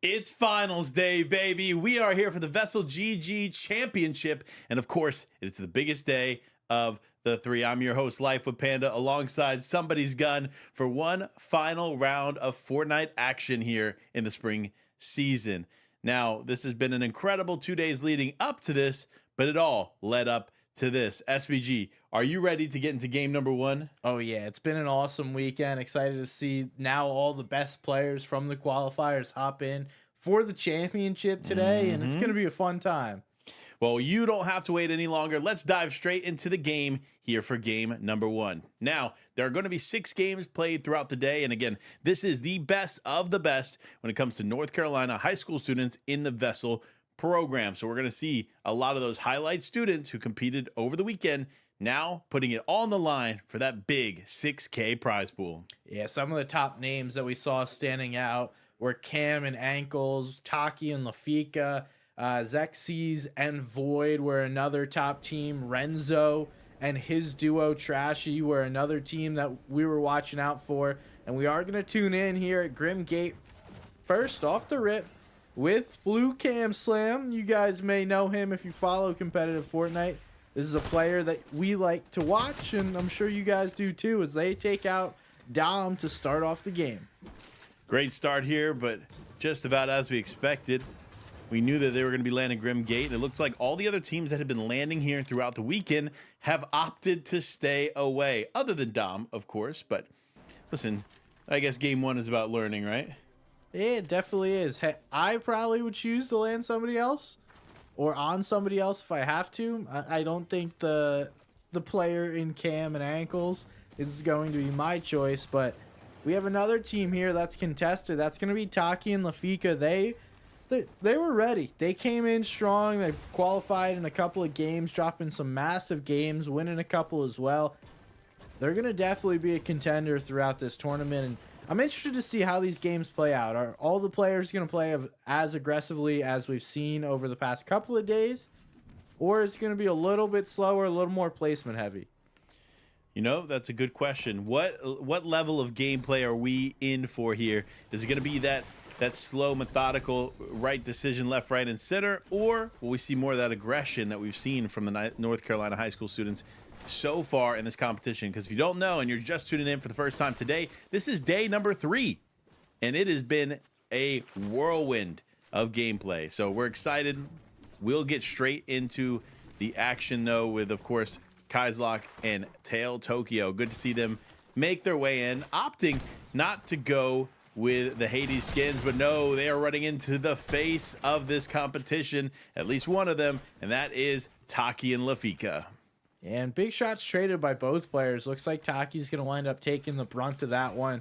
It's finals day, baby. We are here for the VESL GG Championship. And of course, it's the biggest day of the three. I'm your host, Life with Panda, alongside somebody's gun for one final round of Fortnite action here in the spring season. Now, this has been an incredible 2 days leading up to this, but it all led up to this. SVG, are you ready to get into game number one? Oh yeah, it's been an awesome weekend. Excited to see now all the best players from the qualifiers hop in for the championship today, and it's going to be a fun time. Well, you don't have to wait any longer. Let's dive straight into the game here for game number one. Now, there are going to be 6 games played throughout the day. And again, this is the best of the best when it comes to North Carolina high school students in the VESL program. So we're going to see a lot of those highlight students who competed over the weekend now putting it all on the line for that big 6K prize pool. Yeah, some of the top names that we saw standing out were Cam and Ankles, Taki and Lafika, Xexes and Void were another top team. Renzo and his duo Trashy were another team that we were watching out for. And we are going to tune in here at Grim Gate first off the rip with Flu Cam Slam. You guys may know him if you follow competitive Fortnite. This is a player that we like to watch, and I'm sure you guys do too, as they take out Dom to start off the game. Great start here, but just about as we expected. We knew that they were going to be landing Grim Gate, and it looks like all the other teams that have been landing here throughout the weekend have opted to stay away, other than Dom, of course. But listen, I guess game one is about learning, right? Yeah, it definitely is. Hey, I probably would choose to land somebody else or on somebody else if I have to. I don't think the player in Cam and Ankles is going to be my choice, but we have another team here that's contested. That's going to be Taki and Lafika. They were ready. They came in strong. They qualified in a couple of games, dropping some massive games, winning a couple as well. They're going to definitely be a contender throughout this tournament, and I'm interested to see how these games play out. Are all the players going to play as aggressively as we've seen over the past couple of days, or is it going to be a little bit slower, a little more placement heavy? You know, that's a good question. What level of gameplay are we in for here? Is it going to be that slow, methodical, right decision, left, right, and center, or will we see more of that aggression that we've seen from the North Carolina high school students so far in this competition? Because if you don't know and you're just tuning in for the first time today, this is day number 3, and it has been a whirlwind of gameplay. So we're excited. We'll get straight into the action, though, with, of course, Kaizlock and Tail Tokyo. Good to see them make their way in, opting not to go with the Hades skins, but no, they are running into the face of this competition, at least one of them, and that is Taki and Lafika. And big shots traded by both players. Looks like Taki's going to wind up taking the brunt of that one.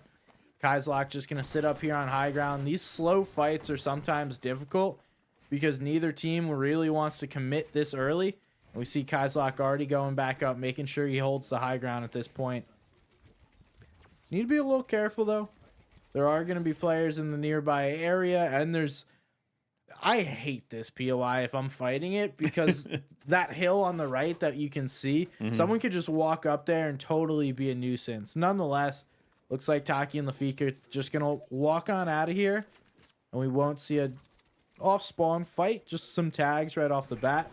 Kaizlock just going to sit up here on high ground. These slow fights are sometimes difficult because neither team really wants to commit this early. And we see Kaizlock already going back up, making sure he holds the high ground at this point. Need to be a little careful, though. There are going to be players in the nearby area, and I hate this POI if I'm fighting it, because that hill on the right that you can see, someone could just walk up there and totally be a nuisance. Nonetheless, looks like Taki and Lafika just going to walk on out of here, and we won't see a off-spawn fight, just some tags right off the bat.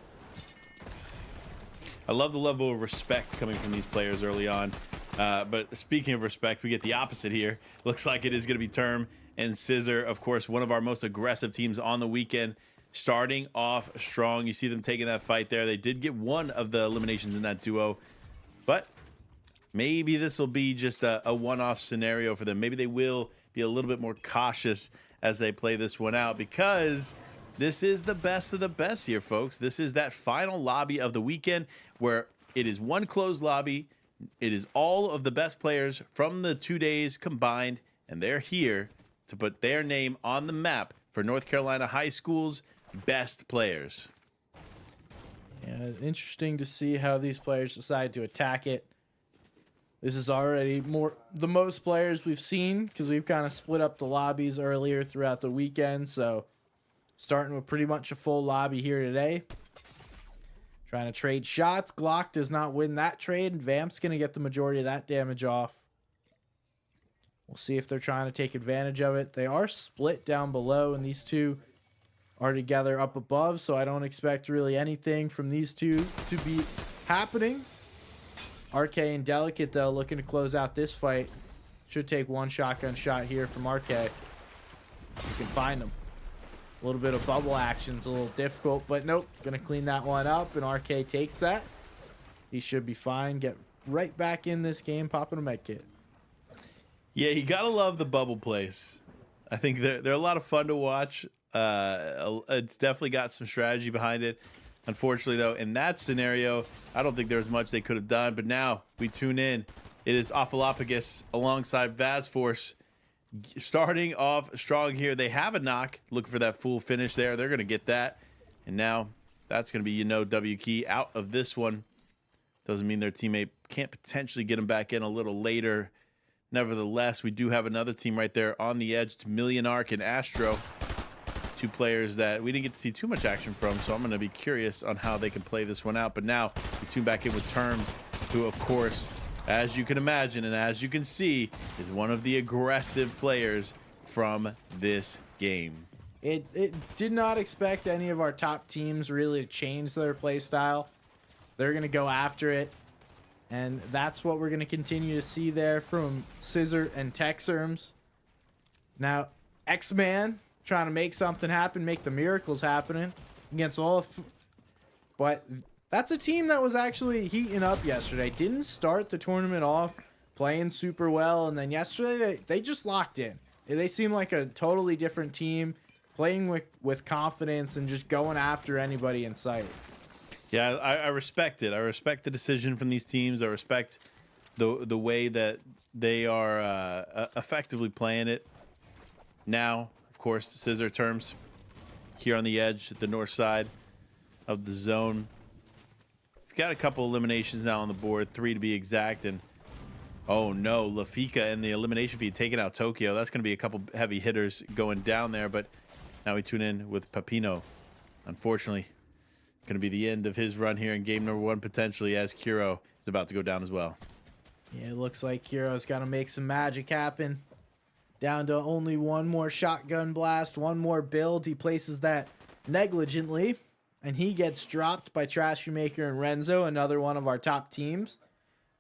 I love the level of respect coming from these players early on. But speaking of respect, we get the opposite here. Looks like it is going to be Term and Scissor, of course, one of our most aggressive teams on the weekend, starting off strong. You see them taking that fight there. They did get one of the eliminations in that duo, but maybe this will be just a one-off scenario for them. Maybe they will be a little bit more cautious as they play this one out, because this is the best of the best here, folks. This is that final lobby of the weekend where it is one closed lobby. It is all of the best players from the 2 days combined, and they're here to put their name on the map for North Carolina high school's best players. Yeah, interesting to see how these players decide to attack it. This is already the most players we've seen, because we've kind of split up the lobbies earlier throughout the weekend. So starting with pretty much a full lobby here today. Trying to trade shots. Glock does not win that trade, and Vamp's going to get the majority of that damage off. We'll see if they're trying to take advantage of it. They are split down below, and these two are together up above, so I don't expect really anything from these two to be happening. RK and Delicate, though, looking to close out this fight. Should take one shotgun shot here from RK. You can find him. A little bit of bubble action's a little difficult, but nope. Gonna clean that one up, and RK takes that. He should be fine. Get right back in this game, popping a med kit. Yeah, you gotta love the bubble plays. I think they're a lot of fun to watch. It's definitely got some strategy behind it. Unfortunately, though, in that scenario, I don't think there's much they could have done. But now we tune in. It is Ophalopagus alongside Vazforce starting off strong here. They have a knock. Looking for that full finish there. They're going to get that. And now that's going to be, W key out of this one. Doesn't mean their teammate can't potentially get him back in a little later. Nevertheless, we do have another team right there on the edge. It's Million Arc and Astro. Two players that we didn't get to see too much action from, so I'm going to be curious on how they can play this one out. But now we tune back in with Terms, who, of course, as you can imagine and as you can see, is one of the aggressive players from this game. It did not expect any of our top teams really to change their play style. They're going to go after it, and that's what we're going to continue to see there from Scissor and Texerms. Now, X-Man trying to make something happen, make the miracles happening against all of... But that's a team that was actually heating up yesterday. Didn't start the tournament off playing super well, and then yesterday they just locked in. They seem like a totally different team, playing with confidence and just going after anybody in sight. Yeah, I respect it. I respect the decision from these teams. I respect the way that they are effectively playing it. Now, of course, Scissor Terms here on the edge, the north side of the zone. We've got a couple eliminations now on the board, 3 to be exact, and oh no, Lafika and the elimination feed taking out Tokyo. That's going to be a couple heavy hitters going down there, but now we tune in with Papino. Unfortunately, going to be the end of his run here in game number 1, potentially, as Kuro is about to go down as well. Yeah, it looks like Kuro's got to make some magic happen. Down to only one more shotgun blast, one more build. He places that negligently, and he gets dropped by Trashy Maker and Renzo, another one of our top teams.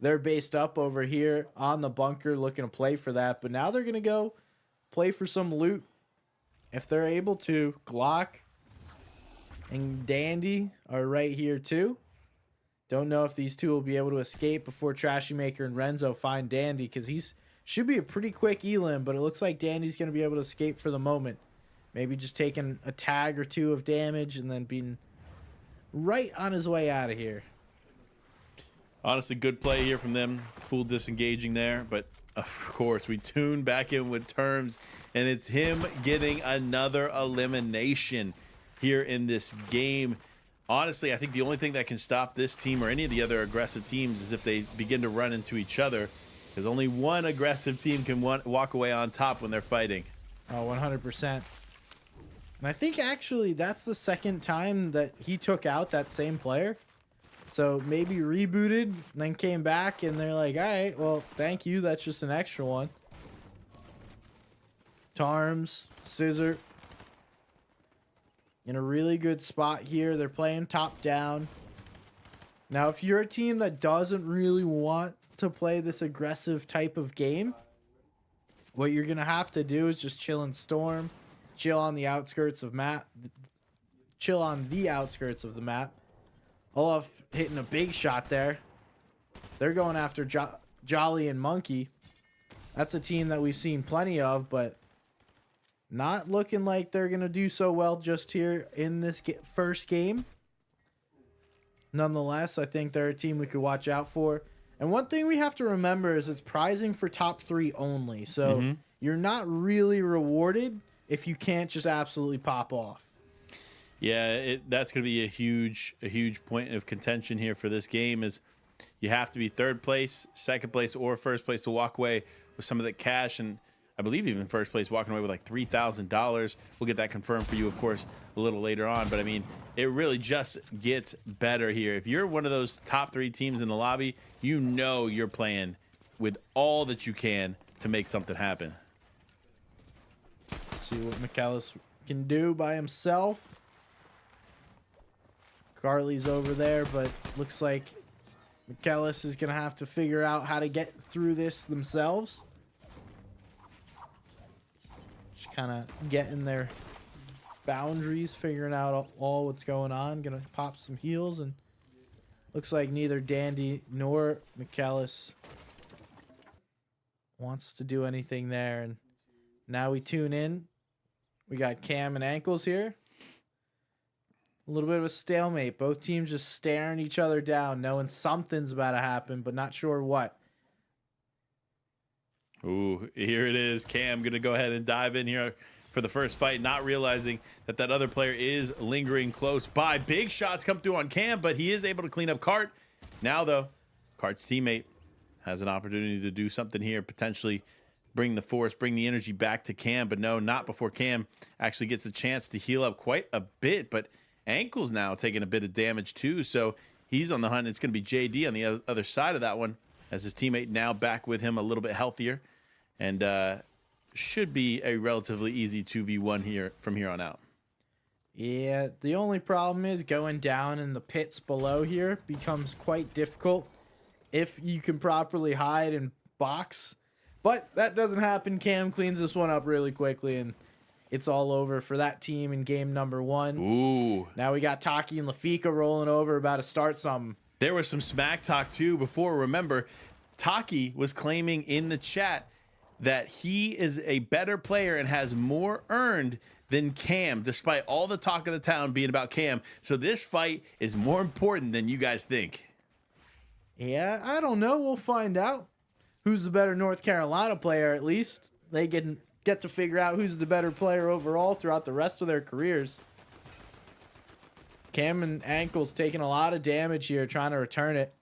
They're based up over here on the bunker looking to play for that, but now they're going to go play for some loot if they're able to. Glock and Dandy are right here too. Don't know if these two will be able to escape before Trashy Maker and Renzo find Dandy, because he's should be a pretty quick elim, but it looks like Dandy's going to be able to escape for the moment. Maybe just taking a tag or two of damage and then being right on his way out of here. Honestly, good play here from them. Full disengaging there, but of course, we tune back in with Terms, and it's him getting another elimination here in this game. Honestly, I think the only thing that can stop this team or any of the other aggressive teams is if they begin to run into each other, because only one aggressive team can walk away on top when they're fighting. Oh, 100%. And I think actually that's the second time that he took out that same player. So maybe rebooted and then came back and they're like, all right, well, thank you. That's just an extra one. Tarms, Scissor. In a really good spot here. They're playing top down. Now, if you're a team that doesn't really want to play this aggressive type of game, what you're going to have to do is just chill and storm. Chill on the outskirts of map. Chill on the outskirts of the map. Olaf hitting a big shot there. They're going after Jolly and Monkey. That's a team that we've seen plenty of, but not looking like they're going to do so well just here in this first game. Nonetheless, I think they're a team we could watch out for. And one thing we have to remember is it's prizing for top 3 only. So you're not really rewarded if you can't just absolutely pop off. Yeah, that's going to be a huge point of contention here for this game. Is you have to be 3rd place, 2nd place, or 1st place to walk away with some of that cash, and I believe even 1st place walking away with like $3,000. We'll get that confirmed for you, of course, a little later on. But I mean, it really just gets better here. If you're one of those top 3 teams in the lobby, you know you're playing with all that you can to make something happen. See what McAllis can do by himself. Carly's over there, but looks like McAllis is going to have to figure out how to get through this themselves. Just kind of getting their boundaries, figuring out all what's going on. Going to pop some heals, and looks like neither Dandy nor McAllis wants to do anything there. And now we tune in. We got Cam and Ankles here. A little bit of a stalemate. Both teams just staring each other down, knowing something's about to happen, but not sure what. Ooh, here it is. Cam going to go ahead and dive in here for the first fight, not realizing that that other player is lingering close by. Big shots come through on Cam, but he is able to clean up Cart. Now, though, Cart's teammate has an opportunity to do something here, potentially bring the force, bring the energy back to Cam, but no, not before Cam actually gets a chance to heal up quite a bit. But Ankle's now taking a bit of damage too, so he's on the hunt. It's going to be JD on the other side of that one, as his teammate now back with him, a little bit healthier, and should be a relatively easy 2v1 here from here on out. Yeah, the only problem is going down in the pits below here becomes quite difficult if you can properly hide and box. But that doesn't happen. Cam cleans this one up really quickly, and it's all over for that team in game number 1. Ooh. Now we got Taki and Lafika rolling over, about to start something. There was some smack talk too before. Remember, Taki was claiming in the chat that he is a better player and has more earned than Cam, despite all the talk of the town being about Cam. So this fight is more important than you guys think. Yeah, I don't know. We'll find out. Who's the better North Carolina player, at least? They can get to figure out who's the better player overall throughout the rest of their careers. Cam and Ankle's taking a lot of damage here, trying to return it.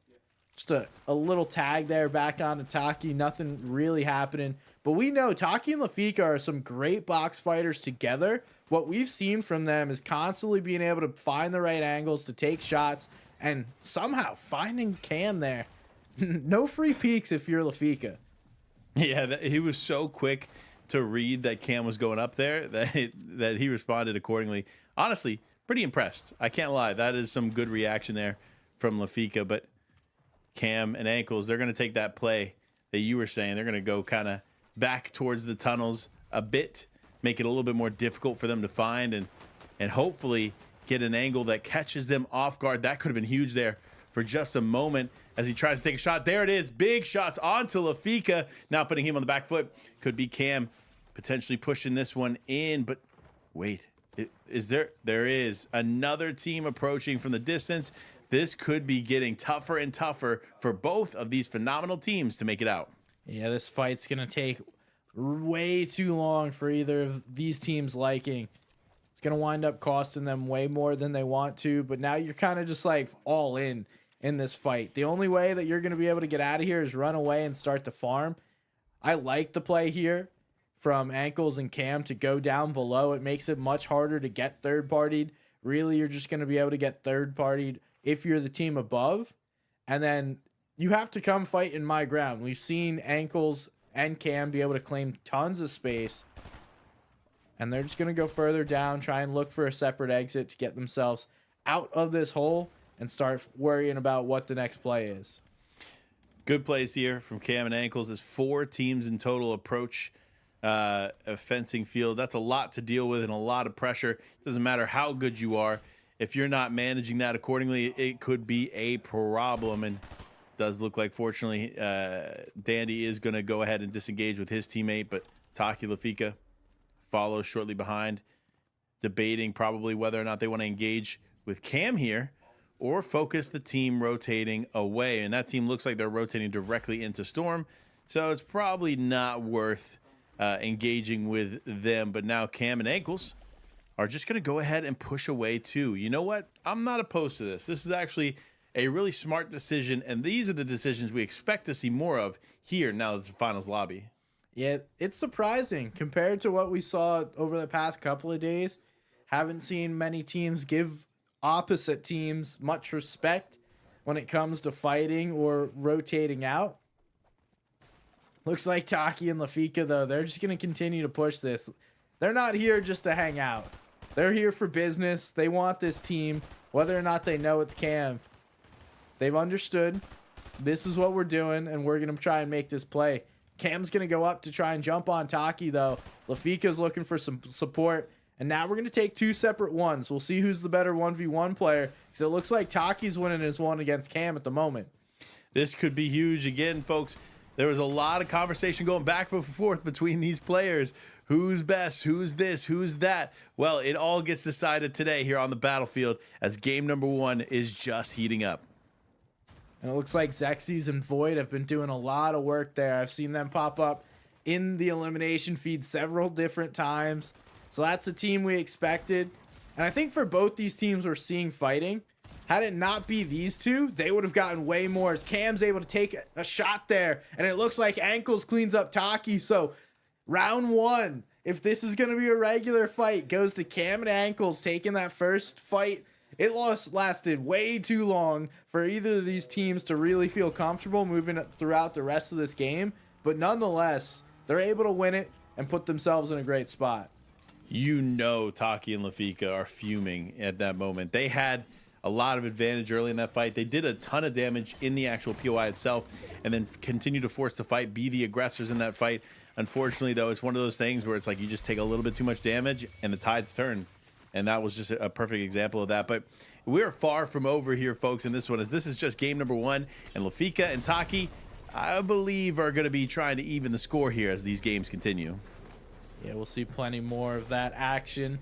Just a little tag there back onto Taki. Nothing really happening. But we know Taki and Lafika are some great box fighters together. What we've seen from them is constantly being able to find the right angles to take shots and somehow finding Cam there. No free peeks if you're Lafika. Yeah, he was so quick to read that Cam was going up there that he responded accordingly. Honestly, pretty impressed. I can't lie. That is some good reaction there from Lafika. But Cam and Ankles, they're going to take that play that you were saying. They're going to go kind of back towards the tunnels a bit, make it a little bit more difficult for them to find, and hopefully get an angle that catches them off guard. That could have been huge there for just a moment as he tries to take a shot. There it is. Big shots onto Lafika. Now putting him on the back foot. Could be Cam potentially pushing this one in. But wait, is there? There is another team approaching from the distance. This could be getting tougher and tougher for both of these phenomenal teams to make it out. Yeah, this fight's going to take way too long for either of these teams' liking. It's going to wind up costing them way more than they want to. But now you're kind of just like all in this fight. The only way that you're going to be able to get out of here is run away and start to farm. I like the play here from Ankles and Cam to go down below. It makes it much harder to get third-partied. Really, you're just going to be able to get third-partied if you're the team above. And then you have to come fight in my ground. We've seen Ankles and Cam be able to claim tons of space. And they're just going to go further down, try and look for a separate exit to get themselves out of this hole and start worrying about what the next play is. Good plays here from Cam and Ankles as 4 teams in total approach a fencing field. That's a lot to deal with and a lot of pressure. It doesn't matter how good you are. If you're not managing that accordingly, it could be a problem. And it does look like, fortunately, Dandy is going to go ahead and disengage with his teammate, but Taki Lafika follows shortly behind, debating probably whether or not they want to engage with Cam here or focus the team rotating away. And that team looks like they're rotating directly into Storm, so it's probably not worth engaging with them. But now Cam and Ankles are just going to go ahead and push away too. You know what? I'm not opposed to this. This is actually a really smart decision, and these are the decisions we expect to see more of here now that it's the finals lobby. Yeah, it's surprising compared to what we saw over the past couple of days. Haven't seen many teams give opposite teams much respect when it comes to fighting or rotating out. Looks like Taki and Lafika, though, they're just going to continue to push this. They're not here just to hang out. They're here for business. They want this team, whether or not they know it's Cam. They've understood this is what we're doing, and we're going to try and make this play. Cam's going to go up to try and jump on Taki, though. Lafika's looking for some support. And now we're going to take two separate ones. We'll see who's the better 1v1 player, because it looks like Taki's winning his one against Cam at the moment. This could be huge. Again, folks, there was a lot of conversation going back and forth between these players. Who's best? Who's this? Who's that? Well, it all gets decided today here on the battlefield as game number 1 is just heating up. And it looks like Xexes and Void have been doing a lot of work there. I've seen them pop up in the elimination feed several different times. So that's a team we expected. And I think for both these teams we're seeing fighting, had it not be these two, they would have gotten way more, as Cam's able to take a shot there. And it looks like Ankles cleans up Taki. So round 1, if this is going to be a regular fight, goes to Cam and Ankles taking that first fight. It lasted way too long for either of these teams to really feel comfortable moving throughout the rest of this game. But nonetheless, they're able to win it and put themselves in a great spot. You know Taki and Lafika are fuming at that moment. They had a lot of advantage early in that fight. They did a ton of damage in the actual POI itself and then continue to force the fight, be the aggressors in that fight. Unfortunately, though, it's one of those things where it's like you just take a little bit too much damage and the tides turn. And that was just a perfect example of that. But we're far from over here, folks, in this one, as this is just game number 1. And Lafika and Taki, I believe, are going to be trying to even the score here as these games continue. Yeah, we'll see plenty more of that action.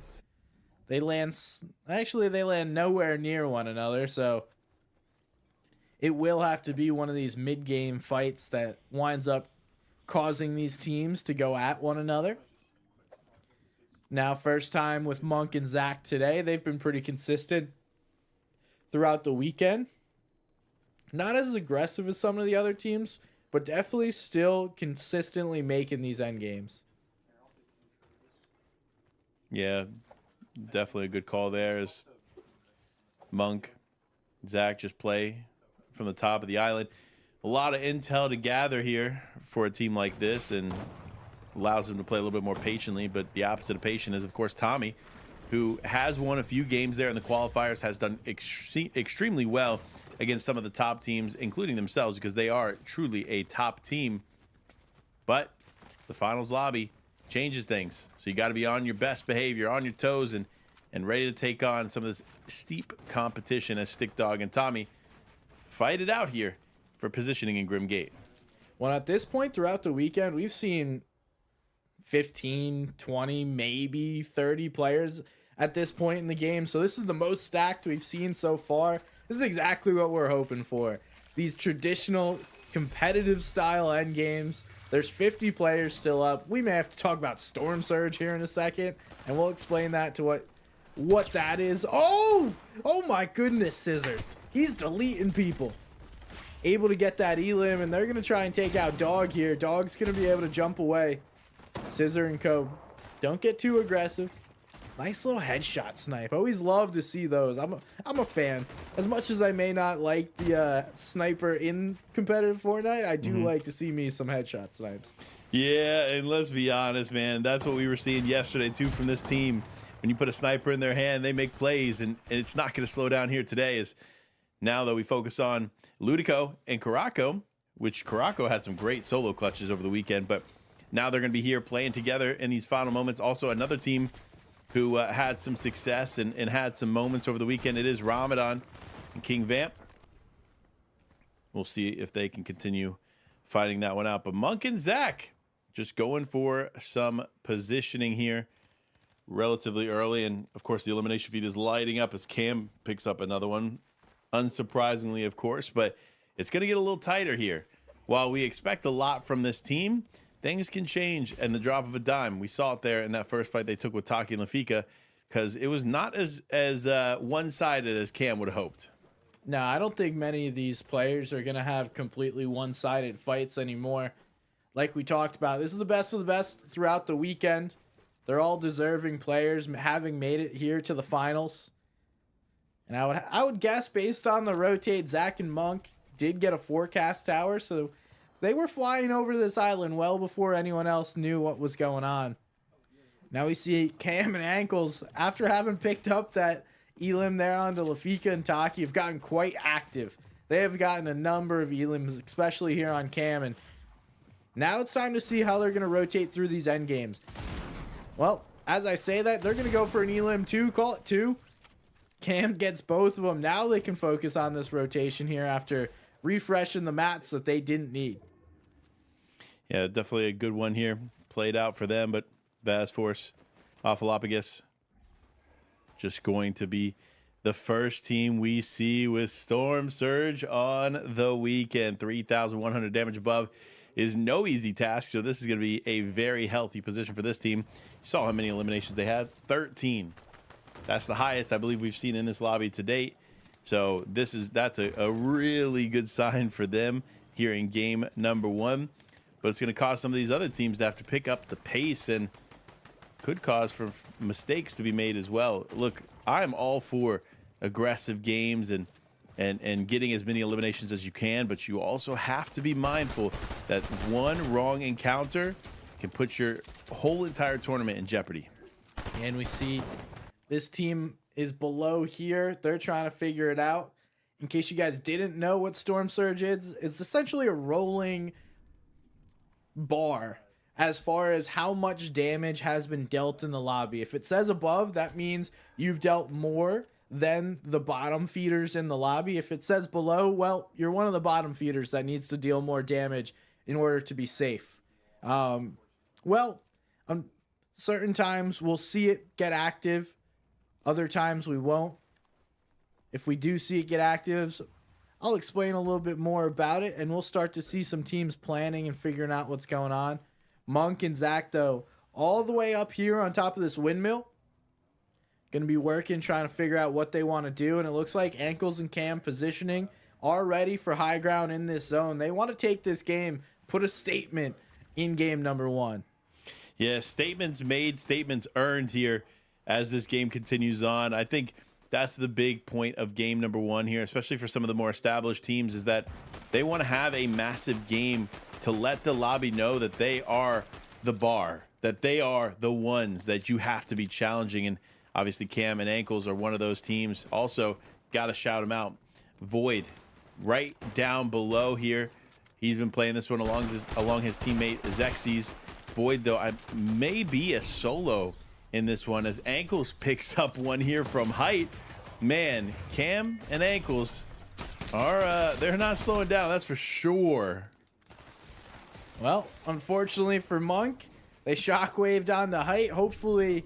They land nowhere near one another, so it will have to be one of these mid-game fights that winds up causing these teams to go at one another. Now, first time with Monk and Zach today. They've been pretty consistent throughout the weekend. Not as aggressive as some of the other teams, but definitely still consistently making these end games. Yeah, definitely a good call there as Monk, Zach just play from the top of the island. A lot of intel to gather here for a team like this, and allows them to play a little bit more patiently. But the opposite of patient is, of course, Tommy, who has won a few games there in the qualifiers, has done extremely well against some of the top teams, including themselves, because they are truly a top team. But the finals lobby changes things, so you got to be on your best behavior, on your toes, and ready to take on some of this steep competition as Stick Dog and Tommy fight it out here for positioning in Grim Gate. Well, at this point throughout the weekend, we've seen 15, 20, maybe 30 players at this point in the game. So this is the most stacked we've seen so far. This is exactly what we're hoping for. These traditional competitive style end games. There's 50 players still up. We may have to talk about Storm Surge here in a second, and we'll explain that to what that is. Oh my goodness, Scissor. He's deleting people. Able to get that elim, and they're going to try and take out Dog here. Dog's going to be able to jump away. Scissor and Co. Don't get too aggressive. Nice little headshot snipe. Always love to see those. I'm a fan. As much as I may not like the sniper in competitive Fortnite, I do like to see me some headshot snipes. Yeah, and let's be honest, man. That's what we were seeing yesterday, too, from this team. When you put a sniper in their hand, they make plays, and it's not going to slow down here today. As now, though, we focus on Ludico and Caraco, which Caraco had some great solo clutches over the weekend, but now they're going to be here playing together in these final moments. Also, another team who had some success and had some moments over the weekend. It is Ramadan and King Vamp. We'll see if they can continue fighting that one out. But Monk and Zach just going for some positioning here relatively early. And, of course, the elimination feed is lighting up as Cam picks up another one. Unsurprisingly, of course, but it's going to get a little tighter here. While we expect a lot from this team, things can change in the drop of a dime. We saw it there in that first fight they took with Taki and Lafika, because it was not as one-sided as Cam would have hoped. No, I don't think many of these players are going to have completely one-sided fights anymore. Like we talked about, this is the best of the best throughout the weekend. They're all deserving players, having made it here to the finals. And I would guess, based on the rotate, Zach and Monk did get a forecast tower, so they were flying over this island well before anyone else knew what was going on. Now we see Cam and Ankles, after having picked up that elim there onto Lafika and Taki, have gotten quite active. They have gotten a number of elims, especially here on Cam, and now it's time to see how they're going to rotate through these end games. Well, as I say that, they're going to go for an elim 2, call it 2. Cam gets both of them. Now they can focus on this rotation here after refreshing the mats that they didn't need. Yeah, definitely a good one here. Played out for them, but Vasforce, Ophalopagus, just going to be the first team we see with Storm Surge on the weekend. 3,100 damage above is no easy task, so this is going to be a very healthy position for this team. You saw how many eliminations they had? 13. That's the highest I believe we've seen in this lobby to date. So that's a really good sign for them here in game number 1. But it's going to cause some of these other teams to have to pick up the pace and could cause for mistakes to be made as well. Look, I'm all for aggressive games and getting as many eliminations as you can, but you also have to be mindful that one wrong encounter can put your whole entire tournament in jeopardy. And we see this team is below here. They're trying to figure it out. In case you guys didn't know what Storm Surge is, it's essentially a rolling bar as far as how much damage has been dealt in the lobby. If it says above, that means you've dealt more than the bottom feeders in the lobby. If it says below, well, you're one of the bottom feeders that needs to deal more damage in order to be safe. Certain times we'll see it get active. Other times we won't. If we do see it get active, I'll explain a little bit more about it, and we'll start to see some teams planning and figuring out what's going on. Monk and Zach, though, all the way up here on top of this windmill, going to be working, trying to figure out what they want to do, and it looks like Ankles and Cam positioning are ready for high ground in this zone. They want to take this game, put a statement in game number 1. Yeah, statements made, statements earned here as this game continues on. I think that's the big point of game number 1 here, especially for some of the more established teams, is that they want to have a massive game to let the lobby know that they are the bar, that they are the ones that you have to be challenging. And obviously Cam and Ankles are one of those teams. Also, got to shout them out. Void, right down below here. He's been playing this one along his teammate Zexi's. Void, though, may be a solo in this one as Ankles picks up one here from height. Man, Cam and Ankles are they're not slowing down, that's for sure. Well, unfortunately for Monk, they shockwaved on the height. Hopefully,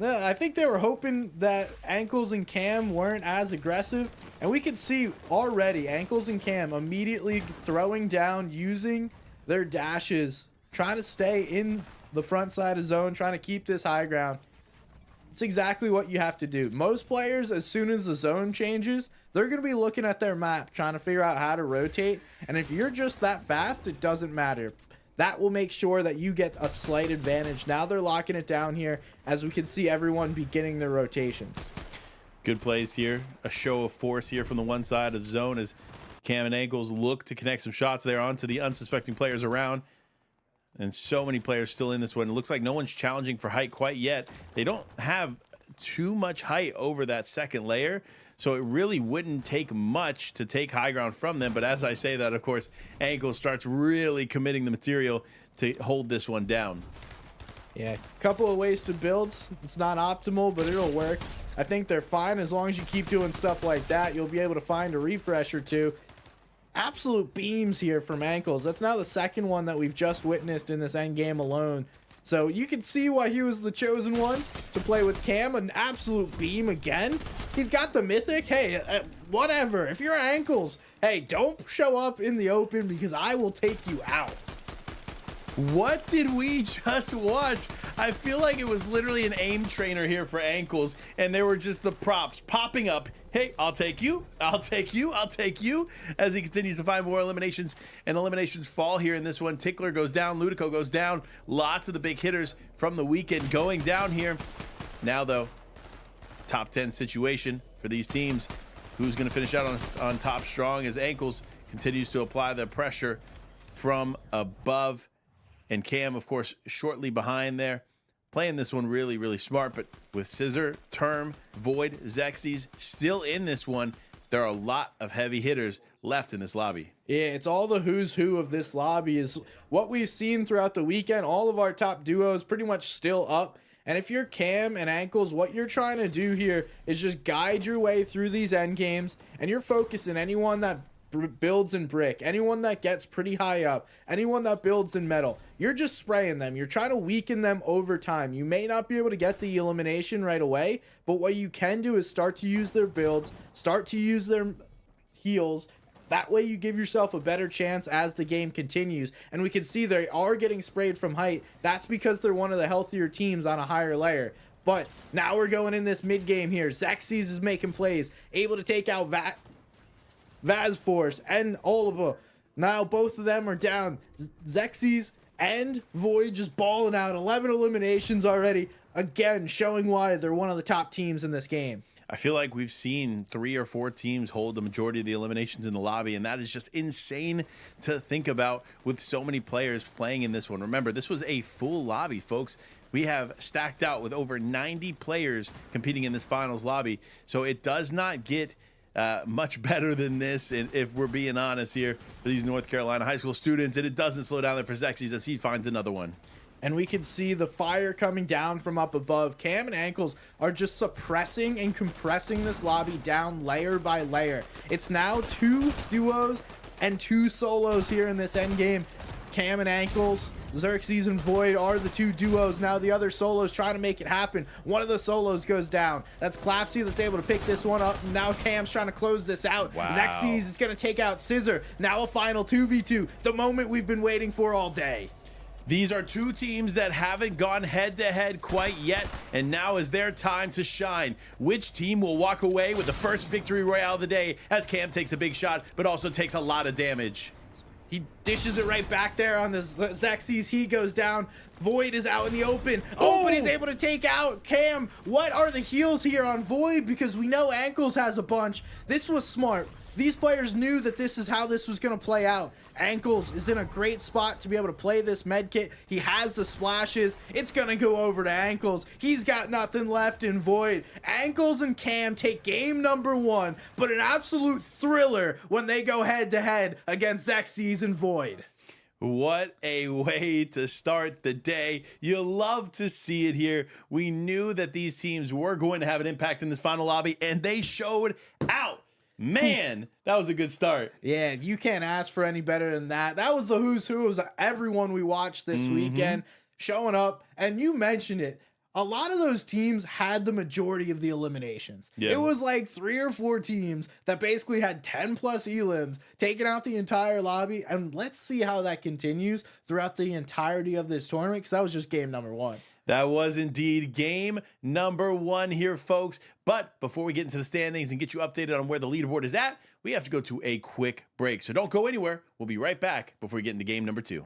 I think they were hoping that Ankles and Cam weren't as aggressive, and we could see already Ankles and Cam immediately throwing down, using their dashes, trying to stay in the front side of zone, trying to keep this high ground. It's exactly what you have to do. Most players, as soon as the zone changes, they're going to be looking at their map, trying to figure out how to rotate. And if you're just that fast, it doesn't matter. That will make sure that you get a slight advantage. Now they're locking it down here, as we can see everyone beginning their rotations. Good plays here. A show of force here from the one side of the zone as Cam and Ankles look to connect some shots there onto the unsuspecting players around. And so many players still in this one. It looks like no one's challenging for height quite yet. They don't have too much height over that second layer, so it really wouldn't take much to take high ground from them. But as I say that, of course, Ankles starts really committing the material to hold this one down. Yeah, a couple of ways to build. It's not optimal, but it'll work. I think they're fine as long as you keep doing stuff like that. You'll be able to find a refresh or two. Absolute beams here from Ankles. That's now the second one that we've just witnessed in this end game alone. So you can see why he was the chosen one to play with Cam. An absolute beam again. He's got the mythic. Hey, whatever. If you're Ankles, hey, don't show up in the open because I will take you out. What did we just watch? I feel like it was literally an aim trainer here for Ankles, and there were just the props popping up. Hey, I'll take you, I'll take you, I'll take you, as he continues to find more eliminations, and eliminations fall here in this one. Tickler goes down, Ludico goes down. Lots of the big hitters from the weekend going down here. Now, though, top 10 situation for these teams. Who's going to finish out on top strong as Ankles continues to apply the pressure from above. And Cam, of course, shortly behind there. Playing this one really, really smart. But with Scissor, Term, Void, Xerxes still in this one, there are a lot of heavy hitters left in this lobby. Yeah, it's all the who's who of this lobby is what we've seen throughout the weekend. All of our top duos pretty much still up. And if you're Cam and Ankles, what you're trying to do here is just guide your way through these end games. And you're focusing anyone that builds in brick, anyone that gets pretty high up, anyone that builds in metal. You're just spraying them. You're trying to weaken them over time. You may not be able to get the elimination right away, but what you can do is start to use their builds, start to use their heals. That way you give yourself a better chance as the game continues. And we can see they are getting sprayed from height. That's because they're one of the healthier teams on a higher layer. But now we're going in this mid game here. Xerxes is making plays, able to take out Vasforce and Oliva. Now both of them are down. Xerxes and Void just balling out. 11 eliminations already. Again, showing why they're one of the top teams in this game. I feel like we've seen 3 or 4 teams hold the majority of the eliminations in the lobby, and that is just insane to think about with so many players playing in this one. Remember, this was a full lobby, folks. We have stacked out with over 90 players competing in this finals lobby, so it does not get much better than this, and if we're being honest here, for these North Carolina high school students, and it doesn't slow down there for Xerxes as he finds another one. And we can see the fire coming down from up above. Cam and Ankles are just suppressing and compressing this lobby down layer by layer. It's now 2 duos and 2 solos here in this end game. Cam and Ankles, Xerxes and Void are the 2 duos. Now the other solos trying to make it happen. One of the solos goes down. That's Clapsy that's able to pick this one up. Now Cam's trying to close this out. Wow. Xerxes is going to take out Scissor. Now a final 2v2. The moment we've been waiting for all day. These are 2 teams that haven't gone head-to-head quite yet, and now is their time to shine. Which team will walk away with the first victory royale of the day as Cam takes a big shot, but also takes a lot of damage? He dishes it right back there on the Xerxes. He goes down. Void is out in the open. Oh, but he's able to take out Cam. What are the heals here on Void? Because we know Ankles has a bunch. This was smart. These players knew that this is how this was going to play out. Ankles is in a great spot to be able to play this med kit. He has the splashes. It's going to go over to Ankles. He's got nothing left in Void. Ankles and Cam take game number 1, but an absolute thriller when they go head to head against Xerxes and Void. What a way to start the day. You love to see it here. We knew that these teams were going to have an impact in this final lobby, and they showed out. Man, that was a good start. Yeah, you can't ask for any better than that. That was the who's who of everyone we watched this weekend showing up. And you mentioned it. A lot of those teams had the majority of the eliminations. Yeah. It was like 3 or 4 teams that basically had 10 plus elims, taking out the entire lobby. And let's see how that continues throughout the entirety of this tournament, because that was just game number 1. That was indeed game number 1 here, folks. But before we get into the standings and get you updated on where the leaderboard is at, we have to go to a quick break. So don't go anywhere. We'll be right back before we get into game number 2.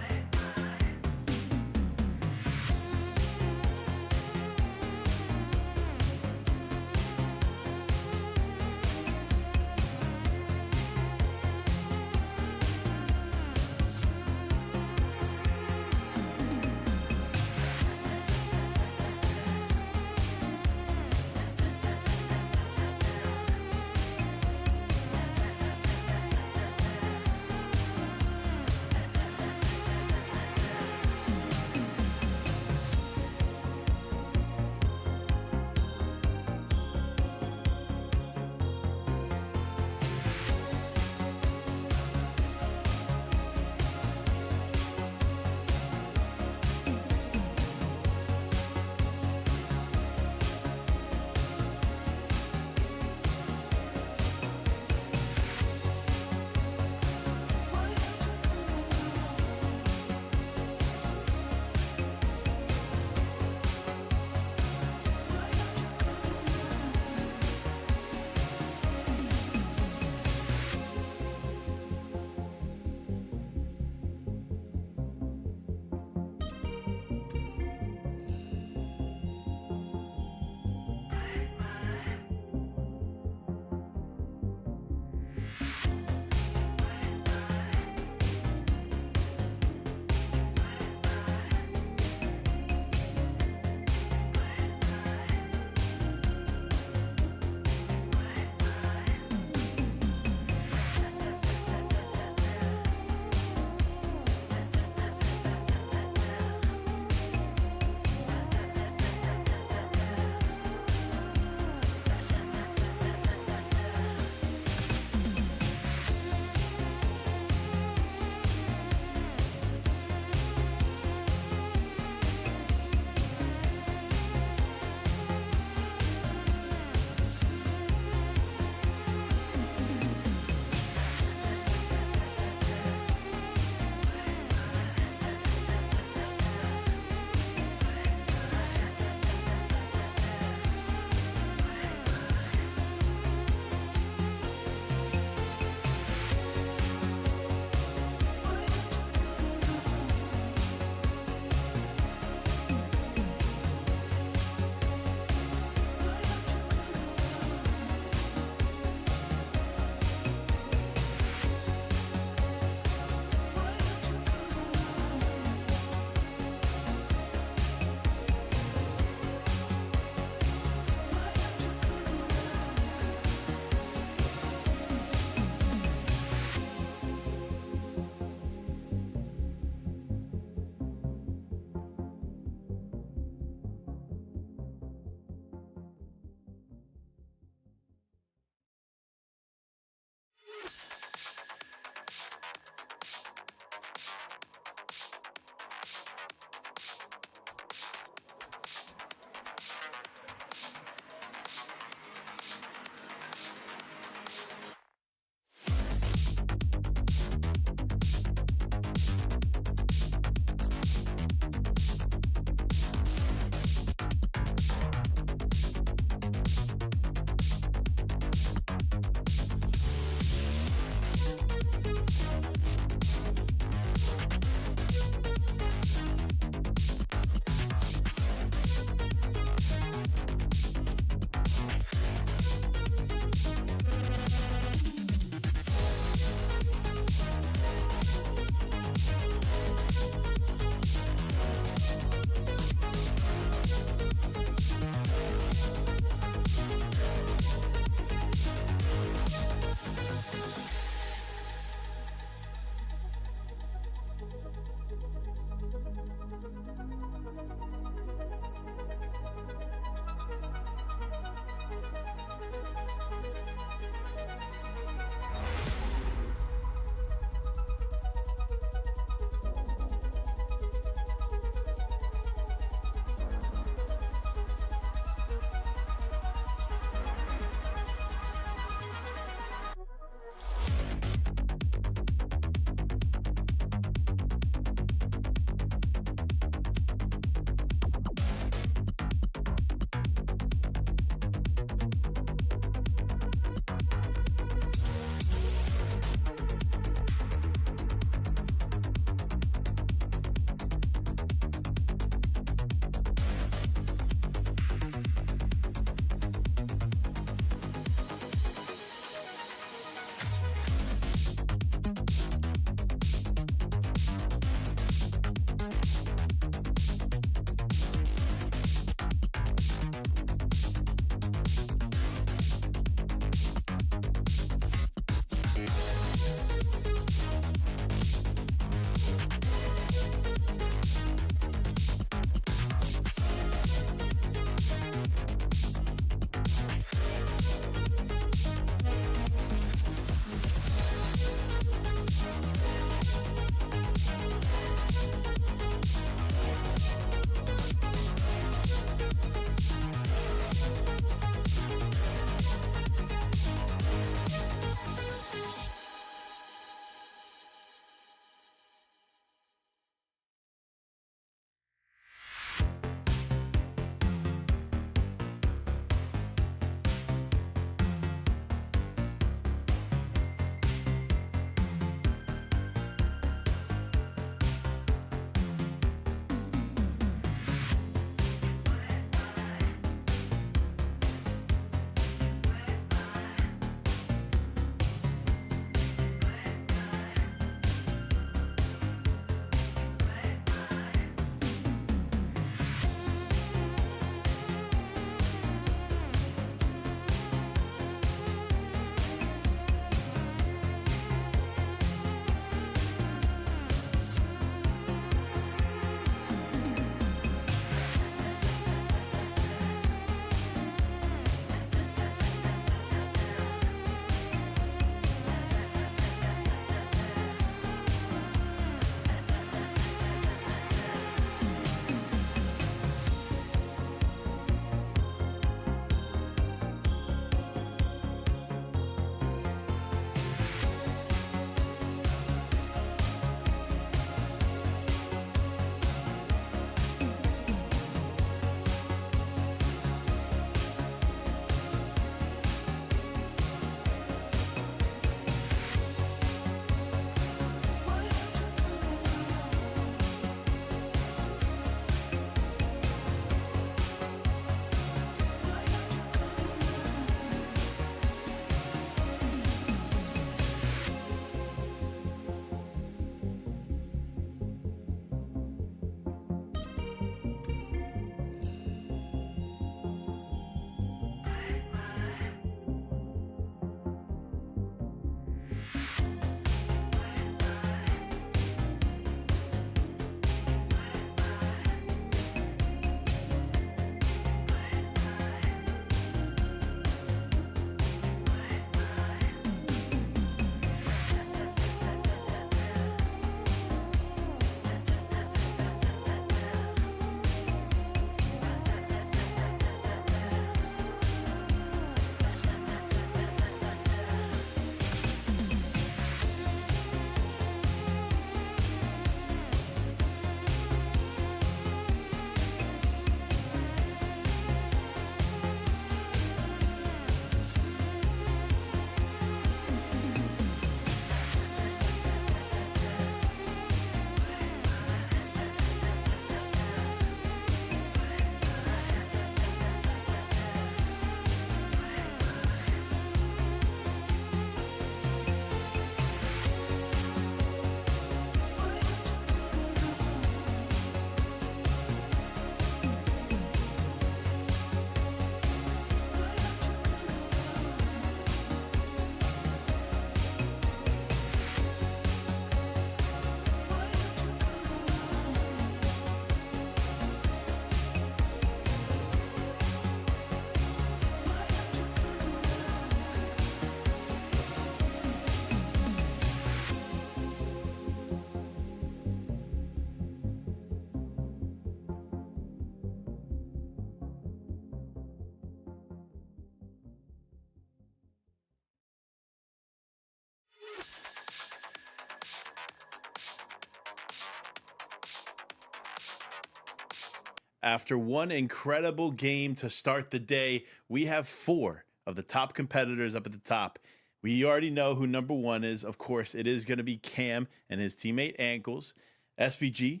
after one incredible game to start the day, we have 4 of the top competitors up at the top. We already know who number 1 is. Of course, it is going to be Cam and his teammate Ankles. SVG,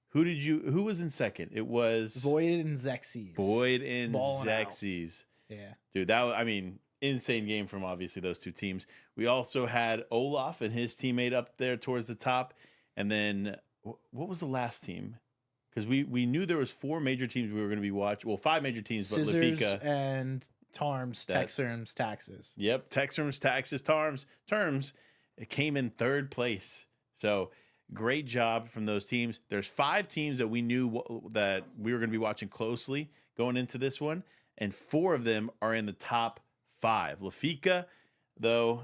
who was in second? It was Void and Xerxes. Void and Balling out. Xerxes. Yeah. Dude, that was, I mean, insane game from obviously those two teams. We also had Olaf and his teammate up there towards the top. And then what was the last team? Because we knew there was 4 major teams we were going to be watching. Well, 5 major teams, but Scissors Lafika and Tarms, Texerms, Taxes. Yep, Texerms, Taxes, Terms. It came in 3rd place. So great job from those teams. There's 5 teams that we knew that we were going to be watching closely going into this one, and 4 of them are in the top 5. Lafika, though,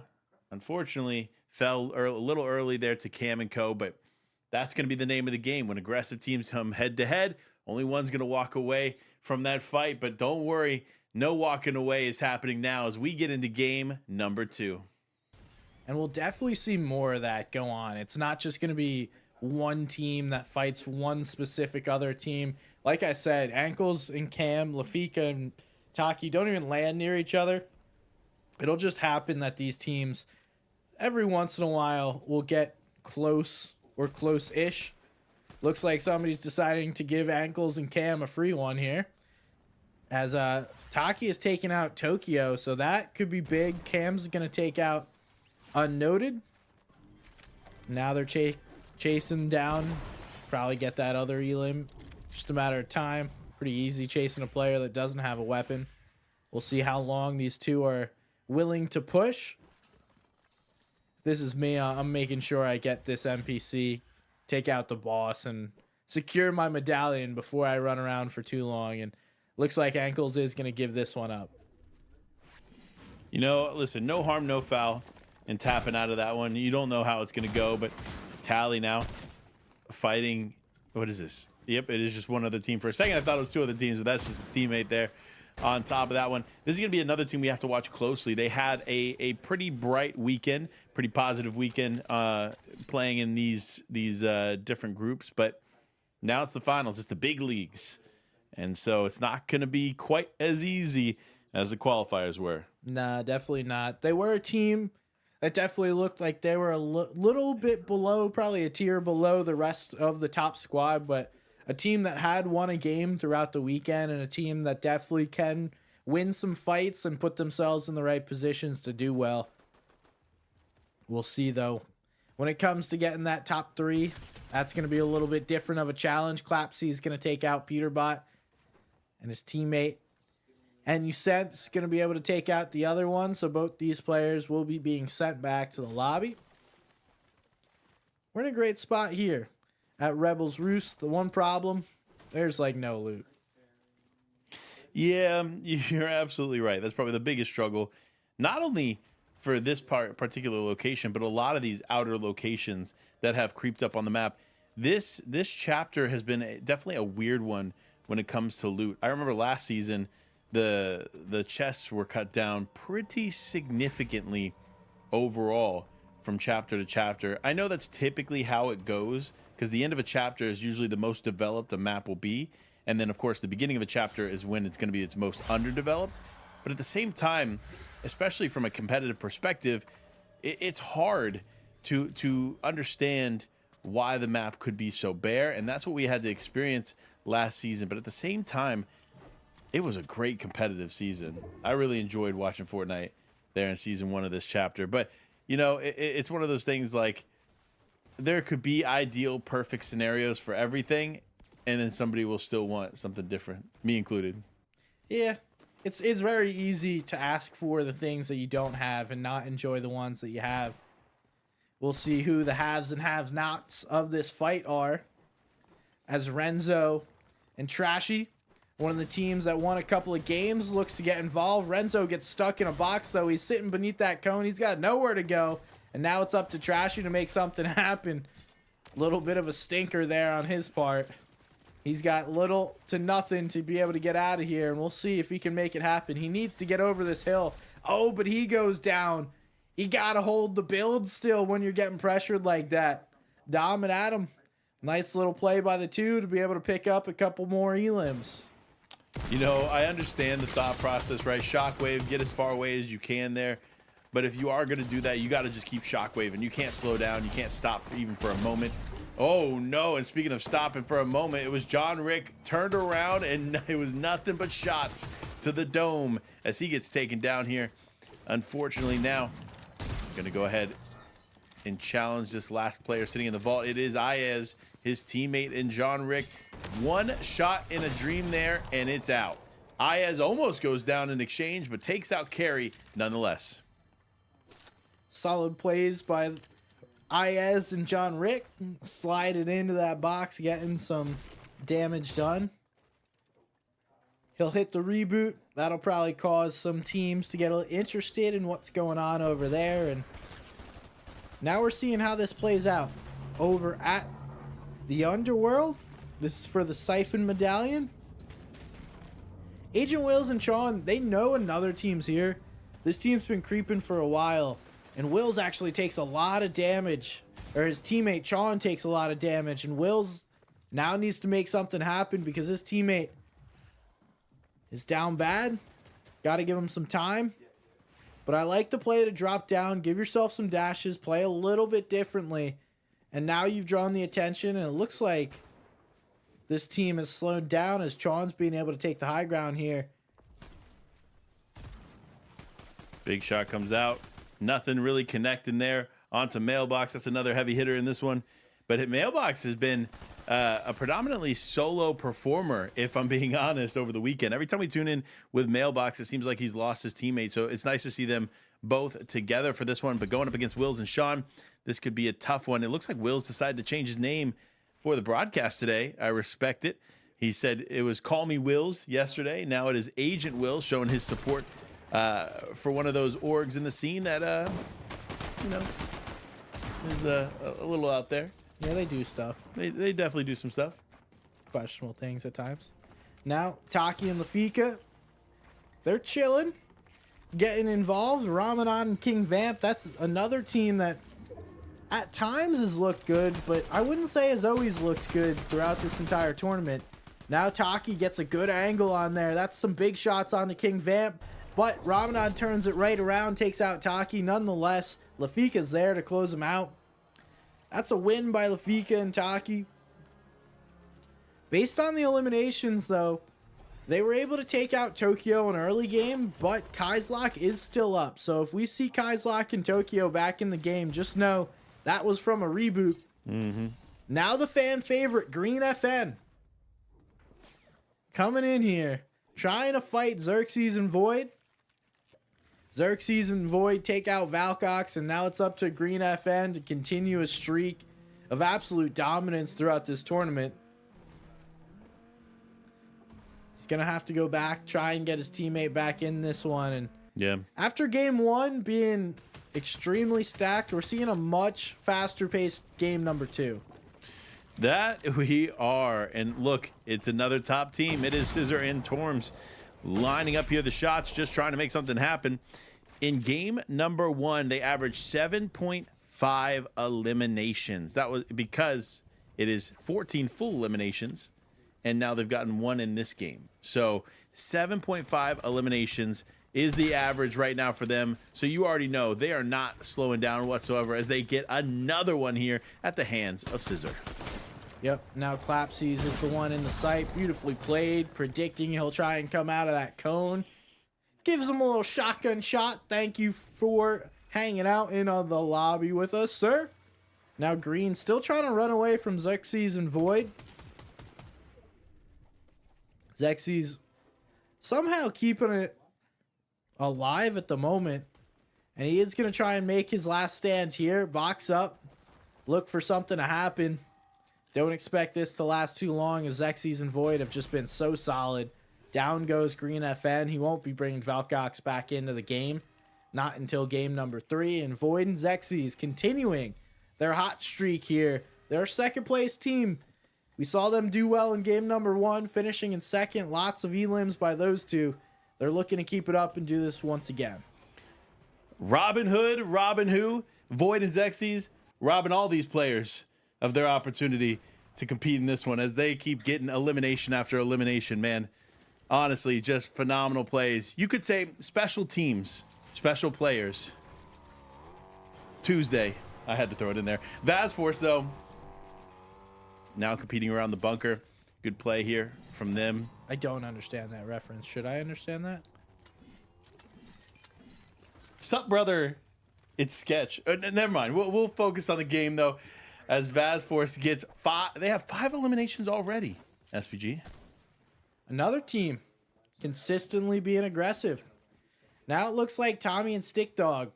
unfortunately, fell a little early there to Cam and Co., but that's going to be the name of the game. When aggressive teams come head-to-head, only one's going to walk away from that fight, but don't worry, no walking away is happening now as we get into game number 2. And we'll definitely see more of that go on. It's not just going to be one team that fights one specific other team. Like I said, Ankles and Cam, Lafika and Taki don't even land near each other. It'll just happen that these teams, every once in a while, will get close or close-ish. Looks like somebody's deciding to give Ankles and Cam a free one here. As Taki is taking out Tokyo, so that could be big. Cam's going to take out Unnoted. Now they're chasing down. Probably get that other elim. Just a matter of time. Pretty easy chasing a player that doesn't have a weapon. We'll see how long these two are willing to push. If this is me, I'm making sure I get this NPC, take out the boss, and secure my medallion before I run around for too long. And looks like Ankles is going to give this one up. You know, listen, no harm, no foul in tapping out of that one. You don't know how it's going to go, but Tally now fighting. What is this? Yep, it is just one other team. For a second, I thought it was 2 other teams, but that's just his teammate there on top of that one. This is going to be another team we have to watch closely. They had a pretty bright weekend, pretty positive weekend playing in these different groups, but now it's the finals. It's the big leagues. And so it's not going to be quite as easy as the qualifiers were. Nah, definitely not. They were a team that definitely looked like they were a little bit below, probably a tier below the rest of the top squad, but a team that had won a game throughout the weekend and a team that definitely can win some fights and put themselves in the right positions to do well. We'll see, though. When it comes to getting that top 3, that's going to be a little bit different of a challenge. Clapsy is going to take out Peterbot and his teammate. And Ucent's going to be able to take out the other one, so both these players will be being sent back to the lobby. We're in a great spot here at Rebels Roost. The one problem, there's like no loot. Yeah, you're absolutely right. That's probably the biggest struggle, not only for this particular location, but a lot of these outer locations that have creeped up on the map. This chapter has been definitely a weird one when it comes to loot. I remember last season, the chests were cut down pretty significantly overall from chapter to chapter. I know that's typically how it goes, because the end of a chapter is usually the most developed a map will be, and then of course the beginning of a chapter is when it's going to be its most underdeveloped. But at the same time, especially from a competitive perspective, it's hard to understand why the map could be so bare, and that's what we had to experience last season. But at the same time, it was a great competitive season. I really enjoyed watching Fortnite there in season 1 of this chapter. But, you know, it's one of those things like there could be ideal, perfect scenarios for everything, and then somebody will still want something different, me included. Yeah, it's very easy to ask for the things that you don't have and not enjoy the ones that you have. We'll see who the haves and have-nots of this fight are, as Renzo and Trashy, one of the teams that won a couple of games, looks to get involved. Renzo gets stuck in a box, though. He's sitting beneath that cone. He's got nowhere to go. And now it's up to Trashy to make something happen. A little bit of a stinker there on his part. He's got little to nothing to be able to get out of here. And we'll see if he can make it happen. He needs to get over this hill. Oh, but he goes down. You got to hold the build still when you're getting pressured like that. Dom and Adam Nice little play by the two to be able to pick up a couple more elims. You know, I understand the thought process, right? Shockwave, get as far away as you can there. But if you are going to do that, you got to just keep shockwaving. You can't slow down. You can't stop even for a moment. Oh, no. And speaking of stopping for a moment, it was John Rick turned around, and it was nothing but shots to the dome as he gets taken down here. Unfortunately, now, I'm going to go ahead and challenge this last player sitting in the vault. It is Ayaz, his teammate, and John Rick. One shot in a dream there, and it's out. Ayaz almost goes down in exchange, but takes out Carry nonetheless. Solid plays by Ayaz and John Rick. Slide it into that box, getting some damage done. He'll hit the reboot. That'll probably cause some teams to get a little interested in what's going on over there. And now we're seeing how this plays out over at the Underworld. This is for the Siphon Medallion. Agent Wills and Sean, they know another team's here. This team's been creeping for a while. And Wills actually takes a lot of damage. Or his teammate Sean takes a lot of damage. And Wills now needs to make something happen because his teammate is down bad. Got to give him some time. But I like the play to drop down. Give yourself some dashes. Play a little bit differently. And now you've drawn the attention. And it looks like this team has slowed down as Sean's being able to take the high ground here. Big shot comes out. Nothing really connecting there. Onto Mailbox. That's another heavy hitter in this one. But Mailbox has been a predominantly solo performer, if I'm being honest, over the weekend. Every time we tune in with Mailbox, it seems like he's lost his teammate. So it's nice to see them both together for this one. But going up against Wills and Sean, this could be a tough one. It looks like Wills decided to change his name for the broadcast today. I respect it. He said it was Call Me Wills yesterday. Now it is Agent Wills, showing his support for one of those orgs in the scene that, you know, is a little out there. Yeah, they do stuff. They definitely do some stuff. Questionable things at times. Now, Taki and Lafika, they're chilling, getting involved. Ramadan and King Vamp, that's another team that at times has looked good, but I wouldn't say has always looked good throughout this entire tournament. Now Taki gets a good angle on there. That's some big shots on the King Vamp, but Ramadan turns it right around, takes out Taki. Nonetheless, Lafika's there to close him out. That's a win by Lafika and Taki. Based on the eliminations, though, they were able to take out Tokyo in early game, but Kaizlock is still up. So if we see Kaizlock and Tokyo back in the game, just know that was from a reboot. Now the fan favorite, Green FN, coming in here, trying to fight Xerxes and Void. Xerxes and Void take out Valcox, and now it's up to Green FN to continue a streak of absolute dominance throughout this tournament. He's going to have to go back, try and get his teammate back in this one. And yeah, after game one being extremely stacked, we're seeing a much faster paced game number two. That we are. And look, it's another top team. It is Scissor and Torms lining up here, the shots, just trying to make something happen. In game number one, they averaged 7.5 eliminations. That was because it is 14 full eliminations, and now they've gotten one in this game. So 7.5 eliminations is the average right now for them. So you already know they are not slowing down whatsoever as they get another one here at the hands of Scissor. Yep, now Clapsies is the one in the sight. Beautifully played, predicting he'll try and come out of that cone. Gives him a little shotgun shot. Thank you for hanging out in the lobby with us, sir. Now Green still trying to run away from Xerxes and Void. Xerxes somehow keeping it alive at the moment. And he is going to try and make his last stand here. Box up. Look for something to happen. Don't expect this to last too long, as Xerxes and Void have just been so solid. Down goes Green FN. He won't be bringing Valcox back into the game. Not until game number 3. And Void and Xerxes continuing their hot streak here. They're a second place team. We saw them do well in game number 1, finishing in second. Lots of elims by those two. They're looking to keep it up and do this once again. Robin Hood, Robin who? Void and Xerxes, robbing all these players of their opportunity to compete in this one as they keep getting elimination after elimination, man. Honestly, just phenomenal plays. You could say special teams, special players. Tuesday, I had to throw it in there. VESL Force, though, now competing around the bunker. Good play here from them. I don't understand that reference. Should I understand that? Sup, brother? It's sketch. Never mind. We'll focus on the game, though, as VESL Force gets 5. They have 5 eliminations already, SPG. Another team consistently being aggressive. Now it looks like Tommy and Stick Dog,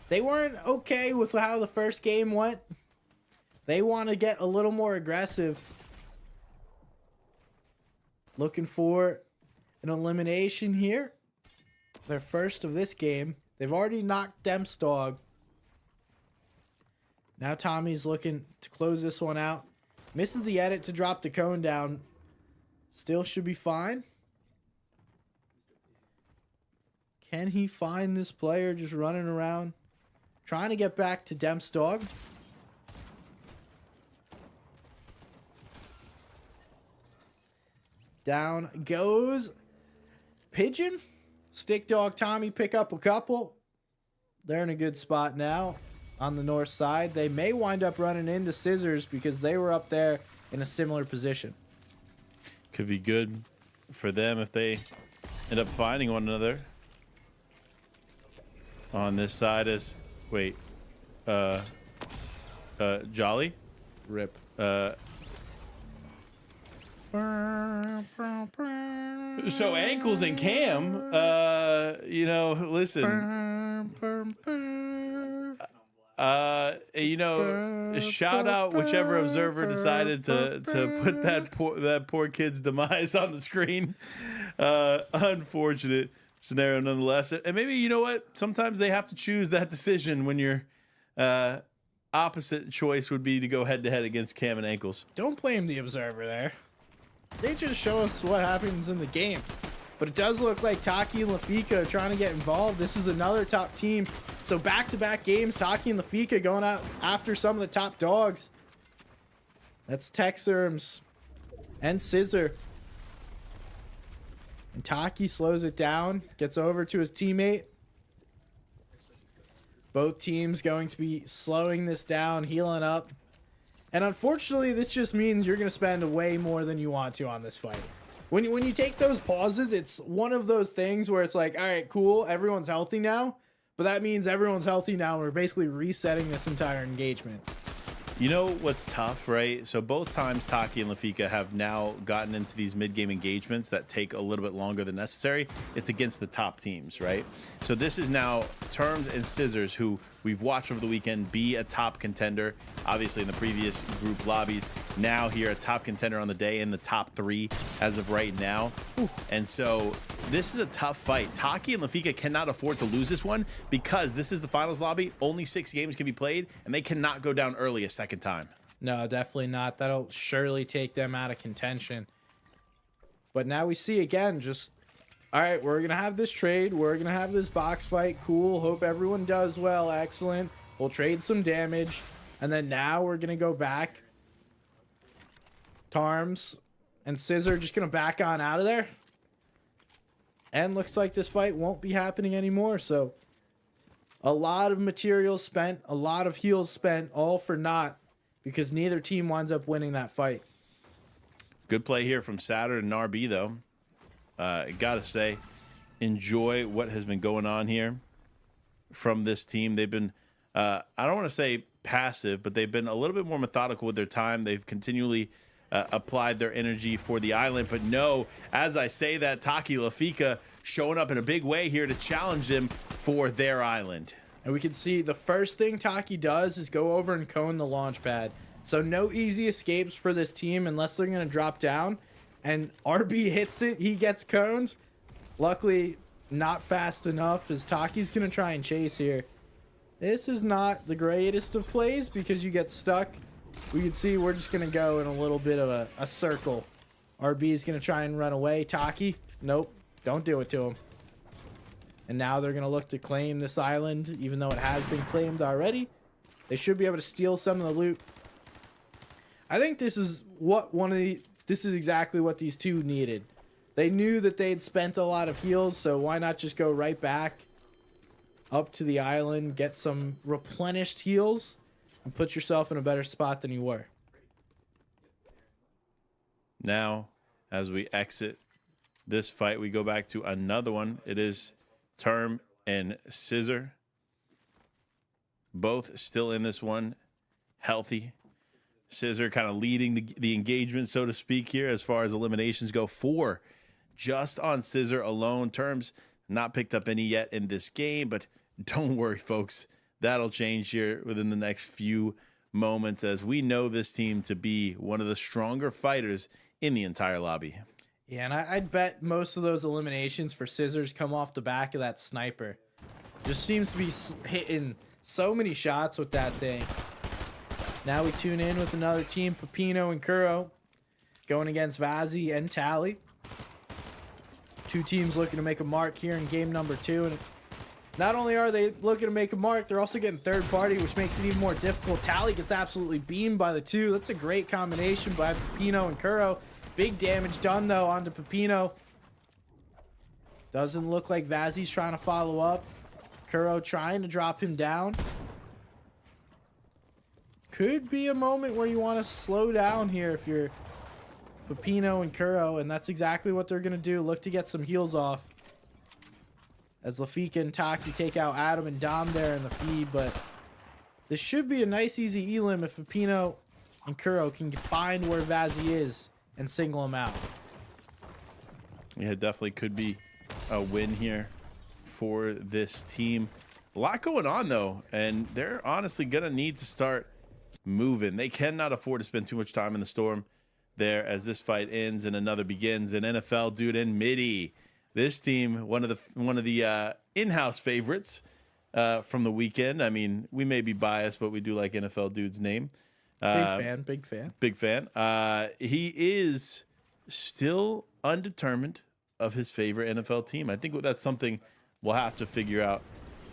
they weren't okay with how the first game went. They want to get a little more aggressive. Looking for an elimination here. Their first of this game. They've already knocked Demps Dog. Now Tommy's looking to close this one out. Misses the edit to drop the cone down. Still should be fine. Can he find this player just running around? Trying to get back to Demps Dog. Down goes Pigeon. Stick Dog Tommy pick up a couple. They're in a good spot now on the north side. They may wind up running into Scissors because they were up there in a similar position. Could be good for them if they end up finding one another. On this side is, wait, Jolly? Rip. So Ankles and Cam, you know, listen, you know, shout out whichever observer decided to put that poor kid's demise on the screen. Unfortunate scenario nonetheless. And maybe, you know what, sometimes they have to choose that decision when your opposite choice would be to go head to head against Cam and Ankles. Don't blame the observer there. They just show us what happens in the game. But it does look like Taki and Lafika are trying to get involved. This is another top team. So back-to-back games, Taki and Lafika going out after some of the top dogs. That's Texerms and Scissor. And Taki slows it down, gets over to his teammate. Both teams going to be slowing this down, healing up. And unfortunately, this just means you're going to spend way more than you want to on this fight. When you take those pauses, it's one of those things where it's like, all right, cool, everyone's healthy now. But that means everyone's healthy now. We're basically resetting this entire engagement. You know what's tough, right? So both times Taki and Lafika have now gotten into these mid-game engagements that take a little bit longer than necessary. It's against the top teams, right? So this is now Terms and Scissors, who we've watched over the weekend be a top contender, obviously in the previous group lobbies. Now here, a top contender on the day in the top 3 as of right now. Ooh. And so this is a tough fight. Taki and Lafika cannot afford to lose this one because this is the finals lobby. Only 6 games can be played, and they cannot go down early a second time. No, definitely not. That'll surely take them out of contention. But now we see again, just, all right, we're going to have this trade. We're going to have this box fight. Cool. Hope everyone does well. Excellent. We'll trade some damage. And then now we're going to go back. Tarms and Scissor just going to back on out of there. And looks like this fight won't be happening anymore. So a lot of material spent, a lot of heals spent, all for naught, because neither team winds up winning that fight. Good play here from Saturn and RB, though. Gotta say, enjoy what has been going on here from this team. They've been, I don't want to say passive, but they've been a little bit more methodical with their time. They've continually applied their energy for the island. But no, as I say that, Taki Lafika showing up in a big way here to challenge them for their island. And we can see the first thing Taki does is go over and cone the launch pad. So no easy escapes for this team unless they're going to drop down. And RB hits it. He gets coned. Luckily, not fast enough as Taki's going to try and chase here. This is not the greatest of plays because you get stuck. We can see we're just going to go in a little bit of a circle. RB is going to try and run away. Taki, nope, don't do it to him. And now they're going to look to claim this island, even though it has been claimed already. They should be able to steal some of the loot. I think this is what this is exactly what these two needed. They knew that they'd spent a lot of heals, so why not just go right back up to the island, get some replenished heals, and put yourself in a better spot than you were. Now, as we exit this fight, we go back to another one. It is Term and Scissor. Both still in this one, healthy. Scissor kind of leading the engagement, so to speak, here as far as eliminations go. 4 just on Scissor alone. Terms not picked up any yet in this game, but don't worry, folks. That'll change here within the next few moments, as we know this team to be one of the stronger fighters in the entire lobby. Yeah, and I'd bet most of those eliminations for Scissors come off the back of that sniper. Just seems to be hitting so many shots with that thing. Now we tune in with another team, Pepino and Kuro, going against Vazzy and Tally. Two teams looking to make a mark here in game number 2. And not only are they looking to make a mark, they're also getting third party, which makes it even more difficult. Tally gets absolutely beamed by the 2. That's a great combination by Pepino and Kuro. Big damage done, though, onto Pepino. Doesn't look like Vazzy's trying to follow up. Kuro trying to drop him down. Could be a moment where you want to slow down here if you're Pepino and Kuro, and that's exactly what they're going to do. Look to get some heals off. As Lafika and Taki take out Adam and Dom there in the feed, but this should be a nice easy elim if Pepino and Kuro can find where Vazzy is and single him out. Yeah, it definitely could be a win here for this team. A lot going on, though, and they're honestly going to need to start moving. They cannot afford to spend too much time in the storm there as this fight ends and another begins. An NFL dude in midi. This team, one of the in-house favorites from the weekend. I mean, we may be biased, but we do like NFL dude's name. Big fan. He is still undetermined of his favorite NFL team. I think that's something we'll have to figure out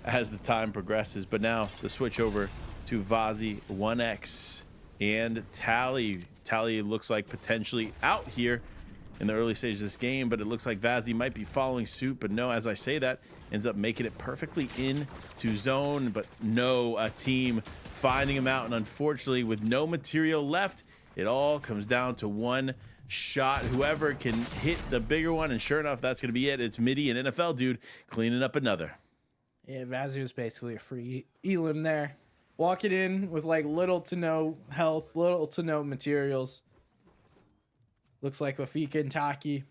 as the time progresses. But now the switch over to Vazzy, 1X, and Tally. Tally looks like potentially out here in the early stages of this game, but it looks like Vazzy might be following suit. But no, as I say that, ends up making it perfectly into zone. But no, a team finding him out, and unfortunately, with no material left, it all comes down to one shot. Whoever can hit the bigger one, and sure enough, that's going to be it. It's Midi and NFL dude cleaning up another. Yeah, Vazzy was basically a free elim there. Walking in with like little to no health, little to no materials. Looks like Lafika and Taki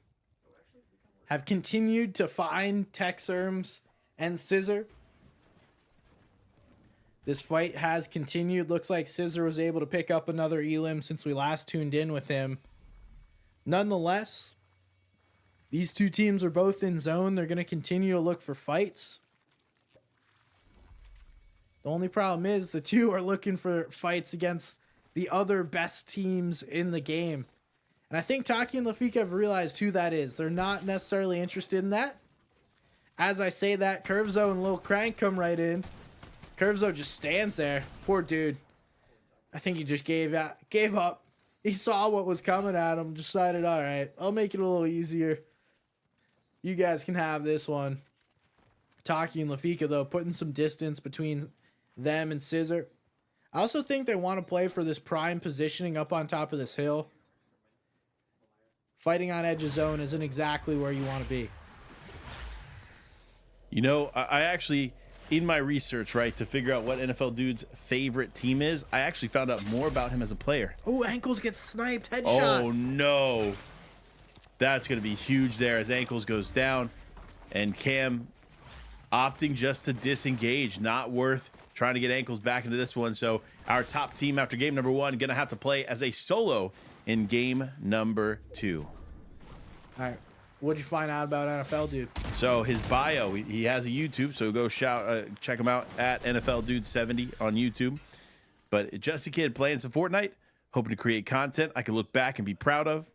have continued to find Texerms and Scissor. This fight has continued. Looks like Scissor was able to pick up another elim since we last tuned in with him. Nonetheless, these two teams are both in zone. They're going to continue to look for fights. The only problem is the two are looking for fights against the other best teams in the game. And I think Taki and Lafika have realized who that is. They're not necessarily interested in that. As I say that, Curvezo and Lil Crank come right in. Curvezo just stands there. Poor dude. I think he just gave up. He saw what was coming at him, decided, all right, I'll make it a little easier. You guys can have this one. Taki and Lafika, though, putting some distance between them and Scissor. I also think they want to play for this prime positioning up on top of this hill. Fighting on edge of zone isn't exactly where you want to be. You know, I actually, in my research, right, to figure out what NFL dude's favorite team is, I actually found out more about him as a player. Oh, Ankles gets sniped. Headshot. Oh, no. That's going to be huge there as Ankles goes down. And Cam opting just to disengage. Not worth trying to get Ankles back into this one. So our top team after game number 1 going to have to play as a solo in game number 2. All right. What'd you find out about NFL dude? So his bio, he has a YouTube, so go check him out at NFL Dude 70 on YouTube. But just a kid playing some Fortnite, hoping to create content I can look back and be proud of.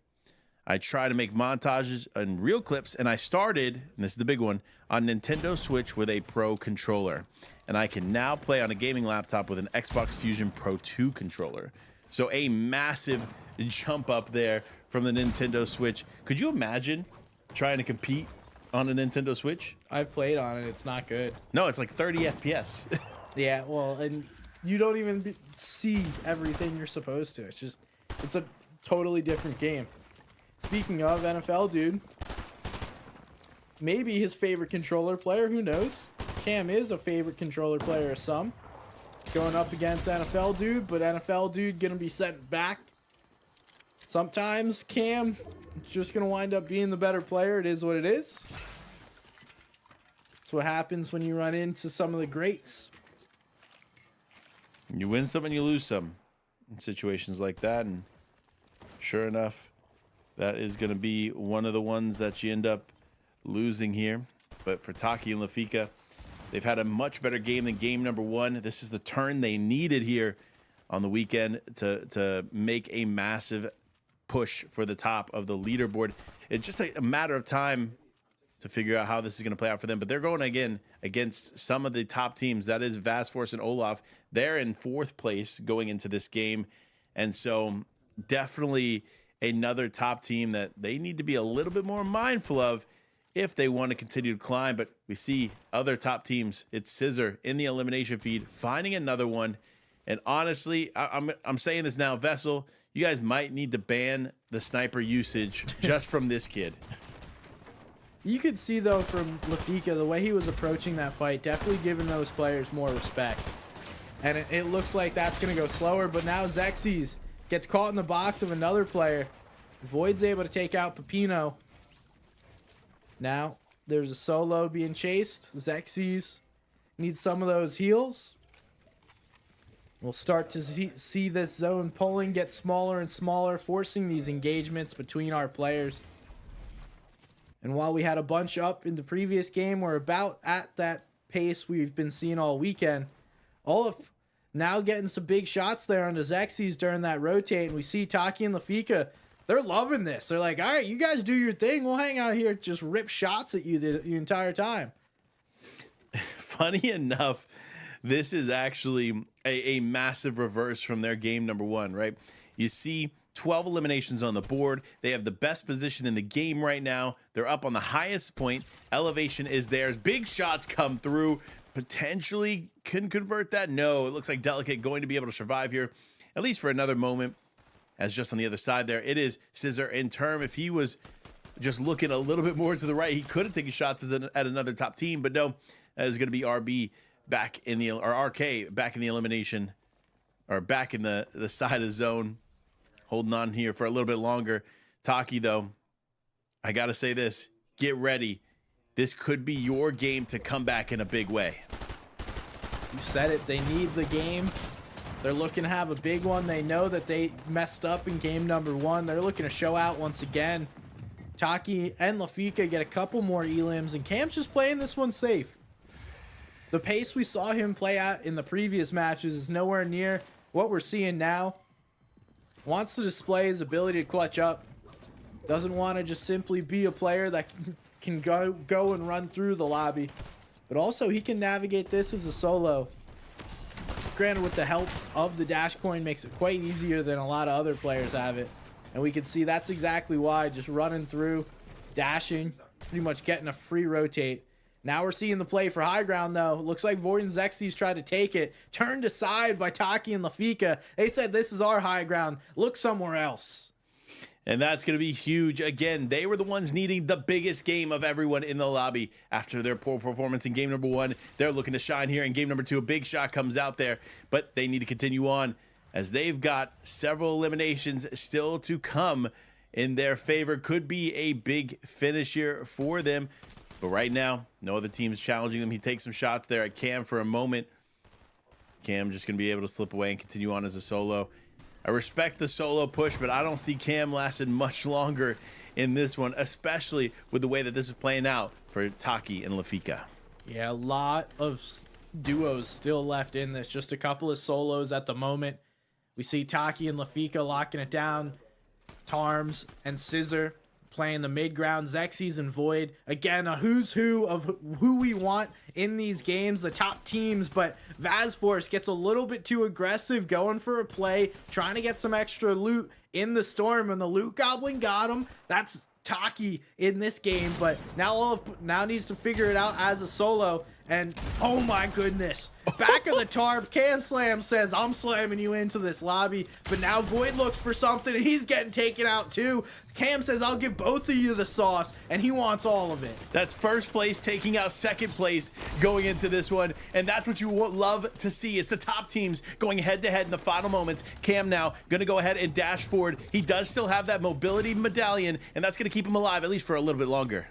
I try to make montages and real clips, and I started, and this is the big one, on Nintendo Switch with a Pro controller. And I can now play on a gaming laptop with an Xbox Fusion Pro 2 controller. So a massive jump up there from the Nintendo Switch. Could you imagine trying to compete on a Nintendo Switch? I've played on it. It's not good. No, it's like 30 FPS. Yeah, well, and you don't even see everything you're supposed to. It's a totally different game. Speaking of NFL, dude, maybe his favorite controller player, who knows? Cam is a favorite controller player of some. Going up against NFL dude, but NFL dude gonna be sent back. Sometimes Cam is just gonna wind up being the better player. It is what it is. It's what happens when you run into some of the greats. You win some and you lose some in situations like that, and sure enough, that is going to be one of the ones that you end up losing here. But for Taki and Lafika, they've had a much better game than game number one. This is the turn they needed here on the weekend to make a massive push for the top of the leaderboard. It's just a matter of time to figure out how this is going to play out for them. But they're going again against some of the top teams. That is Vasforce and Olaf. They're in 4th place going into this game. And so definitely another top team that they need to be a little bit more mindful of if they want to continue to climb. But we see other top teams. It's Scissor in the elimination feed, finding another one. And honestly, I'm saying this now, VESL, you guys might need to ban the sniper usage just from this kid. You could see, though, from Lafika, the way he was approaching that fight, definitely giving those players more respect. And it looks like that's going to go slower, but now Xerxes gets caught in the box of another player. Void's able to take out Pepino. Now, there's a solo being chased. Xerxes needs some of those heals. We'll start to see this zone pulling get smaller and smaller, forcing these engagements between our players. And while we had a bunch up in the previous game, we're about at that pace we've been seeing all weekend. Olaf now getting some big shots there on the Xerxes during that rotate. And we see Taki and Lafika, they're loving this. They're like, all right, you guys do your thing. We'll hang out here, just rip shots at you the entire time. Funny enough, this is actually a massive reverse from their game number one, right? You see 12 eliminations on the board. They have the best position in the game right now. They're up on the highest point. Elevation is theirs. Big shots come through. Potentially can convert that. No, it looks like Delicate going to be able to survive here, at least for another moment. As just on the other side there, it is Scissor in term. If he was just looking a little bit more to the right, he could have taken shots at another top team. But no, that is going to be RB back in the, or RK back in the elimination, or back in the side of the zone. Holding on here for a little bit longer. Taki, though, I got to say this. Get ready. This could be your game to come back in a big way. You said it. They need the game. They're looking to have a big one. They know that they messed up in game number one. They're looking to show out once again. Taki and Lafika get a couple more elims, and Cam's just playing this one safe. The pace we saw him play at in the previous matches is nowhere near what we're seeing now. Wants to display his ability to clutch up. Doesn't want to just simply be a player that can go and run through the lobby. But also, he can navigate this as a solo. Granted, with the help of the dash coin, makes it quite easier than a lot of other players have it. And we can see that's exactly why. Just running through, dashing, pretty much getting a free rotate. Now we're seeing the play for high ground, though. Looks like Void and Xerxes tried to take it. Turned aside by Taki and Lafika. They said, this is our high ground. Look somewhere else. And that's going to be huge. Again, they were the ones needing the biggest game of everyone in the lobby after their poor performance in game number one. They're looking to shine here in game number two. A big shot comes out there, but they need to continue on as they've got several eliminations still to come in their favor. Could be a big finish here for them. But right now, no other team's challenging them. He takes some shots there at Cam for a moment. Cam just going to be able to slip away and continue on as a solo. I respect the solo push, but I don't see Cam lasting much longer in this one, especially with the way that this is playing out for Taki and Lafika. Yeah, a lot of duos still left in this. Just a couple of solos at the moment. We see Taki and Lafika locking it down. Tarms and Scissor playing the mid ground, Xerxes and Void. Again, a who's who of who we want in these games, the top teams, but VASForce gets a little bit too aggressive, going for a play, trying to get some extra loot in the storm, and the loot goblin got him. That's Taki in this game, but now needs to figure it out as a solo. And oh my goodness, back of the tarp, Cam Slam says, I'm slamming you into this lobby, but now Void looks for something and he's getting taken out too. Cam says, I'll give both of you the sauce, and he wants all of it. That's first place taking out second place going into this one, and that's what you love to see. It's the top teams going head to head in the final moments. Cam now gonna go ahead and dash forward. He does still have that mobility medallion, and that's gonna keep him alive at least for a little bit longer.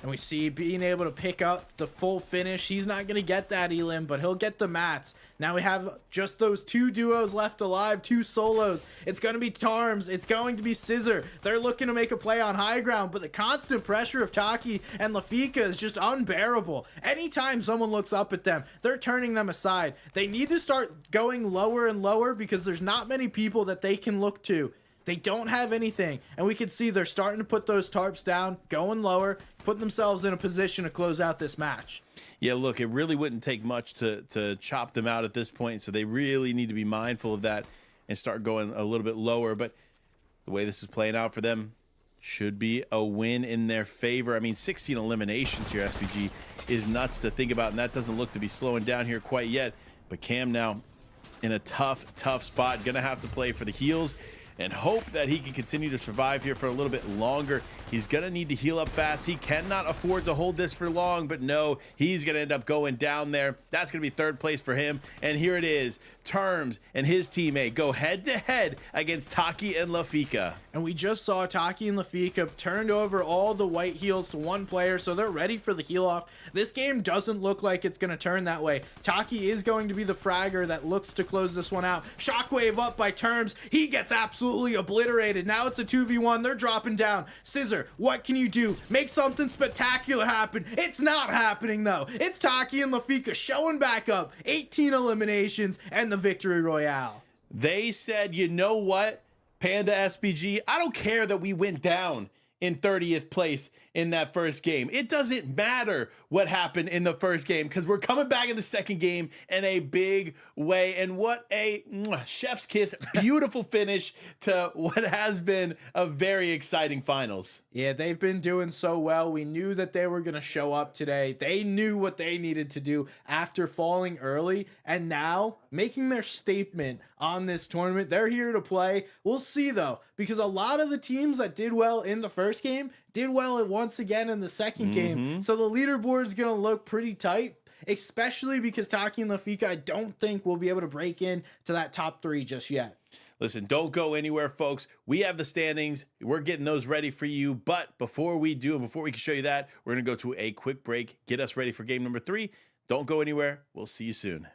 And we see being able to pick up the full finish. He's not going to get that Elim, but he'll get the mats. Now we have just those two duos left alive, two solos. It's going to be Tarms. It's going to be Scissor. They're looking to make a play on high ground, but the constant pressure of Taki and Lafika is just unbearable. Anytime someone looks up at them, they're turning them aside. They need to start going lower and lower because there's not many people that they can look to. They don't have anything, and we can see they're starting to put those tarps down, going lower, putting themselves in a position to close out this match. Yeah, look, it really wouldn't take much to chop them out at this point, so they really need to be mindful of that and start going a little bit lower. But the way this is playing out for them should be a win in their favor. I mean, 16 eliminations here, SPG, is nuts to think about, and that doesn't look to be slowing down here quite yet. But Cam now in a tough spot, gonna have to play for the heals and hope that he can continue to survive here for a little bit longer. He's gonna need to heal up fast. He cannot afford to hold this for long, but no, he's gonna end up going down there. That's gonna be third place for him. And here it is, Terms and his teammate go head to head against Taki and Lafika. And we just saw Taki and Lafika turned over all the white heals to one player, so they're ready for the heal off. This game doesn't look like it's gonna turn that way. Taki is going to be the fragger that looks to close this one out. Shockwave up by Terms. He gets absolutely obliterated. Now it's a 2v1. They're dropping down. Scissor, what can you do? Make something spectacular happen. It's not happening though. It's Taki and Lafika showing back up. 18 eliminations and the victory royale. They said, you know what, Panda SPG, I don't care that we went down in 30th place in that first game. It doesn't matter what happened in the first game because we're coming back in the second game in a big way. And what a chef's kiss, beautiful finish to what has been a very exciting finals. Yeah, they've been doing so well. We knew that they were going to show up today. They knew what they needed to do after falling early, and now making their statement on this tournament. They're here to play. We'll see though, because a lot of the teams that did well in the first game did well once again in the second game. So the leaderboard is going to look pretty tight, especially because Taki and Lafika, I don't think we'll be able to break in to that top 3 just yet. Listen, don't go anywhere, folks. We have the standings. We're getting those ready for you. But before we do, and before we can show you that, we're going to go to a quick break, get us ready for game number 3. Don't go anywhere. We'll see you soon.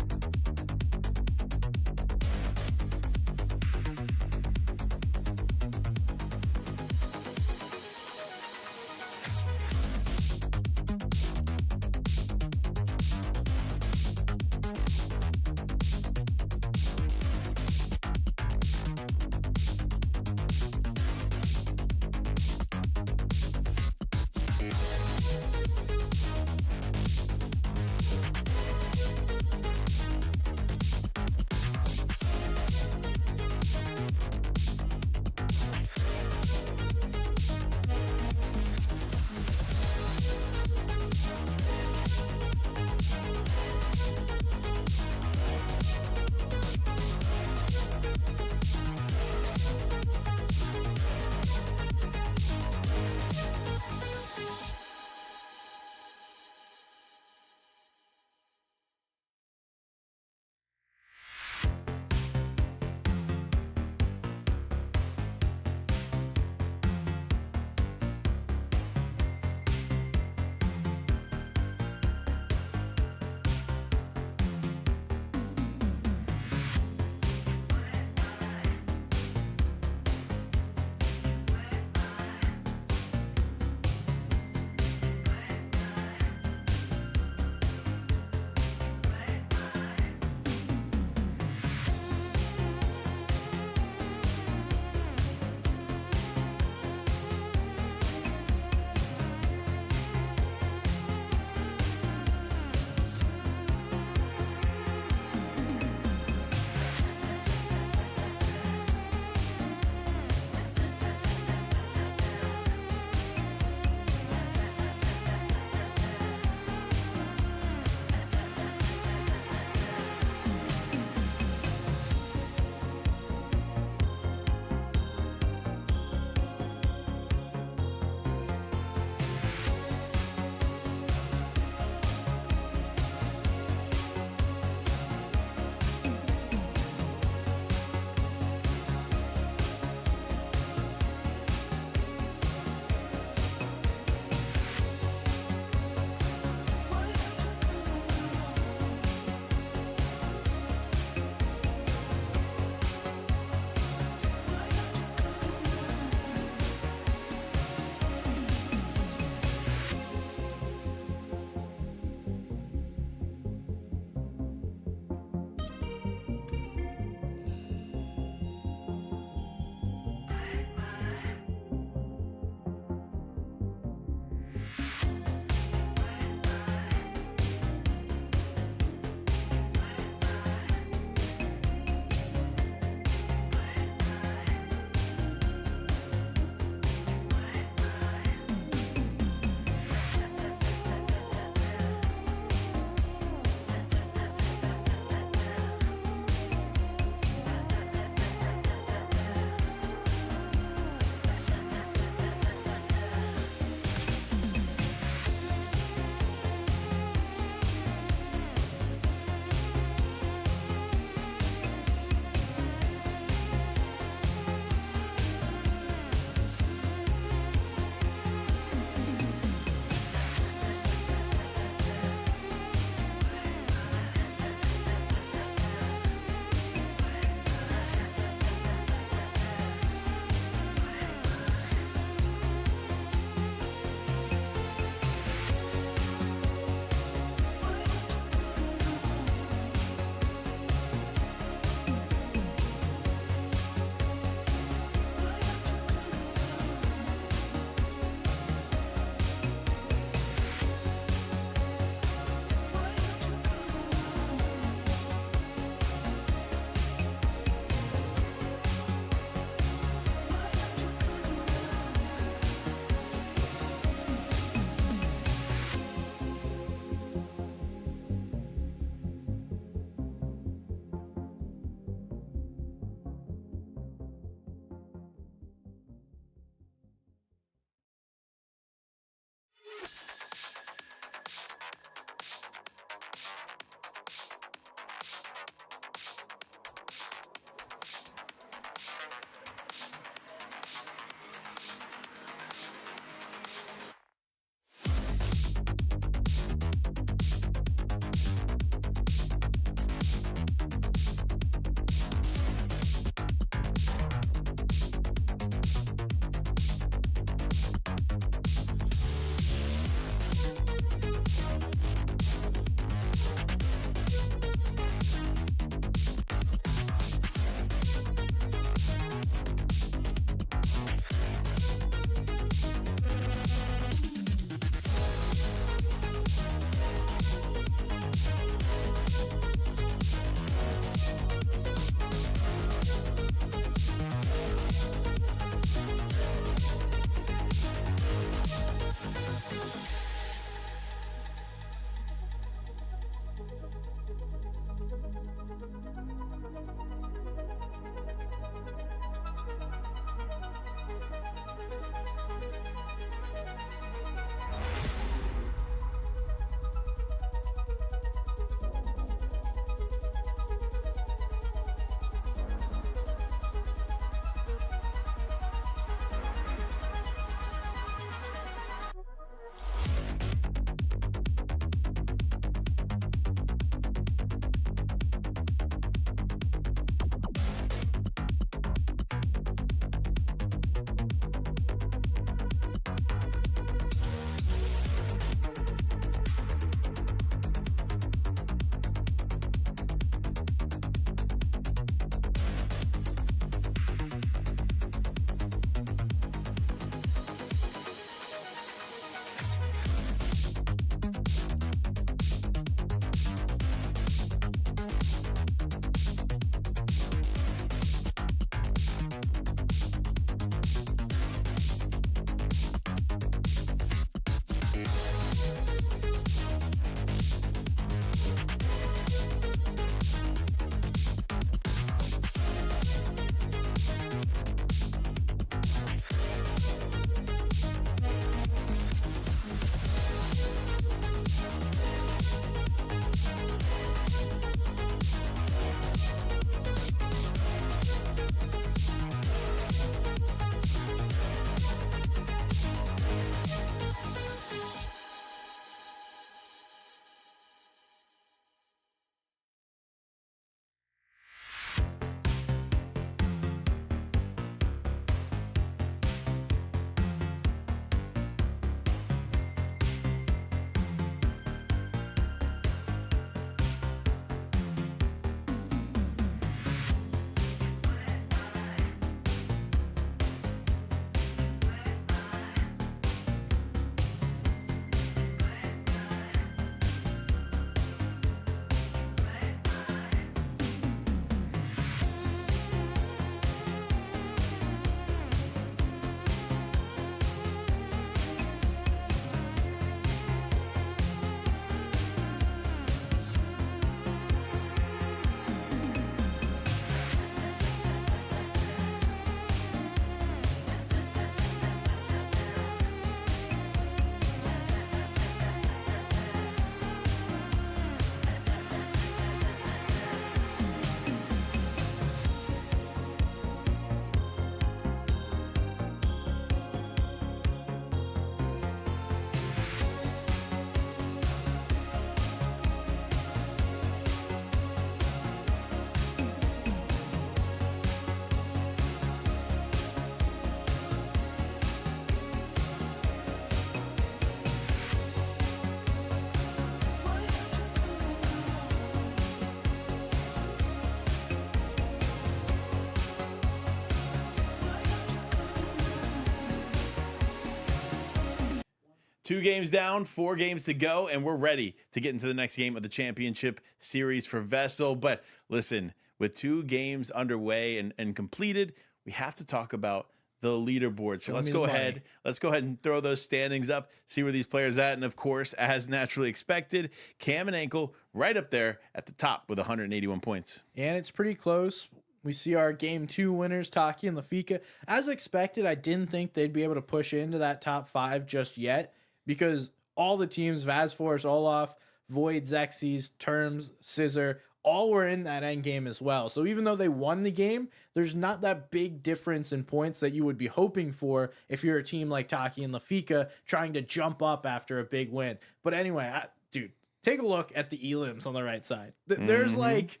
2 games down, 4 games to go, and we're ready to get into the next game of the championship series for VESL. But listen, with 2 games underway and completed, we have to talk about the leaderboard. So let's go ahead. Let's go ahead and throw those standings up, see where these players at. And of course, as naturally expected, Cam and Ankle right up there at the top with 181 points. And it's pretty close. We see our game 2 winners, Taki and Lafika. As expected, I didn't think they'd be able to push into that top 5 just yet because all the teams, VASForce, Olaf, Void, Xexes, Terms, Scissor, all were in that end game as well. So even though they won the game, there's not that big difference in points that you would be hoping for if you're a team like Taki and Lafika trying to jump up after a big win. But anyway, dude, take a look at the elims on the right side. There's like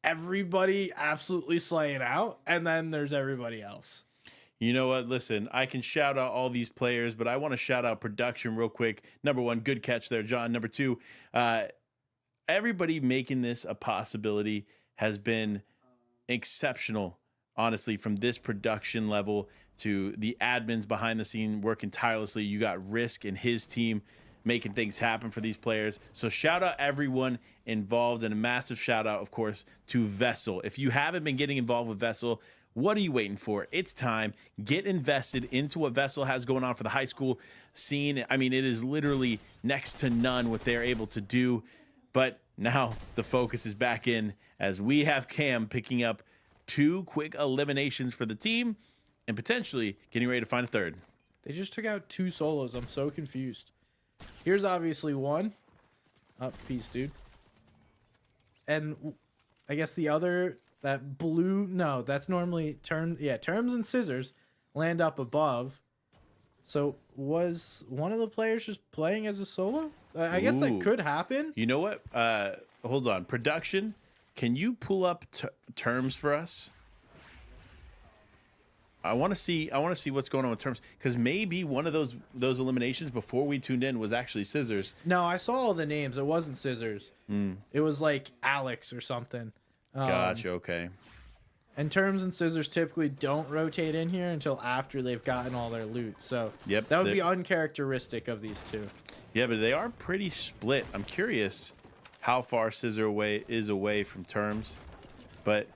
everybody absolutely slaying out, and then there's everybody else. You know what? Listen, I can shout out all these players, but I want to shout out production real quick. Number 1, good catch there, John. Number 2, everybody making this a possibility has been exceptional, honestly, from this production level to the admins behind the scene working tirelessly. You got Risk and his team making things happen for these players. So shout out everyone involved, and a massive shout out, of course, to VESL. If you haven't been getting involved with VESL, what are you waiting for? It's time. Get invested into what VESL has going on for the high school scene. I mean, it is literally next to none what they're able to do. But now the focus is back in as we have Cam picking up 2 quick eliminations for the team and potentially getting ready to find a third. They just took out 2 solos. I'm so confused. Here's obviously one. Peace, dude. And I guess the other, that blue, no, that's normally Terms. Yeah, Terms and Scissors land up above. So was one of the players just playing as a solo? I guess that could happen. You know what? Hold on. Production, can you pull up Terms for us? I want to see what's going on with Terms, because maybe one of those eliminations before we tuned in was actually Scissors. No, I saw all the names. It wasn't Scissors. It was like Alex or something. Gotcha. Okay. And Terms and Scissors typically don't rotate in here until after they've gotten all their loot. So yep, that would be uncharacteristic of these 2. Yeah, but they are pretty split. I'm curious how far Scissor is away from Terms. But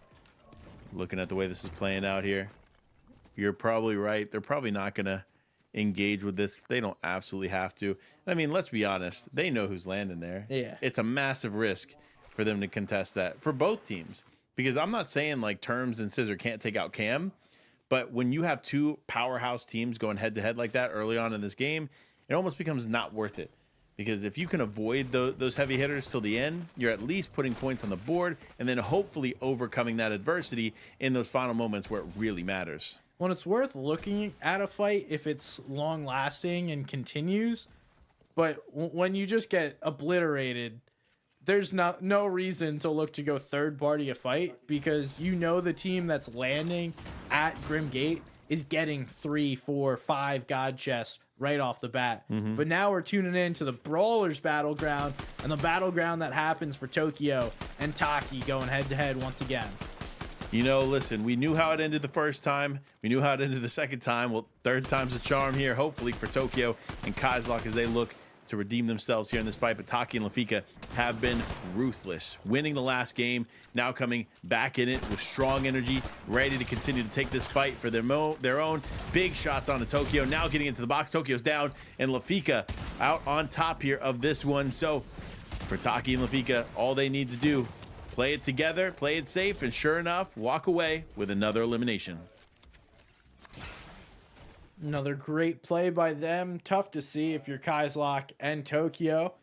looking at the way this is playing out here, you're probably right. They're probably not going to engage with this. They don't absolutely have to. I mean, let's be honest. They know who's landing there. Yeah. It's a massive risk for them to contest that for both teams. Because I'm not saying like Terms and Scissor can't take out Cam, but when you have 2 powerhouse teams going head to head like that early on in this game, it almost becomes not worth it. Because if you can avoid those heavy hitters till the end, you're at least putting points on the board and then hopefully overcoming that adversity in those final moments where it really matters. Well, it's worth looking at a fight if it's long lasting and continues. But when you just get obliterated, there's no reason to look to go third party a fight, because you know the team that's landing at Grim Gate is getting 3, 4, 5 god chests right off the bat. But now we're tuning in to the Brawlers battleground, and the battleground that happens for Tokyo and Taki going head to head once again. You know, listen, we knew how it ended the first time. We knew how it ended the second time. Well, third time's a charm here, hopefully, for Tokyo and Kaislok as they look to redeem themselves here in this fight. But Taki and Lafika have been ruthless, winning the last game, now coming back in it with strong energy, ready to continue to take this fight for their own. Big shots onto Tokyo, now getting into the box. Tokyo's down, and Lafika out on top here of this one. So for Taki and Lafika, all they need to do, play it together, play it safe, and sure enough, walk away with another elimination. Another great play by them. Tough to see if you're Kaislok and Tokyo.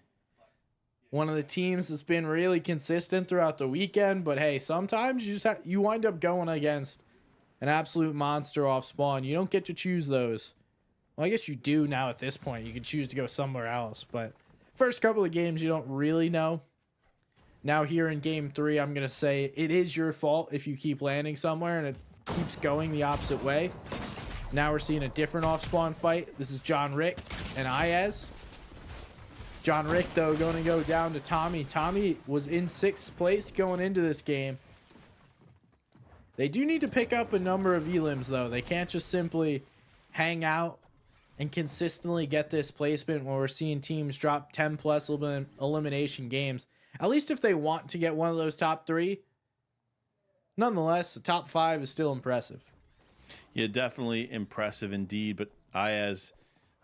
One of the teams that's been really consistent throughout the weekend, but hey, sometimes you wind up going against an absolute monster off spawn. You don't get to choose those. Well, I guess you do now at this point. You could choose to go somewhere else, but first couple of games you don't really know. Now here in game 3, I'm going to say it is your fault if you keep landing somewhere and it keeps going the opposite way. Now we're seeing a different off-spawn fight. This is John Rick and Iez. John Rick, though, going to go down to Tommy. Tommy was in 6th place going into this game. They do need to pick up a number of elims, though. They can't just simply hang out and consistently get this placement where we're seeing teams drop 10 plus elimination games, at least if they want to get one of those top 3, nonetheless, the top 5 is still impressive. Yeah, definitely impressive indeed. But Ayaz,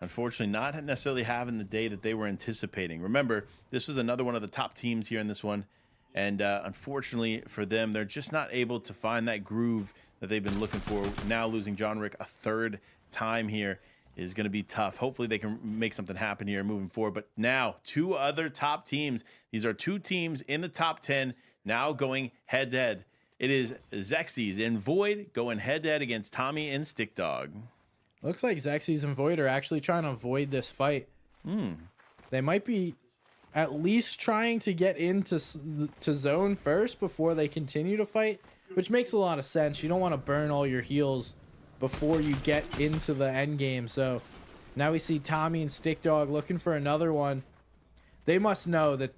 unfortunately, not necessarily having the day that they were anticipating. Remember, this was another one of the top teams here in this one. And unfortunately for them, they're just not able to find that groove that they've been looking for. Now losing John Rick a 3rd time here is going to be tough. Hopefully they can make something happen here moving forward. But now 2 other top teams. These are 2 teams in the top 10 now going head to head. It is Zexies and Void going head to head against Tommy and Stick Dog. Looks like Zexies and Void are actually trying to avoid this fight. They might be at least trying to get into zone first before they continue to fight, which makes a lot of sense. You don't want to burn all your heals before you get into the end game. So now we see Tommy and Stick Dog looking for another one. They must know that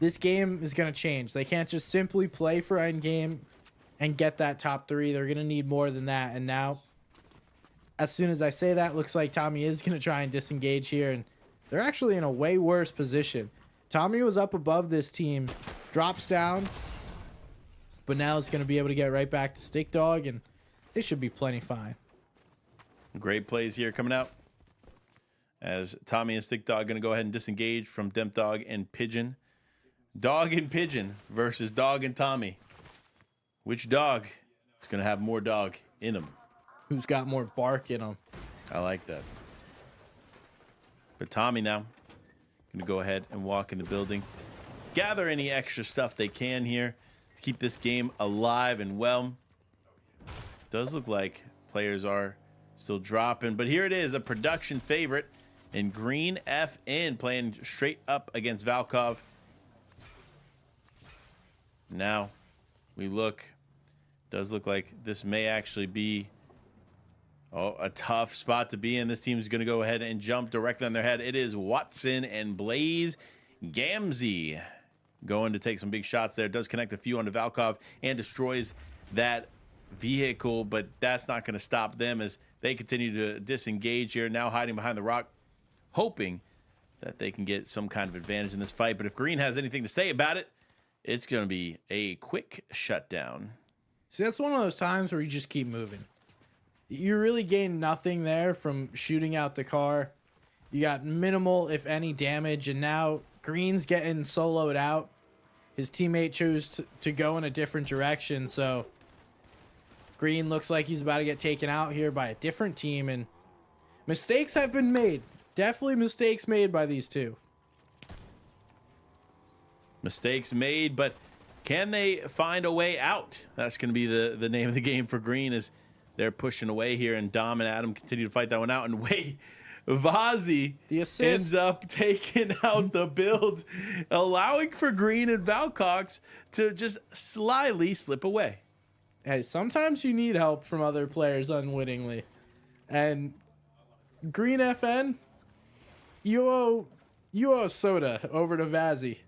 this game is going to change. They can't just simply play for end game and get that top 3. They're going to need more than that. And now, as soon as I say that, looks like Tommy is going to try and disengage here, and they're actually in a way worse position. Tommy was up above this team, drops down, but now is going to be able to get right back to Stick Dog, and they should be plenty fine. Great plays here coming out as Tommy and Stick Dog going to go ahead and disengage from Demp Dog and Pigeon. Dog and Pigeon versus Dog and Tommy. Which dog is going to have more dog in him? Who's got more bark in him? I like that. But Tommy now going to go ahead and walk in the building. Gather any extra stuff they can here to keep this game alive and well. Does look like players are still dropping. But here it is, a production favorite in Green FN playing straight up against Valkov. Now we look. Does look like this may actually be a tough spot to be in. This team is going to go ahead and jump directly on their head. It is Watson and Blaze Gamzee going to take some big shots there. Does connect a few onto Valkov and destroys that vehicle, but that's not going to stop them as they continue to disengage here. Now hiding behind the rock, hoping that they can get some kind of advantage in this fight. But if Green has anything to say about it, it's going to be a quick shutdown. See, that's one of those times where you just keep moving. You really gain nothing there from shooting out the car. You got minimal, if any, damage, and now Green's getting soloed out. His teammate chose to go in a different direction, so Green looks like he's about to get taken out here by a different team, and mistakes have been made. Definitely mistakes made by these 2. Mistakes made, but can they find a way out? That's going to be the name of the game for Green as they're pushing away here, and Dom and Adam continue to fight that one out. And Vazi ends up taking out the build, allowing for Green and Valcox to just slyly slip away. Hey, sometimes you need help from other players unwittingly. And Green FN, you owe soda over to Vazi.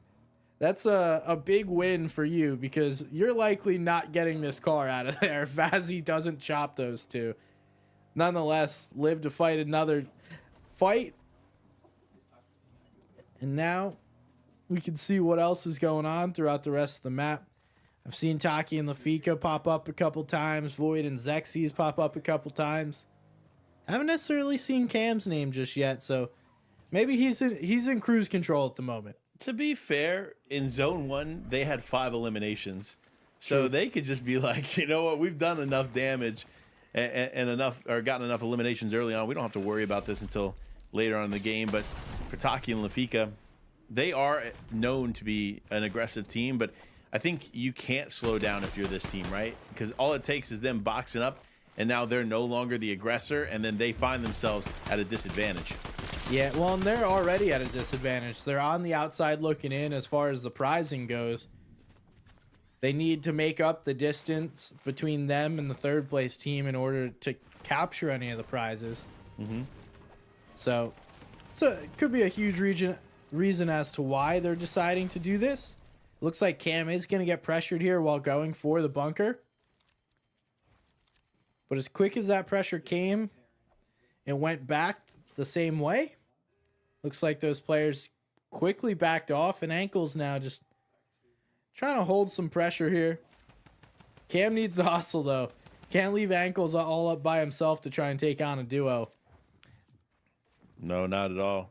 That's a big win for you because you're likely not getting this car out of there if Vazi doesn't chop those 2. Nonetheless, live to fight another fight. And now we can see what else is going on throughout the rest of the map. I've seen Taki and Lafika pop up a couple times. Void and Zexies pop up a couple times. Haven't necessarily seen Cam's name just yet, so maybe he's in cruise control at the moment. To be fair, in Zone 1, they had 5 eliminations. So they could just be like, you know what, we've done enough damage and enough, or gotten enough eliminations early on. We don't have to worry about this until later on in the game. But for Taki and Lafika, they are known to be an aggressive team, but I think you can't slow down if you're this team, right? Because all it takes is them boxing up, and now they're no longer the aggressor, and then they find themselves at a disadvantage. Yeah, well, and they're already at a disadvantage. They're on the outside looking in as far as the prizing goes. They need to make up the distance between them and the third place team in order to capture any of the prizes. So it could be a huge reason as to why they're deciding to do this. Looks like Cam is going to get pressured here while going for the bunker. But as quick as that pressure came, it went back the same way. Looks like those players quickly backed off, and Ankles now just trying to hold some pressure here. Cam needs to hustle, though. Can't leave Ankles all up by himself to try and take on a duo. No, not at all.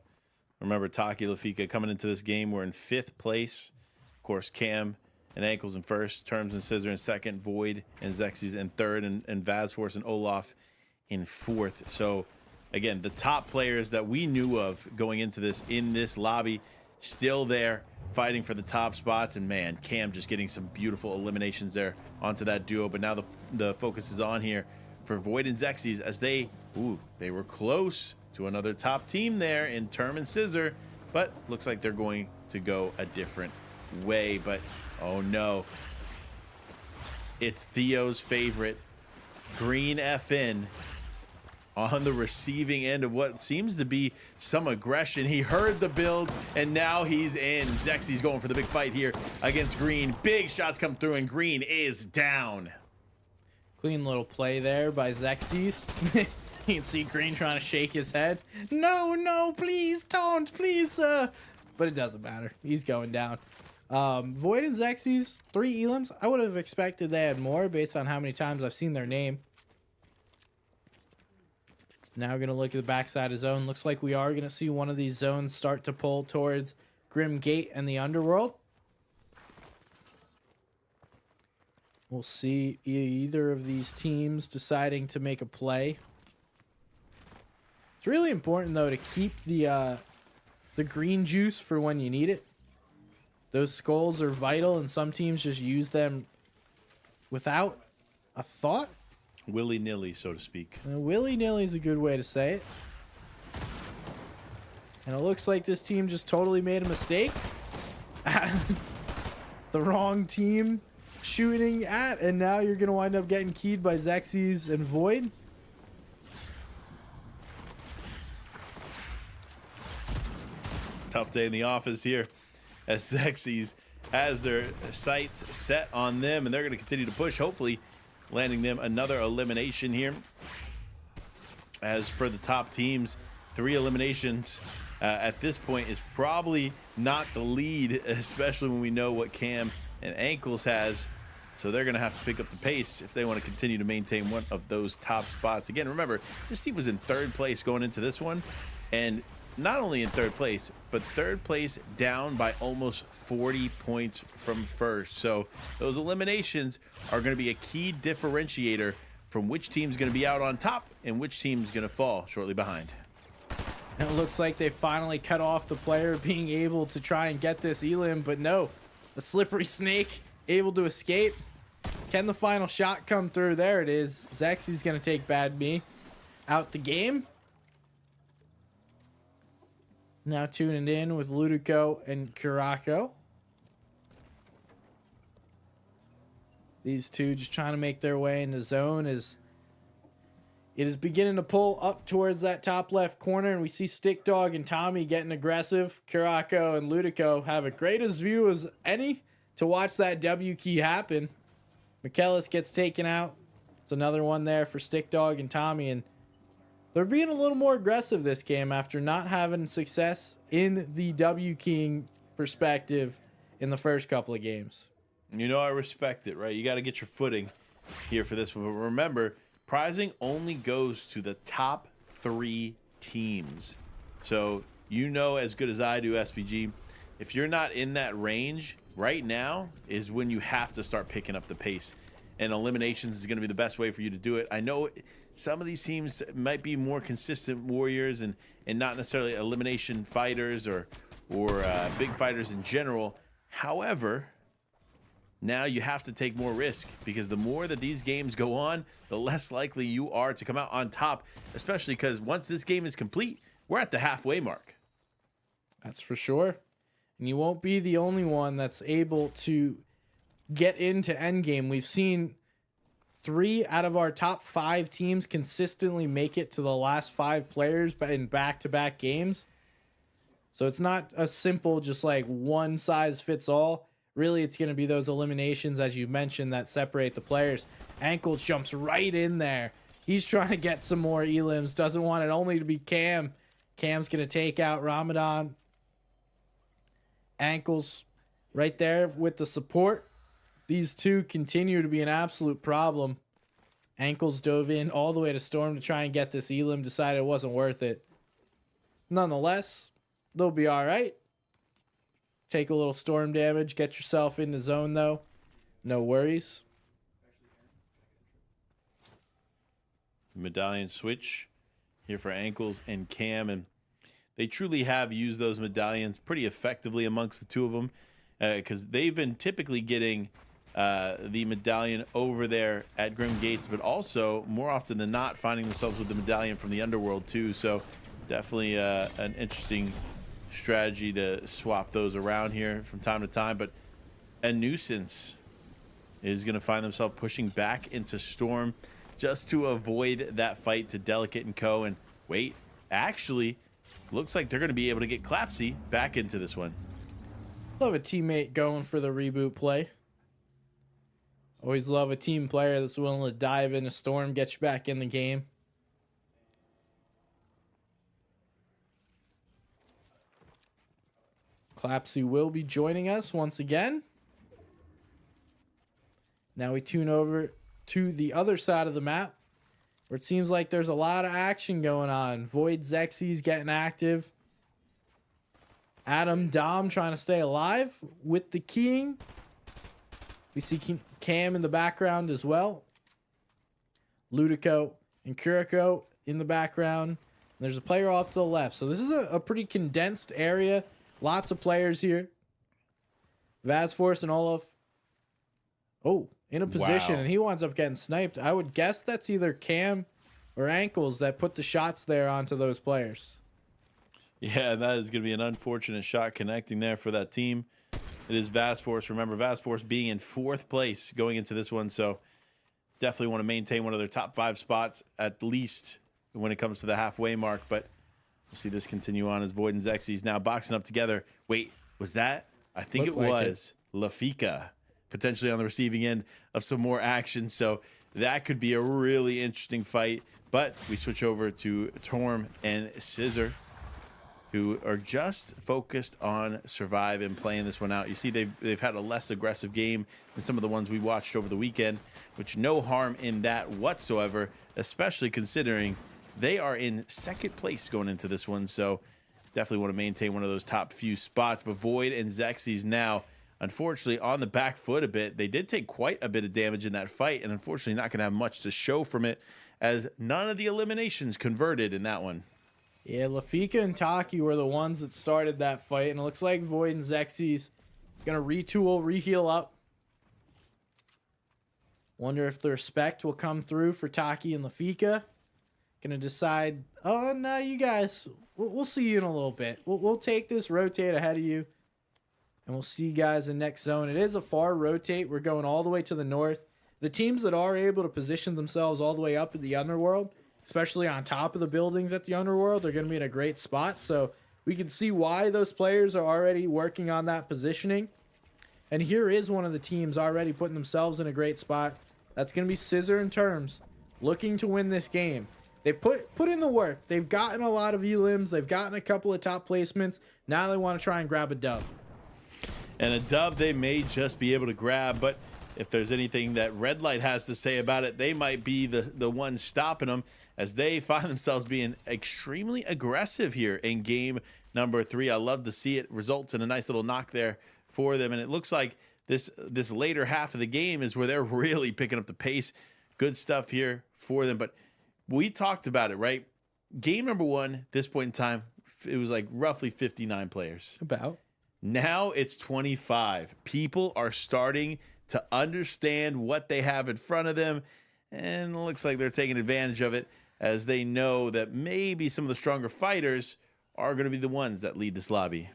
Remember, Taki Lafika coming into this game, we're in 5th place. Of course, Cam and Ankles in 1st, Terms and Scissor in 2nd, Void and Zexys in 3rd, and Vazforce and Olaf in 4th. So, again, the top players that we knew of going into this in this lobby still there fighting for the top spots. And, man, Cam just getting some beautiful eliminations there onto that duo. But now the focus is on here for Void and Zexys as they were close to another top team there in Term and Scissor, but looks like they're going to go a different way. But oh no, it's Theo's favorite, Green FN, on the receiving end of what seems to be some aggression. He heard the build and now he's in. Zexy's going for the big fight here against Green. Big shots come through and Green is down. Clean little play there by Zexys. You can see Green trying to shake his head. No, please don't, please. But it doesn't matter. He's going down. Void and Zexys, 3 elims. I would have expected they had more based on how many times I've seen their name. Now we're going to look at the backside of zone. Looks like we are going to see one of these zones start to pull towards Grim Gate and the Underworld. We'll see either of these teams deciding to make a play. It's really important, though, to keep the green juice for when you need it. Those skulls are vital, and some teams just use them without a thought. Willy-nilly, so to speak. Willy-nilly is a good way to say it. And it looks like this team just totally made a mistake. The wrong team shooting at, and now you're going to wind up getting keyed by Zexys and Void. Tough day in the office here as Zexys has their sights set on them, and they're going to continue to push, hopefully landing them another elimination here. As for the top teams, 3 eliminations at this point is probably not the lead, especially when we know what Cam and Ankles has. So they're going to have to pick up the pace if they want to continue to maintain one of those top spots. Again, remember, this team was in 3rd place going into this one, and not only in 3rd place, but 3rd place down by almost 40 points from 1st. So those eliminations are going to be a key differentiator from which team's going to be out on top and which team's going to fall shortly behind. And it looks like they finally cut off the player being able to try and get this elim, but no, the slippery snake able to escape. Can the final shot come through? There it is. Zexy's going to take Bad Me out the game. Now tuning in with Ludico and Kurako. These two just trying to make their way in the zone as it is beginning to pull up towards that top left corner, and we see Stick Dog and Tommy getting aggressive. Kurako and Ludico have a great as view as any to watch that W key happen. McKellis gets taken out. It's another one there for Stick Dog and Tommy, and they're being a little more aggressive this game after not having success in the W keying perspective in the first couple of games. You know, I respect it, right? You got to get your footing here for this one. But remember, prizing only goes to the top 3 teams. So you know as good as I do, SPG, if you're not in that range right now is when you have to start picking up the pace. And eliminations is going to be the best way for you to do it. I know some of these teams might be more consistent warriors and not necessarily elimination fighters or big fighters in general. However, now you have to take more risk because the more that these games go on, the less likely you are to come out on top, especially because once this game is complete, we're at the halfway mark. That's for sure. And you won't be the only one that's able to get into endgame. We've seen 3 out of our top 5 teams consistently make it to the last 5 players in back-to-back games. So it's not a simple just like one size fits all. Really, it's going to be those eliminations, as you mentioned, that separate the players. Ankles jumps right in there. He's trying to get some more elims. Doesn't want it only to be Cam Cam's going to take out Ramadan. Ankles right there with the support. These two continue to be an absolute problem. Ankles dove in all the way to Storm to try and get this Elim. Decided it wasn't worth it. Nonetheless, they'll be all right. Take a little Storm damage. Get yourself in the zone, though. No worries. Medallion switch here for Ankles and Cam, and they truly have used those medallions pretty effectively amongst the two of them, because they've been typically getting the medallion over there at Grim Gates, but also more often than not finding themselves with the medallion from the underworld too. So definitely an interesting strategy to swap those around here from time to time. But a nuisance is going to find themselves pushing back into Storm just to avoid that fight to Delicate and Co. And wait, actually looks like they're going to be able to get Clapsy back into this one. Love a teammate going for the reboot play. Always love a team player that's willing to dive in a Storm, get you back in the game. Clapsy will be joining us once again. Now we tune over to the other side of the map, where it seems like there's a lot of action going on. Void Zexy's getting active. Adam Dom trying to stay alive with the keying. We see Cam in the background as well. Ludico and Kuriko in the background. And there's a player off to the left. So this is a pretty condensed area. Lots of players here. Vasforce and Olaf. Oh, in a position. Wow. And he winds up getting sniped. I would guess that's either Cam or Ankles that put the shots there onto those players. Yeah, that is going to be an unfortunate shot connecting there for that team. It is Vasforce. Remember, Vasforce being in 4th place going into this one, so definitely want to maintain one of their top 5 spots at least when it comes to the halfway mark. But we'll see this continue on as Void and Zexy's now boxing up together. Wait, was that? I think it was Lafika potentially on the receiving end of some more action. So that could be a really interesting fight. But we switch over to Torm and Scissor, who are just focused on survive and playing this one out. You see, they've had a less aggressive game than some of the ones we watched over the weekend, which no harm in that whatsoever, especially considering they are in 2nd place going into this one. So definitely want to maintain one of those top few spots. But Void and Zexy's now, unfortunately, on the back foot a bit. They did take quite a bit of damage in that fight, and unfortunately not going to have much to show from it, as none of the eliminations converted in that one. Yeah, Lafika and Taki were the ones that started that fight, and it looks like Void and Zexy's gonna retool, reheal up. Wonder if the respect will come through for Taki and Lafika. Gonna decide, oh no, you guys, we'll see you in a little bit. We'll take this, rotate ahead of you, and we'll see you guys in the next zone. It is a far rotate. We're going all the way to the north. The teams that are able to position themselves all the way up in the underworld, especially on top of the buildings at the underworld, they're going to be in a great spot. So we can see why those players are already working on that positioning. And here is one of the teams already putting themselves in a great spot. That's going to be Scissor and Terms, looking to win this game. They put in the work. They've gotten a lot of elims. They've gotten a couple of top placements. Now they want to try and grab a dub. And a dub they may just be able to grab, but if there's anything that Red Light has to say about it, they might be the one stopping them, as they find themselves being extremely aggressive here in game number 3. I love to see it. Results in a nice little knock there for them, and it looks like this later half of the game is where they're really picking up the pace. Good stuff here for them. But we talked about it, right? Game number 1, this point in time, it was like roughly 59 players. About. Now it's 25. People are starting to understand what they have in front of them, and it looks like they're taking advantage of it, as they know that maybe some of the stronger fighters are going to be the ones that lead this lobby.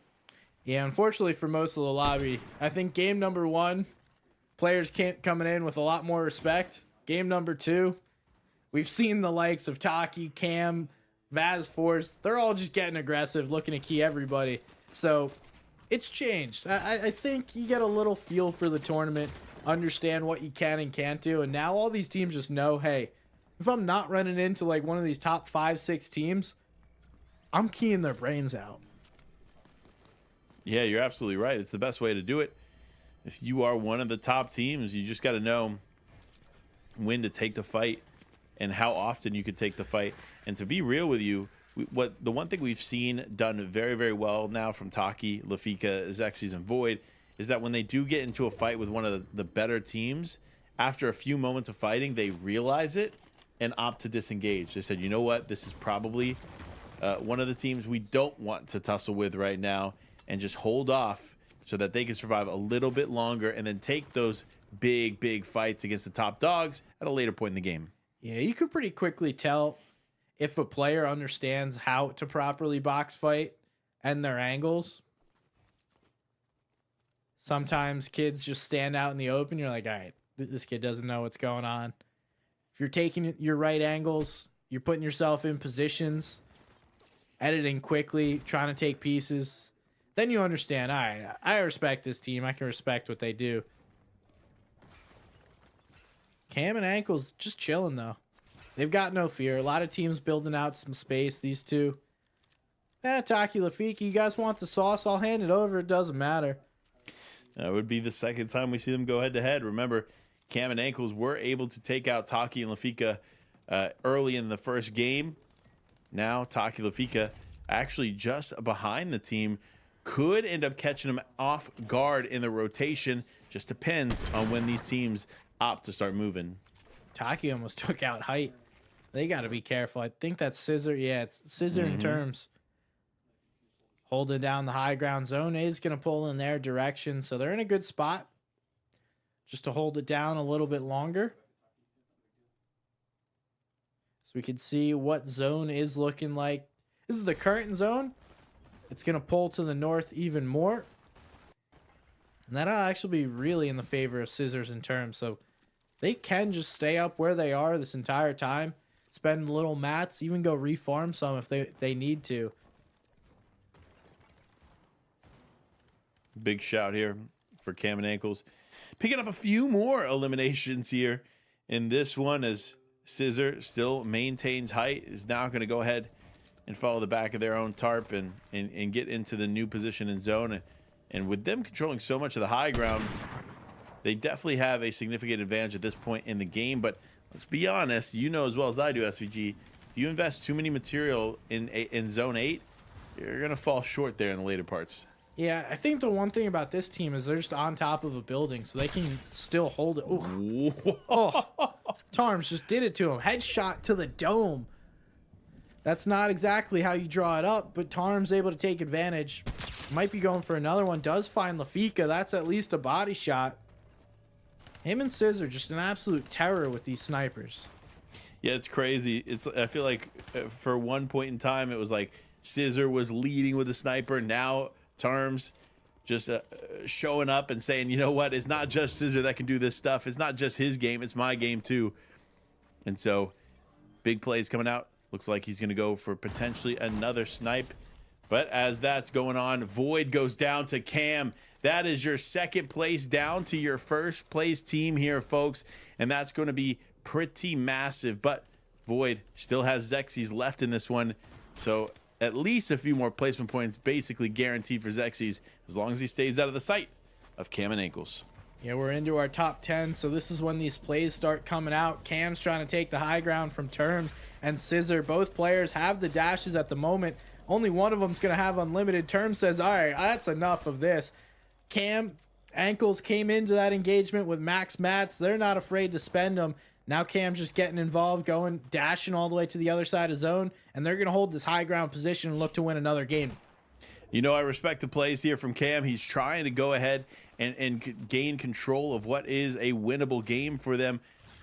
Yeah, unfortunately for most of the lobby, I think game number 1, players coming in with a lot more respect. Game number 2, we've seen the likes of Taki, Cam, Vasforce. They're all just getting aggressive, looking to key everybody. So it's changed. I think you get a little feel for the tournament, understand what you can and can't do, and now all these teams just know, hey, if I'm not running into like one of these top 5-6 teams, I'm keying their brains out. Yeah, you're absolutely right. It's the best way to do it. If you are one of the top teams, you just got to know when to take the fight and how often you could take the fight. And to be real with you, the one thing we've seen done very, very well now from Taki, Lafika, Xerxes, and Void is that when they do get into a fight with one of the better teams, after a few moments of fighting, they realize it and opt to disengage. They said, you know what, this is probably one of the teams we don't want to tussle with right now, and just hold off so that they can survive a little bit longer and then take those big fights against the top dogs at a later point in the game. Yeah, you could pretty quickly tell if a player understands how to properly box fight and their angles. Sometimes kids just stand out in the open. You're like, all right, this kid doesn't know what's going on. If you're taking your right angles, you're putting yourself in positions, editing quickly, trying to take pieces, then you understand, all right, I respect this team. I can respect what they do. Cam and Ankles just chilling, though. They've got no fear. A lot of teams building out some space, these two. Taki, Lafiki, you guys want the sauce? I'll hand it over. It doesn't matter. That would be the second time we see them go head-to-head. Remember, Cam and Ankles were able to take out Taki and Lafika early in the first game. Now, Taki, Lafika actually just behind the team. Could end up catching them off guard in the rotation. Just depends on when these teams opt to start moving. Taki almost took out Height. They got to be careful. I think that's Scissor. Yeah, it's Scissor in terms. Holding down the high ground. Zone A is going to pull in their direction, so they're in a good spot just to hold it down a little bit longer. So we can see what zone is looking like. This is the current zone. It's going to pull to the north even more. And that'll actually be really in the favor of Scissors in terms. So they can just stay up where they are this entire time. Spend little mats, even go reform some if they need to. Big shout here for Cam and Ankles. Picking up a few more eliminations here in this one as Scissor still maintains Height. Is now going to go ahead and follow the back of their own tarp and get into the new position in zone. And with them controlling so much of the high ground, they definitely have a significant advantage at this point in the game. But let's be honest, you know as well as I do, SVG, if you invest too many material in zone 8, you're going to fall short there in the later parts. Yeah, I think the one thing about this team is they're just on top of a building, so they can still hold it. Ooh. Oh, Tarms just did it to him. Headshot to the dome. That's not exactly how you draw it up, but Tarm's able to take advantage. Might be going for another one. Does find Lafika. That's at least a body shot. Him and Scissor just an absolute terror with these snipers. Yeah, it's crazy. I feel like for one point in time, it was like Scissor was leading with a sniper. Now Tarms just showing up and saying, you know what? It's not just Scissor that can do this stuff. It's not just his game. It's my game too. And so big plays coming out. Looks like he's going to go for potentially another snipe. But as that's going on, Void goes down to Cam. That is your second place down to your first place team here, folks. And that's going to be pretty massive. But Void still has Xerxes left in this one. So at least a few more placement points basically guaranteed for Xerxes as long as he stays out of the sight of Cam and Ankles. Yeah, we're into our top 10. So this is when these plays start coming out. Cam's trying to take the high ground from Term and Scissor. Both players have the dashes at the moment. Only one of them's going to have unlimited. Term says, all right, that's enough of this. Cam, Ankles came into that engagement with max mats. They're not afraid to spend them. Now Cam's just getting involved, going, dashing all the way to the other side of zone, and they're going to hold this high ground position and look to win another game. You know, I respect the plays here from Cam. He's trying to go ahead and gain control of what is a winnable game for them,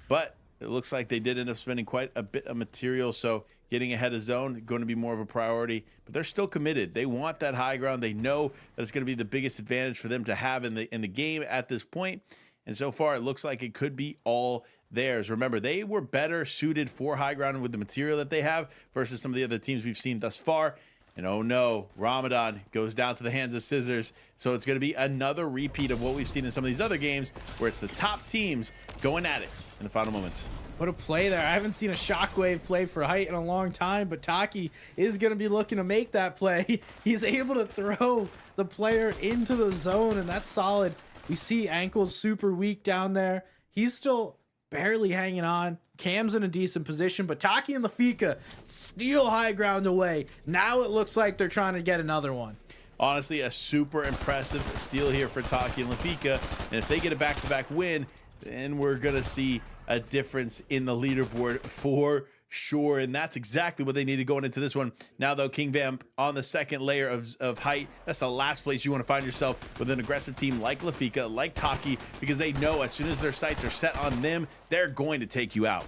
but it looks like they did end up spending quite a bit of material, so getting ahead of zone going to be more of a priority, but they're still committed. They want that high ground. They know that it's going to be the biggest advantage for them to have in the game at this point, and so far it looks like it could be all theirs. Remember, they were better suited for high ground with the material that they have versus some of the other teams we've seen thus far. And oh no, Ramadan goes down to the hands of Scissors. So it's going to be another repeat of what we've seen in some of these other games where it's the top teams going at it in the final moments. What a play there. I haven't seen a Shockwave play for height in a long time, but Taki is going to be looking to make that play. He's able to throw the player into the zone, and that's solid. We see Ankles super weak down there. He's still barely hanging on. Cam's in a decent position, but Taki and Lafika steal high ground away. Now it looks like they're trying to get another one. Honestly, a super impressive steal here for Taki and Lafika. And if they get a back-to-back win, then we're going to see a difference in the leaderboard for sure. And that's exactly what they needed going into this one. Now, though, King Vamp on the second layer of height, that's the last place you want to find yourself with an aggressive team like Lafika, like Taki, because they know as soon as their sights are set on them, they're going to take you out.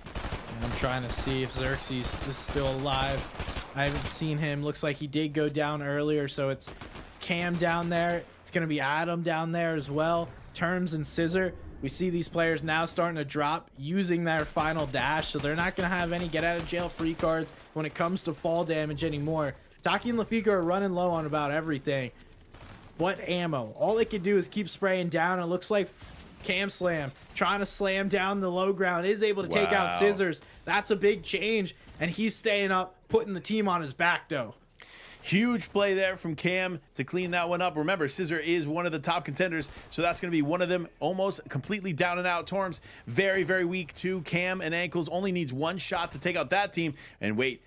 And I'm trying to see if Xerxes is still alive. I haven't seen him. Looks like he did go down earlier, so it's Cam down there. It's going to be Adam down there as well. Terms and Scissor. We see these players now starting to drop using their final dash, so they're not going to have any get out of jail free cards when it comes to fall damage anymore. Taki and Lafika are running low on about everything but ammo. All they can do is keep spraying down. It looks like Cam Slam trying to slam down the low ground is able to take out Scissors. That's a big change, and he's staying up, putting the team on his back though. Huge play there from Cam to clean that one up. Remember, Scissor is one of the top contenders, so that's going to be one of them almost completely down and out. Torms, very, very weak too. Cam and Ankles only needs one shot to take out that team. And wait,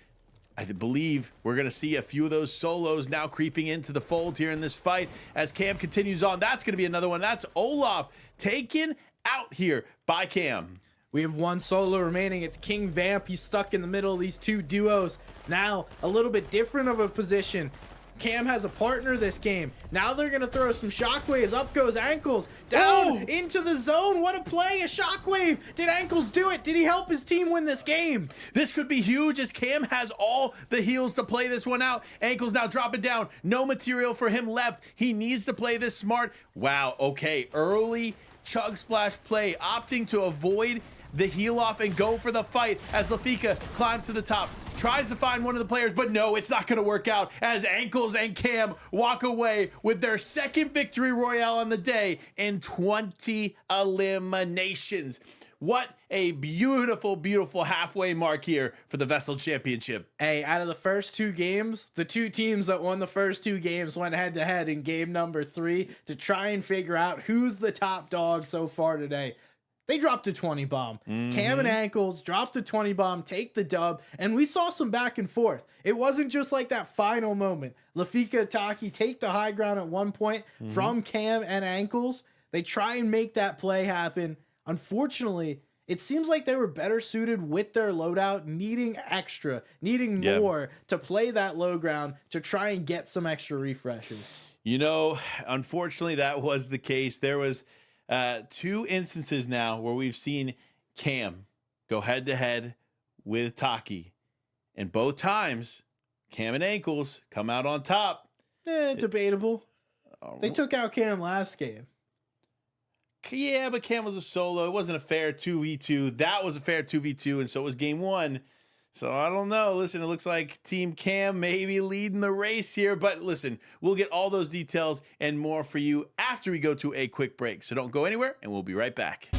I believe we're going to see a few of those solos now creeping into the fold here in this fight as Cam continues on. That's going to be another one. That's Olaf taken out here by Cam. We have one solo remaining. It's King Vamp. He's stuck in the middle of these two duos. Now, a little bit different of a position. Cam has a partner this game. Now they're going to throw some shockwaves. Up goes Ankles. Down into the zone. What a play. A shockwave. Did Ankles do it? Did he help his team win this game? This could be huge as Cam has all the heals to play this one out. Ankles now dropping down. No material for him left. He needs to play this smart. Wow. Okay. Early chug splash play. Opting to avoid the heal off and go for the fight as Lafika climbs to the top, tries to find one of the players, but no, it's not going to work out as Ankles and Cam walk away with their second victory royale on the day in 20 eliminations. What a beautiful, beautiful halfway mark here for the VESL Championship. Hey, out of the first two games, the two teams that won the first two games went head to head in game number 3 to try and figure out who's the top dog so far today. They dropped a 20 bomb. Cam and Ankles dropped a 20 bomb, take the dub, and we saw some back and forth. It wasn't just like that final moment. Lafika, Taki take the high ground at one point from Cam and Ankles. They try and make that play happen. Unfortunately, it seems like they were better suited with their loadout, needing more to play that low ground to try and get some extra refreshes. You know, unfortunately, that was the case. There was two instances now where we've seen Cam go head to head with Taki, and both times Cam and Ankles come out on top. Debatable. They took out Cam last game. Yeah, but Cam was a solo. It wasn't a fair 2v2. That was a fair 2v2, and so was game 1. So I don't know. Listen, it looks like Team Cam may be leading the race here. But listen, we'll get all those details and more for you after we go to a quick break. So don't go anywhere, and we'll be right back.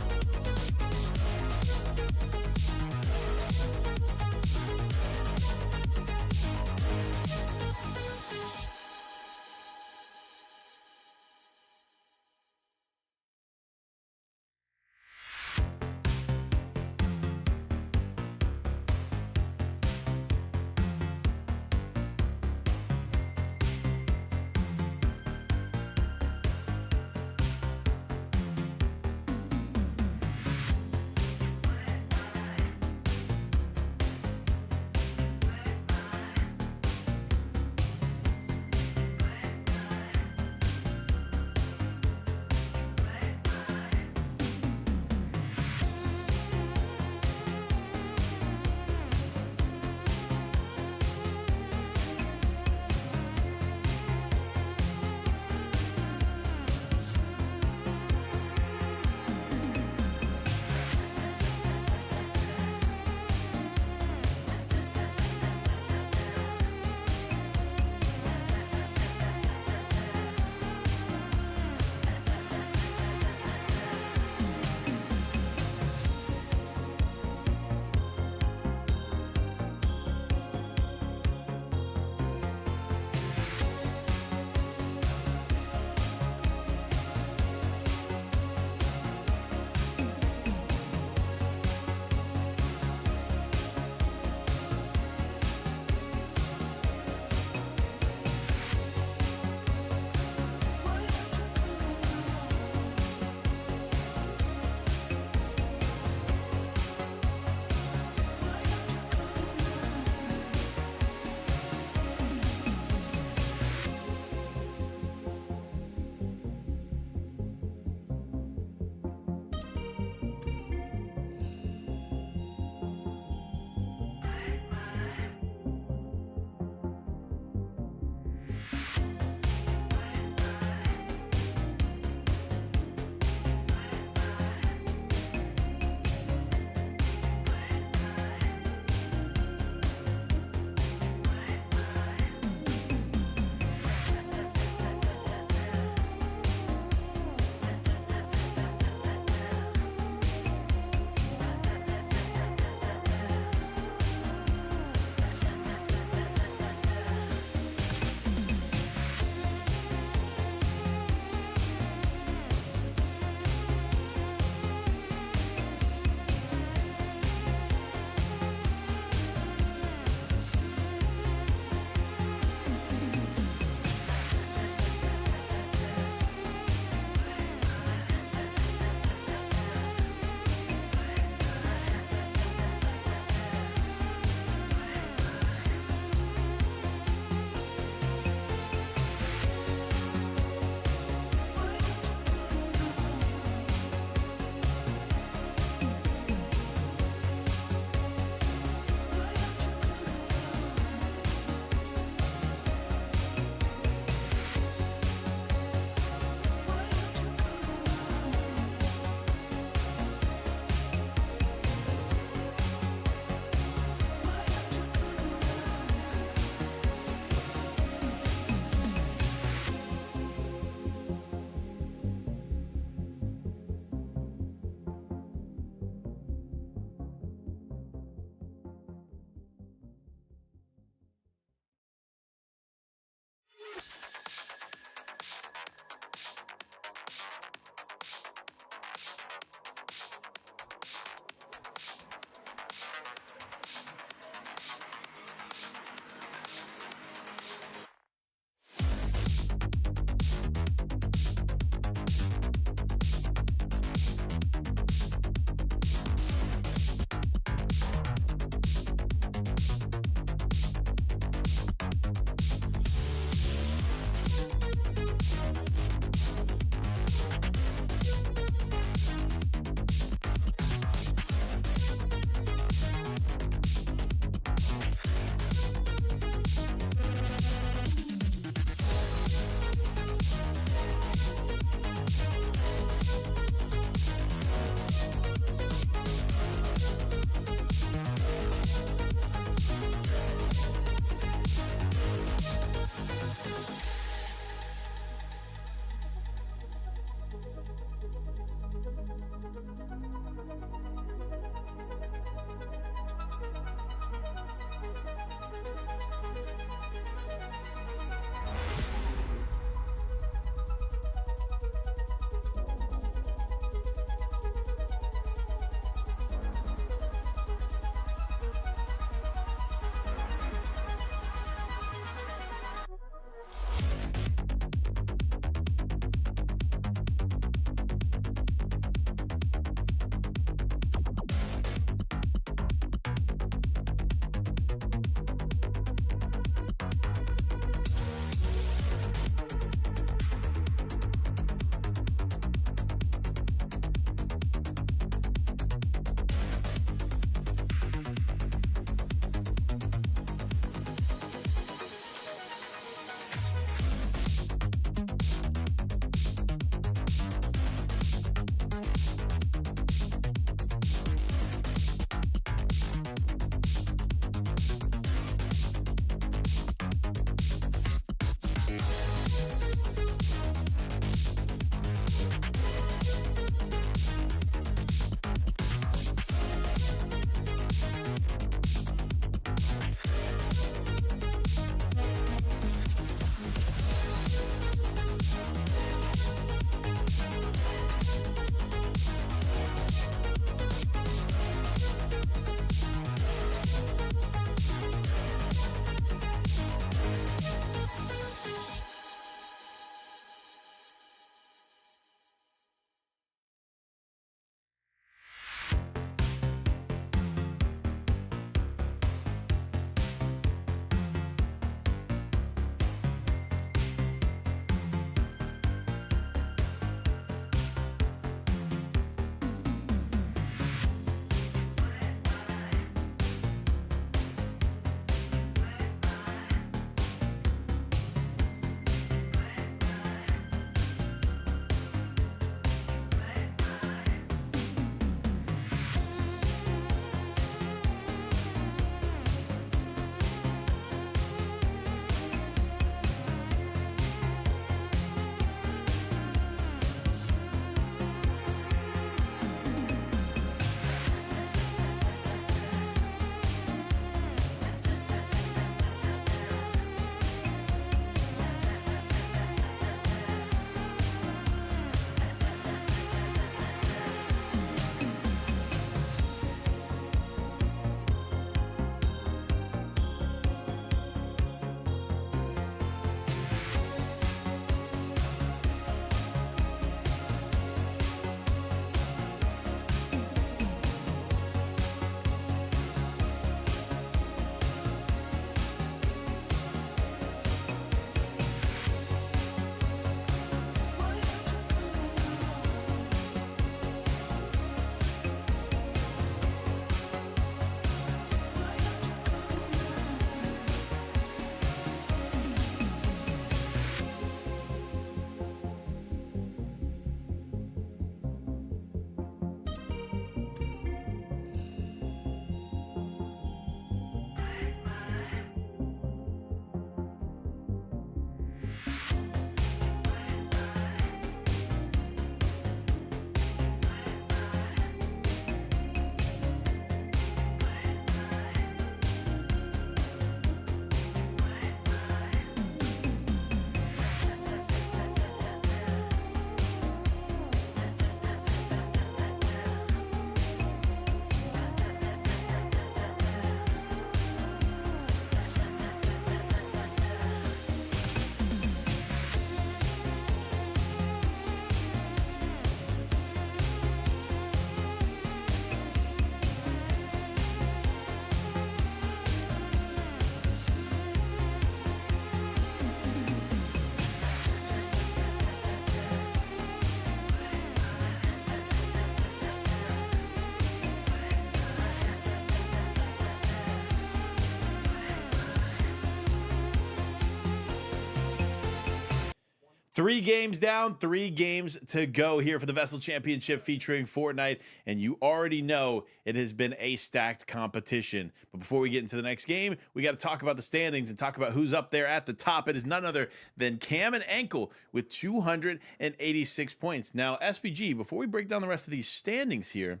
3 games down, 3 games to go here for the VESL Championship featuring Fortnite, and you already know it has been a stacked competition. But before we get into the next game, we got to talk about the standings and talk about who's up there at the top. It is none other than Cam and Ankle with 286 points. Now, SPG, before we break down the rest of these standings here,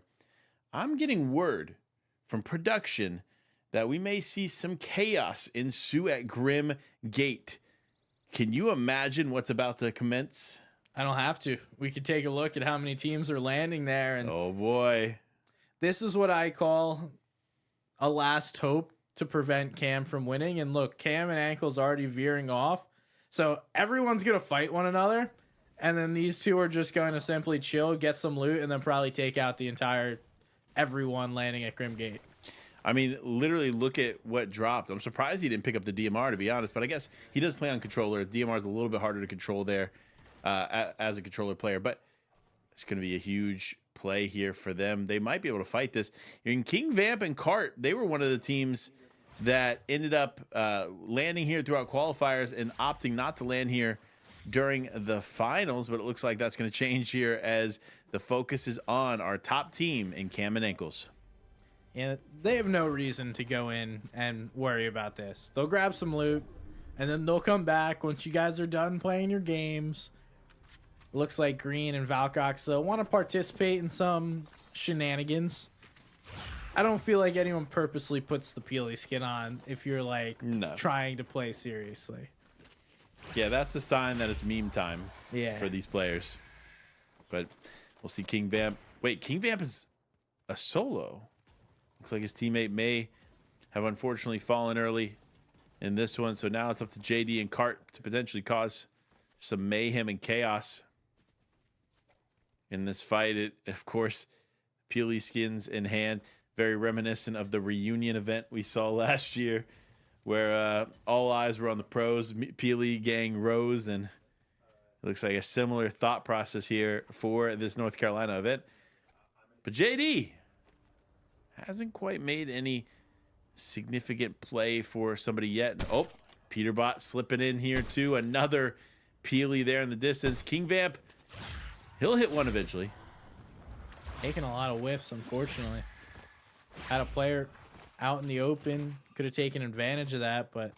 I'm getting word from production that we may see some chaos ensue at Grim Gate. Can you imagine what's about to commence? I don't have to. We could take a look at how many teams are landing there. And oh boy. This is what I call a last hope to prevent Cam from winning. And look, Cam and Ankle's already veering off. So everyone's going to fight one another. And then these two are just going to simply chill, get some loot, and then probably take out the entire everyone landing at Grim Gate. I mean, literally look at what dropped. I'm surprised he didn't pick up the DMR, to be honest, but I guess he does play on controller. DMR is a little bit harder to control there as a controller player, but it's going to be a huge play here for them. They might be able to fight this. In King Vamp and Cart, they were one of the teams that ended up landing here throughout qualifiers and opting not to land here during the finals, but it looks like that's going to change here as the focus is on our top team in Cam and Ankles. Yeah, they have no reason to go in and worry about this. They'll grab some loot, and then they'll come back once you guys are done playing your games. Looks like Green and Valcox want to participate in some shenanigans. I don't feel like anyone purposely puts the Peely skin on if you're like trying to play seriously. Yeah, that's the sign that it's meme time for these players. But we'll see King Vamp. Wait, King Vamp is a solo. Looks like his teammate may have unfortunately fallen early in this one. So now it's up to JD and Cart to potentially cause some mayhem and chaos in this fight. It, of course, Peely skins in hand. Very reminiscent of the reunion event we saw last year where all eyes were on the pros. Peely gang rose, and it looks like a similar thought process here for this North Carolina event. But JD hasn't quite made any significant play for somebody yet. Oh, Peterbot slipping in here too. Another Peely there in the distance. King Vamp, he'll hit one eventually. Taking a lot of whiffs, unfortunately. Had a player out in the open. Could have taken advantage of that, but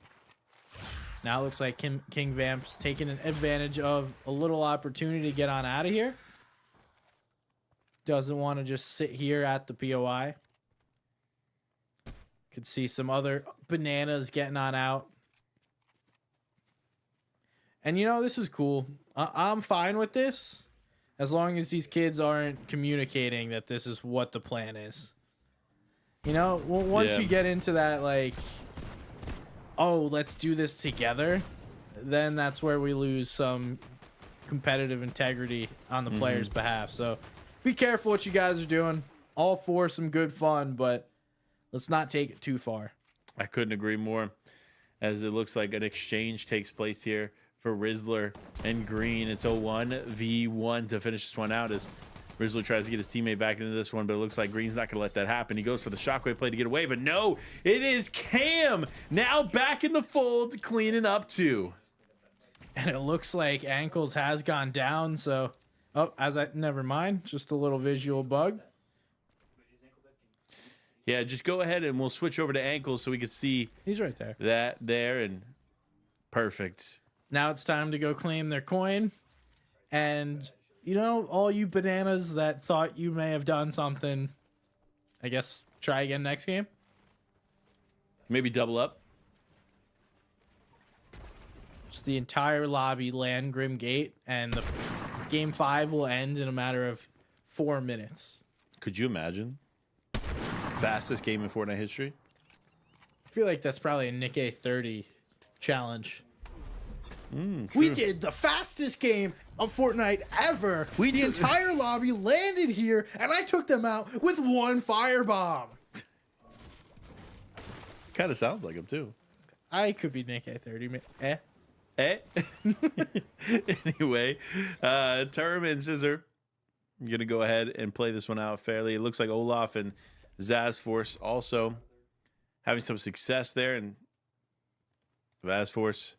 now it looks like King Vamp's taking advantage of a little opportunity to get on out of here. Doesn't want to just sit here at the POI. Could see some other bananas getting on out. And you know, this is cool. I'm fine with this as long as these kids aren't communicating that this is what the plan is. You know, well, once you get into that, like, oh, let's do this together, then that's where we lose some competitive integrity on the player's behalf. So be careful what you guys are doing. All for some good fun, but let's not take it too far. I couldn't agree more, as it looks like an exchange takes place here for Rizzler and Green. It's a 1v1 to finish this one out as Rizzler tries to get his teammate back into this one, but it looks like Green's not going to let that happen. He goes for the shockwave play to get away, but no, it is Cam now back in the fold, cleaning up too. And it looks like Ankles has gone down, so... Oh, never mind. Just a little visual bug. Yeah, just go ahead and we'll switch over to Ankles so we can see. He's right there. That there, and perfect. Now it's time to go claim their coin. And, you know, all you bananas that thought you may have done something, I guess try again next game. Maybe double up. Just the entire lobby land Grim Gate, and the game 5 will end in a matter of 4 minutes. Could you imagine? Fastest game in Fortnite history. I feel like that's probably a Nick A30 challenge. True. We did the fastest game of Fortnite ever. The entire lobby landed here, and I took them out with 1 firebomb. Kind of sounds like him too. I could be Nick A30. Anyway, Term and Scissor, I'm gonna go ahead and play this one out fairly. It looks like Olaf and Zazforce also having some success there, and Vazforce,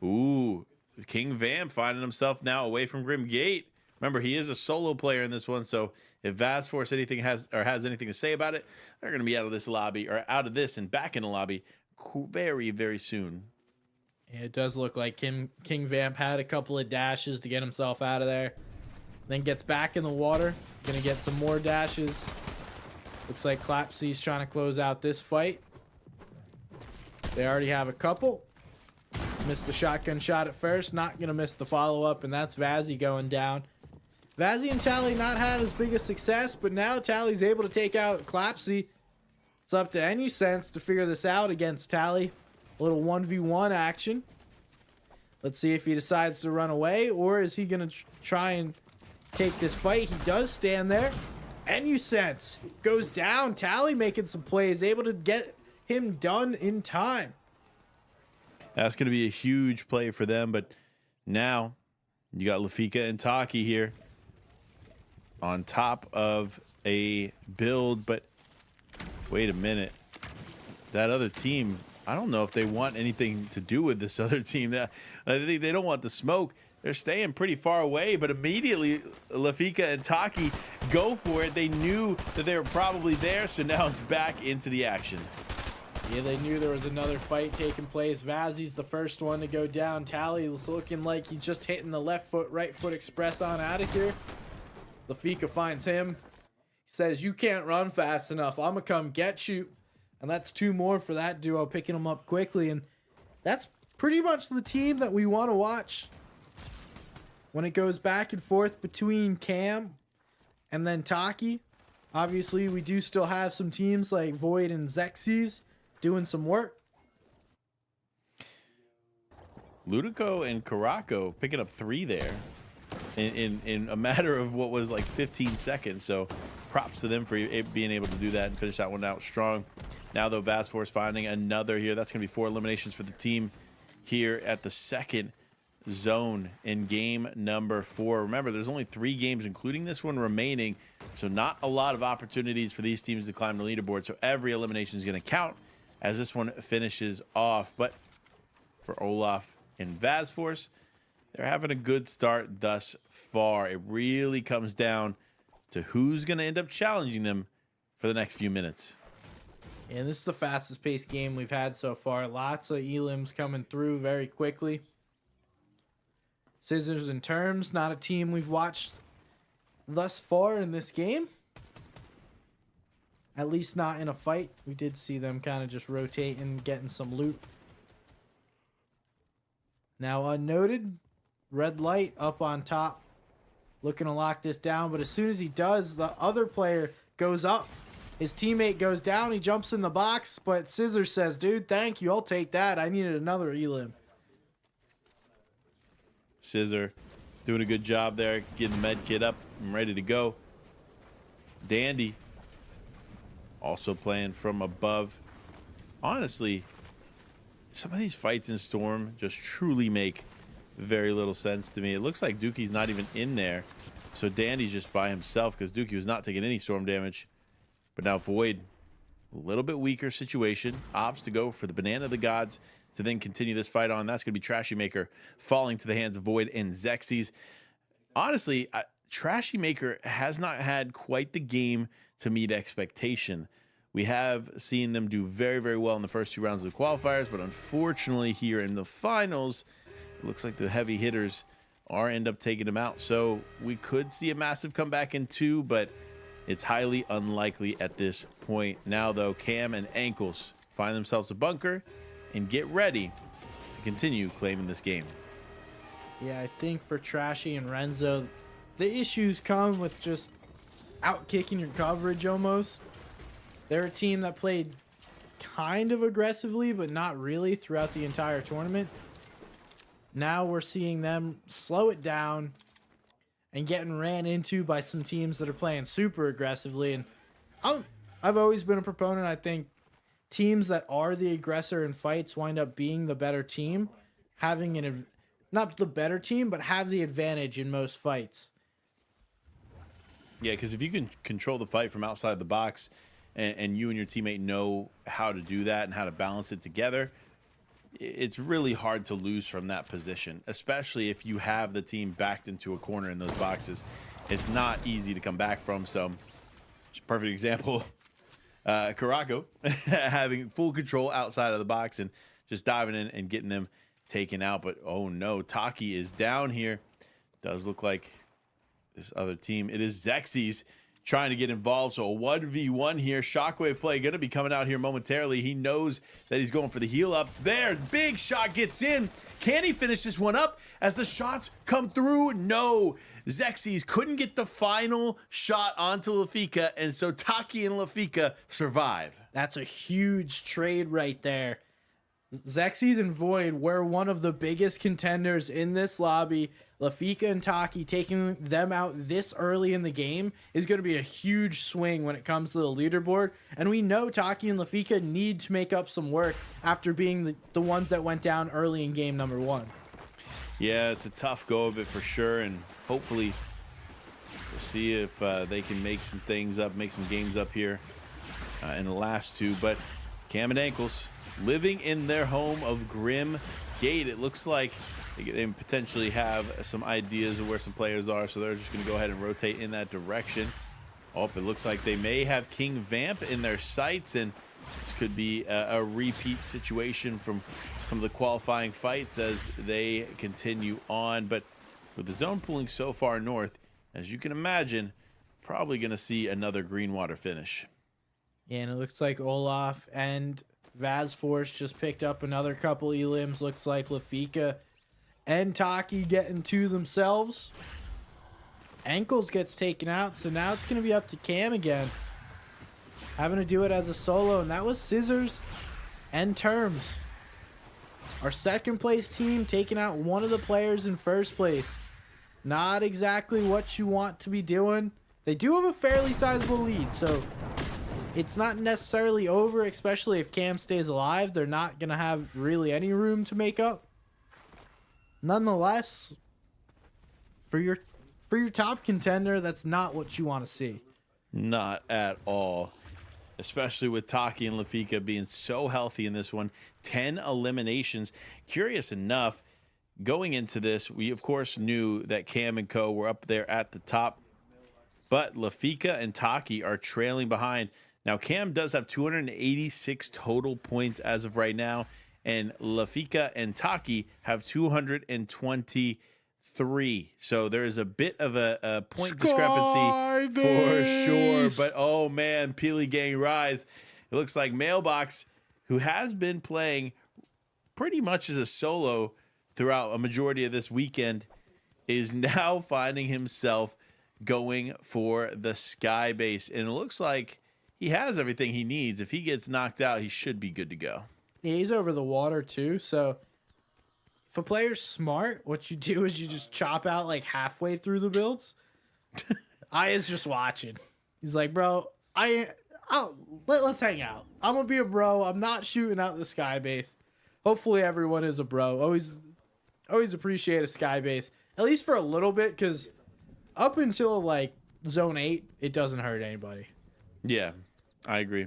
ooh, King Vamp finding himself now away from Grim Gate. Remember, he is a solo player in this one, so if VASForce has anything to say about it, they're going to be out of this lobby, or out of this and back in the lobby very, very soon. Yeah, it does look like King Vamp had a couple of dashes to get himself out of there. Then gets back in the water. Gonna get some more dashes. Looks like Clapsy's trying to close out this fight. They already have a couple. Missed the shotgun shot at first. Not gonna miss the follow-up, and that's Vazzy going down. Vazzy and Tally not had as big a success, but now Tally's able to take out Clapsy. It's up to NUSense to figure this out against Tally. A little 1v1 action. Let's see if he decides to run away, or is he gonna try and take this fight. He does stand there. NUSense goes down. Tally making some plays, able to get him done in time. That's going to be a huge play for them, but now you got Lafika and Taki here on top of a build. But wait a minute, that other team, I don't know if they want anything to do with this other team. That I think they don't want the smoke. They're staying pretty far away, but immediately Lafika and Taki go for it. They knew that they were probably there, so now it's back into the action. Yeah, they knew there was another fight taking place. Vazzy's the first one to go down. Tally's looking like he's just hitting the left foot, right foot express on out of here. Lafika finds him. He says, "You can't run fast enough. I'm going to come get you." And that's two more for that duo, picking them up quickly. And that's pretty much the team that we want to watch. When it goes back and forth between Cam and then Taki, obviously we do still have some teams like Void and Xerxes doing some work. Ludico and Caraco picking up 3 there in a matter of what was like 15 seconds. So props to them for being able to do that and finish that one out strong. Now though, VASForce finding another here. That's going to be 4 eliminations for the team here at the second zone in game number 4. Remember, there's only 3 games, including this one, remaining, so not a lot of opportunities for these teams to climb the leaderboard. So every elimination is going to count as this one finishes off. But for Olaf and VASForce, they're having a good start thus far. It really comes down to who's going to end up challenging them for the next few minutes. And this is the fastest paced game we've had so far. Lots of elims coming through very quickly. Scissors and Terms, not a team we've watched thus far in this game. At least not in a fight. We did see them kind of just rotating, getting some loot. Now Unnoted, red light up on top, looking to lock this down. But as soon as he does, the other player goes up. His teammate goes down. He jumps in the box, but Scissors says, "Dude, thank you. I'll take that. I needed another elim." Scissor doing a good job there, getting the med kit up and ready to go. Dandy also playing from above. Honestly, some of these fights in Storm just truly make very little sense to me. It looks like Dookie's not even in there, so Dandy's just by himself because Dookie was not taking any storm damage. But now Void, a little bit weaker situation, opts to go for the Banana of the Gods to then continue this fight on. That's going to be Trashy Maker falling to the hands of Void and Xerxes. Honestly, Trashy Maker has not had quite the game to meet expectation. We have seen them do very, very well in the first 2 rounds of the qualifiers, but unfortunately here in the finals, it looks like the heavy hitters end up taking them out. So we could see a massive comeback in 2, but it's highly unlikely at this point. Now though, Cam and Ankles find themselves a bunker and get ready to continue claiming this game. Yeah, I think for Trashy and Renzo, the issues come with just out-kicking your coverage almost. They're a team that played kind of aggressively, but not really throughout the entire tournament. Now we're seeing them slow it down and getting ran into by some teams that are playing super aggressively. And I've always been a proponent. I think teams that are the aggressor in fights wind up being the better team, having not the better team, but have the advantage in most fights. Yeah, because if you can control the fight from outside the box and you and your teammate know how to do that and how to balance it together, it's really hard to lose from that position, especially if you have the team backed into a corner in those boxes. It's not easy to come back from. So, perfect example, Caraco having full control outside of the box and just diving in and getting them taken out. But oh no, Taki is down here. Does look like this other team. It is Xerxes trying to get involved. So a 1v1 here. Shockwave play going to be coming out here momentarily. He knows that he's going for the heal up there. Big shot gets in. Can he finish this one up as the shots come through? No. Xerxes couldn't get the final shot onto Lafika, and so Taki and Lafika survive. That's a huge trade right there. Xerxes and Void were one of the biggest contenders in this lobby. Lafika and Taki taking them out this early in the game is going to be a huge swing when it comes to the leaderboard. And we know Taki and Lafika need to make up some work after being the ones that went down early in game number 1. Yeah, it's a tough go of it for sure. And hopefully we'll see if they can make some things up, make some games up here in the last 2. But Cam and Ankles living in their home of Grim Gate. It looks like they potentially have some ideas of where some players are, so they're just going to go ahead and rotate in that direction. Oh, it looks like they may have King Vamp in their sights, and this could be a repeat situation from some of the qualifying fights as they continue on. But with the zone pooling so far north, as you can imagine, probably going to see another Greenwater finish. Yeah, and it looks like Olaf and Vazforce just picked up another couple elims. Looks like Lafika and Taki getting to themselves. Ankles gets taken out, so now it's going to be up to Cam again. Having to do it as a solo, and that was Scissors and Terms. Our second place team taking out one of the players in first place. Not exactly what you want to be doing. They do have a fairly sizable lead, so it's not necessarily over, especially if Cam stays alive. They're not going to have really any room to make up. Nonetheless, for your top contender, that's not what you want to see. Not at all. Especially with Taki and Lafika being so healthy in this one. 10 eliminations. Curious enough, going into this, we of course knew that Cam and Co were up there at the top. But Lafika and Taki are trailing behind. Now, Cam does have 286 total points as of right now. And Lafika and Taki have 223. So there's a bit of a point discrepancy for sure. But oh man, Peely Gang Rise. It looks like Mailbox, who has been playing pretty much as a solo throughout a majority of this weekend, is now finding himself going for the Sky Base. And it looks like he has everything he needs. If he gets knocked out, he should be good to go. Yeah, he's over the water too, so if a player's smart, what you do is you just chop out like halfway through the builds. Aya's just watching. He's like, bro, let's hang out. I'm gonna be a bro. I'm not shooting out the Sky Base. Hopefully everyone is a bro. Always appreciate a Sky Base, at least for a little bit, because up until like zone 8, it doesn't hurt anybody. Yeah, I agree.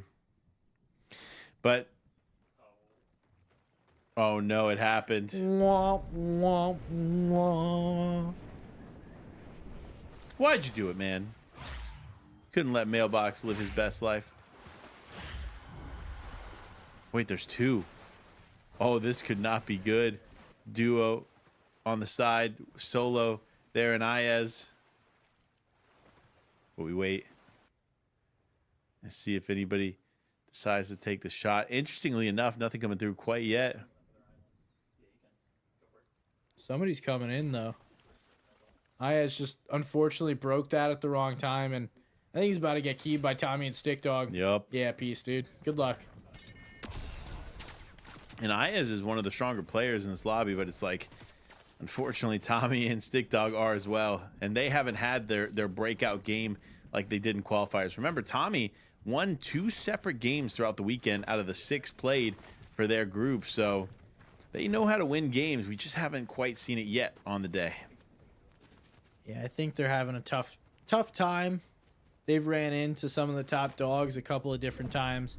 But oh no, it happened. Wah, wah, wah. Why'd you do it, man? Couldn't let Mailbox live his best life. Wait, there's 2. Oh, this could not be good. Duo on the side, solo there in Ayaz. But we wait and see if anybody decides to take the shot. Interestingly enough, nothing coming through quite yet. Somebody's coming in though. Ayaz just unfortunately broke that at the wrong time, and I think he's about to get keyed by Tommy and Stick Dog. Yep. Yeah, peace, dude. Good luck. And Ayaz is one of the stronger players in this lobby, but it's like, unfortunately, Tommy and Stick Dog are as well. And they haven't had their breakout game like they did in qualifiers. Remember, Tommy won 2 separate games throughout the weekend out of the 6 played for their group. So they know how to win games. We just haven't quite seen it yet on the day. Yeah, I think they're having a tough time. They've ran into some of the top dogs a couple of different times.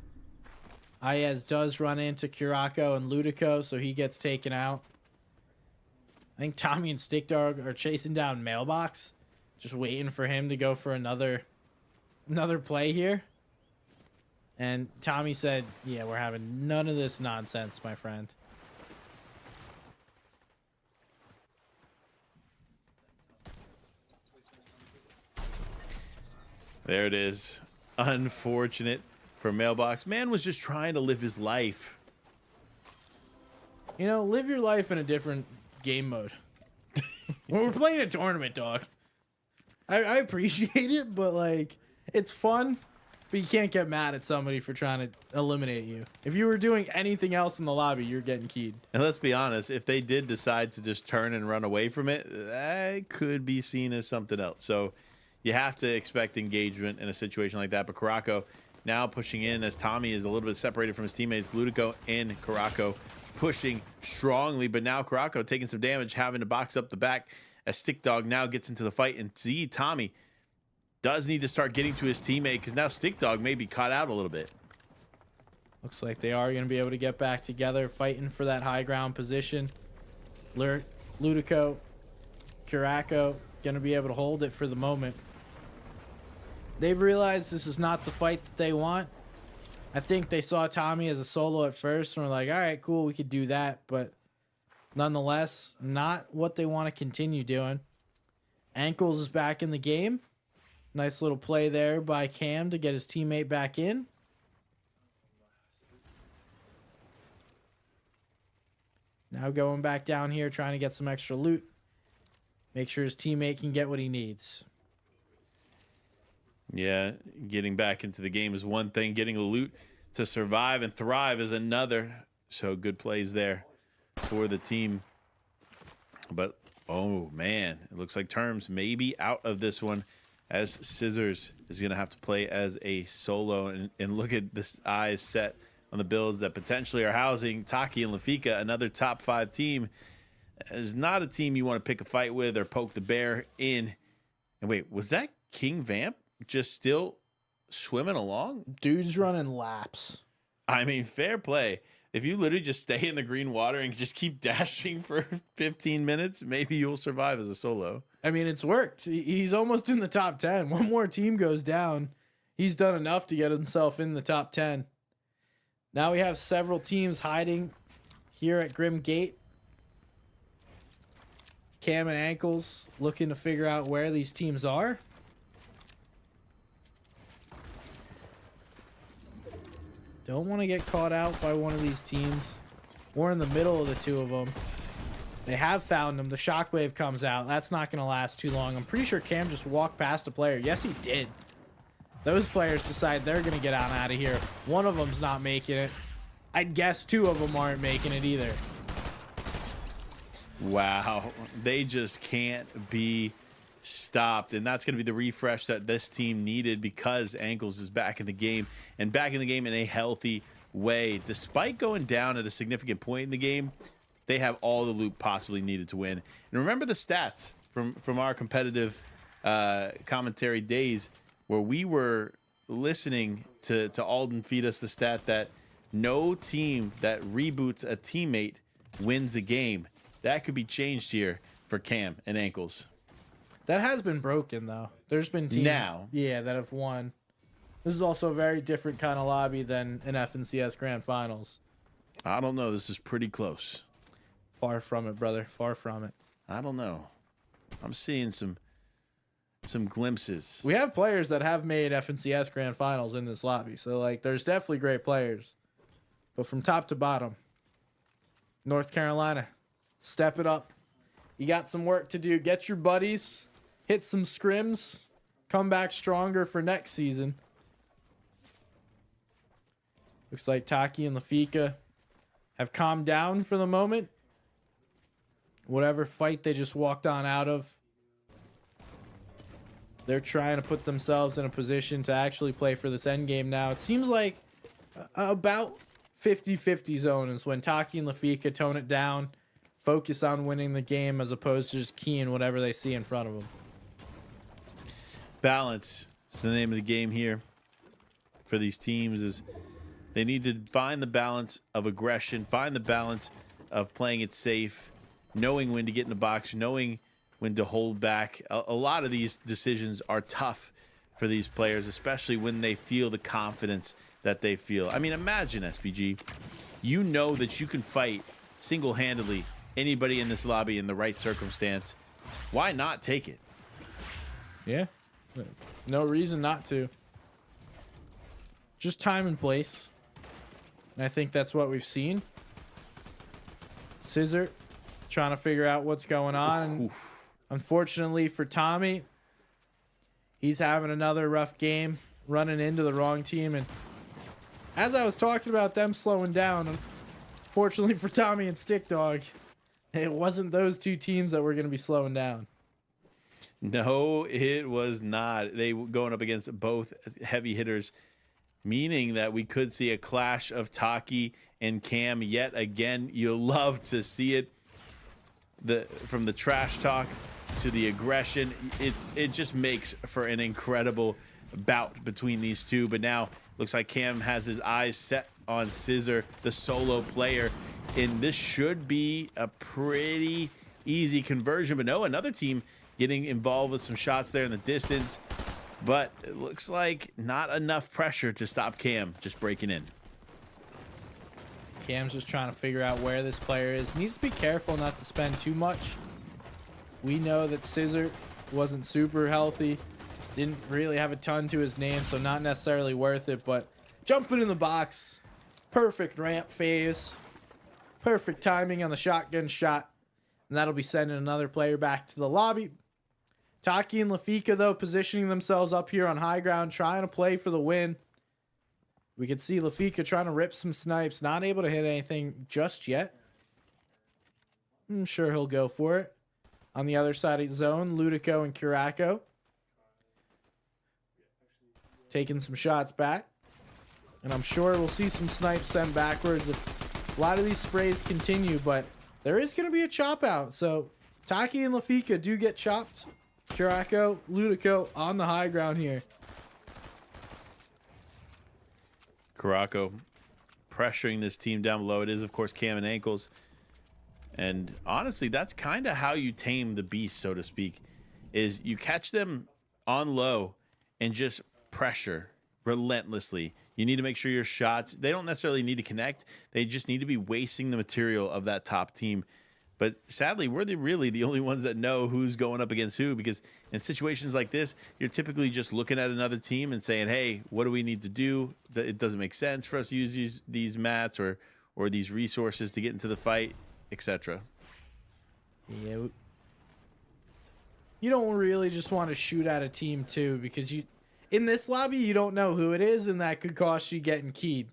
Ayaz does run into Curacao and Ludico, so he gets taken out. I think Tommy and Stickdog are chasing down Mailbox, just waiting for him to go for another play here. And Tommy said, yeah, we're having none of this nonsense, my friend. There it is. Unfortunate for Mailbox. Man was just trying to live his life. You know, live your life in a different game mode. When we're playing a tournament, dog. I appreciate it, but like, it's fun, but you can't get mad at somebody for trying to eliminate you. If you were doing anything else in the lobby, you're getting keyed. And let's be honest, if they did decide to just turn and run away from it, that could be seen as something else. So you have to expect engagement in a situation like that. But Curacao now pushing in as Tommy is a little bit separated from his teammates. Ludico and Curacao pushing strongly, but now Curacao taking some damage, having to box up the back as Stickdog now gets into the fight. And see, Tommy does need to start getting to his teammate because now Stickdog may be caught out a little bit. Looks like they are going to be able to get back together, fighting for that high ground position. Ludico, Curacao going to be able to hold it for the moment. They've realized this is not the fight that they want. I think they saw Tommy as a solo at first and were like, all right, cool, we could do that. But nonetheless, not what they want to continue doing. Ankles is back in the game. Nice little play there by Cam to get his teammate back in. Now going back down here, trying to get some extra loot. Make sure his teammate can get what he needs. Yeah, getting back into the game is one thing. Getting the loot to survive and thrive is another. So good plays there for the team. But, oh, man, it looks like Terms may be out of this one as Scissors is going to have to play as a solo. And look at this eyes set on the builds that potentially are housing Taki and Lafika, another top 5 team. Is not a team you want to pick a fight with or poke the bear in. And wait, was that King Vamp just still swimming along? Dude's running laps. I mean, fair play. If you literally just stay in the green water and just keep dashing for 15 minutes, maybe you'll survive as a solo. I mean, it's worked. He's almost in the top 10. One more team goes down. He's done enough to get himself in the top 10. Now we have several teams hiding here at Grim Gate. Cam and Ankles looking to figure out where these teams are. Don't want to get caught out by one of these teams. We're in the middle of the two of them. They have found him. The shockwave comes out. That's not going to last too long. I'm pretty sure Cam just walked past a player. Yes, he did. Those players decide they're going to get on out of here. One of them's not making it. I'd guess 2 of them aren't making it either. Wow. They just can't be stopped. And that's going to be the refresh that this team needed because Ankles is back in the game and back in the game in a healthy way. Despite going down at a significant point in the game, they have all the loot possibly needed to win. And remember the stats from our competitive commentary days where we were listening to Alden feed us the stat that no team that reboots a teammate wins a game. That could be changed here for Cam and Ankles. That has been broken, though. There's been teams now, yeah, that have won. This is also a very different kind of lobby than an FNCS Grand Finals. I don't know. This is pretty close. Far from it, brother. Far from it. I don't know. I'm seeing some glimpses. We have players that have made FNCS Grand Finals in this lobby. So, like, there's definitely great players. But from top to bottom, North Carolina, step it up. You got some work to do. Get your buddies. Hit some scrims. Come back stronger for next season. Looks like Taki and Lafika have calmed down for the moment. Whatever fight they just walked on out of, they're trying to put themselves in a position to actually play for this end game now. It seems like about 50-50 zone is when Taki and Lafika tone it down, focus on winning the game as opposed to just keying whatever they see in front of them. Balance is the name of the game here for these teams. Is They need to find the balance of aggression, find the balance of playing it safe, knowing when to get in the box, knowing when to hold back. A lot of these decisions are tough for these players, especially when they feel the confidence that they feel. I mean, imagine, SPG, you know that you can fight single-handedly anybody in this lobby in the right circumstance. Why not take it? Yeah, no reason not to. Just time and place. And I think that's what we've seen. Scissor trying to figure out what's going on. Oof. Unfortunately for Tommy, he's having another rough game, running into the wrong team. And as I was talking about them slowing down, unfortunately for Tommy and Stick Dog, it wasn't those two teams that were going to be slowing down. No, it was not. They were going up against both heavy hitters, meaning that we could see a clash of Taki and Cam yet again. You'll love to see it. From the trash talk to the aggression, it just makes for an incredible bout between these two. But now looks like Cam has his eyes set on Scissor, the solo player, and this should be a pretty easy conversion. But no, another team getting involved with some shots there in the distance, but it looks like not enough pressure to stop Cam just breaking in. Cam's just trying to figure out where this player is. Needs to be careful not to spend too much. We know that Scissor wasn't super healthy, didn't really have a ton to his name, so not necessarily worth it. But jumping in the box, perfect ramp phase, perfect timing on the shotgun shot, and that'll be sending another player back to the lobby. Taki and Lafika, though, positioning themselves up here on high ground, trying to play for the win. We can see Lafika trying to rip some snipes, not able to hit anything just yet. I'm sure he'll go for it. On the other side of the zone, Ludico and Curacao taking some shots back. And I'm sure we'll see some snipes sent backwards if a lot of these sprays continue, but there is going to be a chop out. So Taki and Lafika do get chopped. Curacao, Ludico on the high ground here. Curacao pressuring this team down below. It is, of course, Cam and Ankles. And honestly, that's kind of how you tame the beast, so to speak, is you catch them on low and just pressure relentlessly. You need to make sure your shots, they don't necessarily need to connect. They just need to be wasting the material of that top team. But sadly, we're really the only ones that know who's going up against who, because in situations like this, you're typically just looking at another team and saying, hey, what do we need to do? It doesn't make sense for us to use these mats or these resources to get into the fight, etc. Yeah. You don't really just want to shoot at a team, too, because in this lobby, you don't know who it is, and that could cost you getting keyed.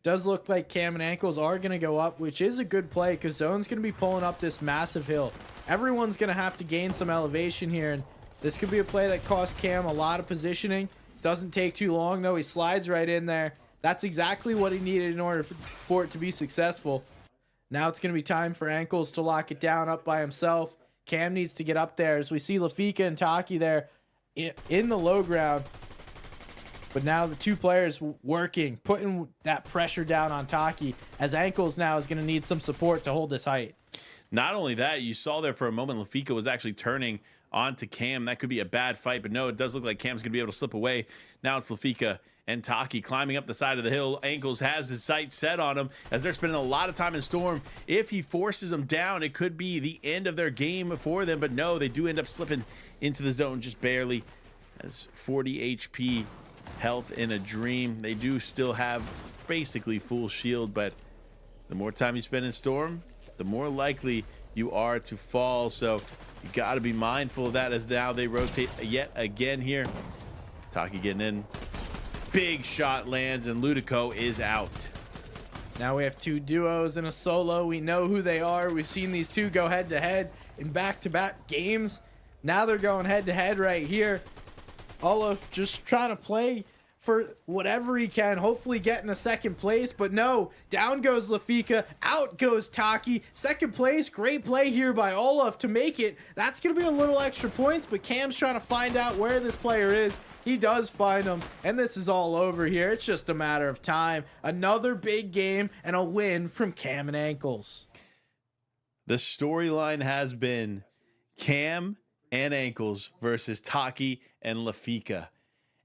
Does look like Cam and Ankles are going to go up, which is a good play because Zone's going to be pulling up this massive hill. Everyone's going to have to gain some elevation here, and this could be a play that costs Cam a lot of positioning. Doesn't take too long, though. He slides right in there. That's exactly what he needed in order for it to be successful. Now it's going to be time for Ankles to lock it down up by himself. Cam needs to get up there as we see Lafika and Taki there in the low ground. But now the two players working, putting that pressure down on Taki, as Ankles now is going to need some support to hold this height. Not only that, you saw there for a moment Lafika was actually turning onto Cam. That could be a bad fight, but no, it does look like Cam's going to be able to slip away. Now it's Lafika and Taki climbing up the side of the hill. Ankles has his sights set on him as they're spending a lot of time in Storm. If he forces them down, it could be the end of their game for them, but no, they do end up slipping into the zone just barely. As 40 HP health in a dream. They do still have basically full shield, but the more time you spend in Storm, the more likely you are to fall. So you got to be mindful of that as now they rotate yet again here. Taki getting in. Big shot lands and Ludico is out. Now we have two duos and a solo. We know who they are. We've seen these two go head to head in back-to-back games. Now they're going head to head right here. Olaf just trying to play for whatever he can, hopefully getting a second place. But no, down goes Lafika, out goes Taki. Second place, great play here by Olaf to make it. That's going to be a little extra points, but Cam's trying to find out where this player is. He does find him, and this is all over here. It's just a matter of time. Another big game and a win from Cam and Ankles. The storyline has been Cam and Ankles versus Taki and Lafika.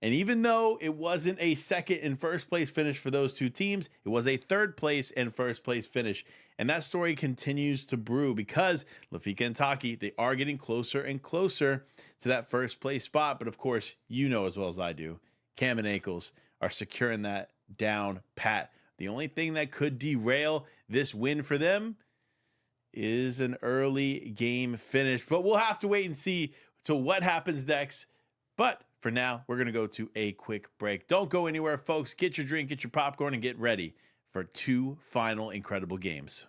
And even though it wasn't a second and first place finish for those two teams, it was a third place and first place finish. And that story continues to brew because Lafika and Taki, they are getting closer and closer to that first place spot. But of course, you know as well as I do, Cam and Ankles are securing that down pat. The only thing that could derail this win for them is an early game finish. But we'll have to wait and see to what happens next. But for now, we're going to go to a quick break. Don't go anywhere, folks. Get your drink, get your popcorn, and get ready for two final incredible games.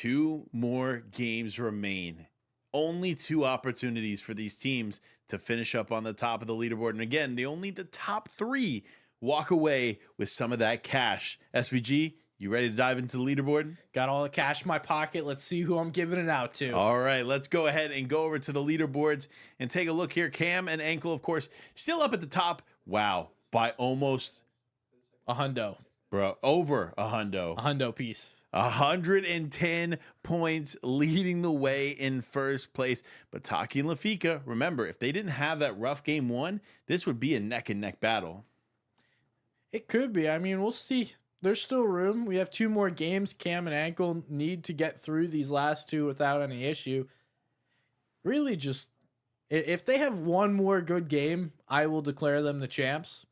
2 more games remain. Only 2 opportunities for these teams to finish up on the top of the leaderboard. And again, the top 3 walk away with some of that cash. SVG, you ready to dive into the leaderboard? Got all the cash in my pocket. Let's see who I'm giving it out to. All right, let's go ahead and go over to the leaderboards and take a look here. Cam and Ankle, of course, still up at the top. Wow, by almost a hundo. Bro, over a hundo. A hundo piece. 110 points leading the way in first place. But Taki and Lafika, remember, if they didn't have that rough game 1, this would be a neck-and-neck battle. It could be. I mean, we'll see. There's still room. We have 2 more games. Cam and Ankle need to get through these last 2 without any issue. Really, just if they have 1 more good game, I will declare them the champs.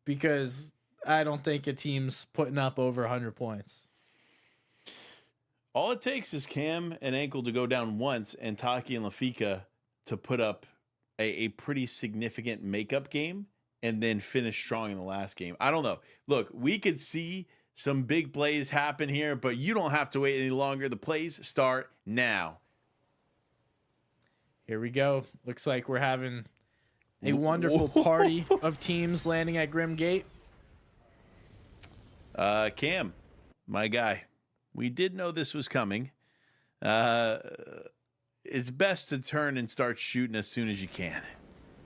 Because I don't think a team's putting up over 100 points. All it takes is Cam and Ankle to go down once and Taki and Lafika to put up a pretty significant makeup game and then finish strong in the last game. I don't know. Look, we could see some big plays happen here, but you don't have to wait any longer. The plays start now. Here we go. Looks like we're having a wonderful party of teams landing at Grim Gate. Cam, my guy, we did know this was coming. It's best to turn and start shooting as soon as you can.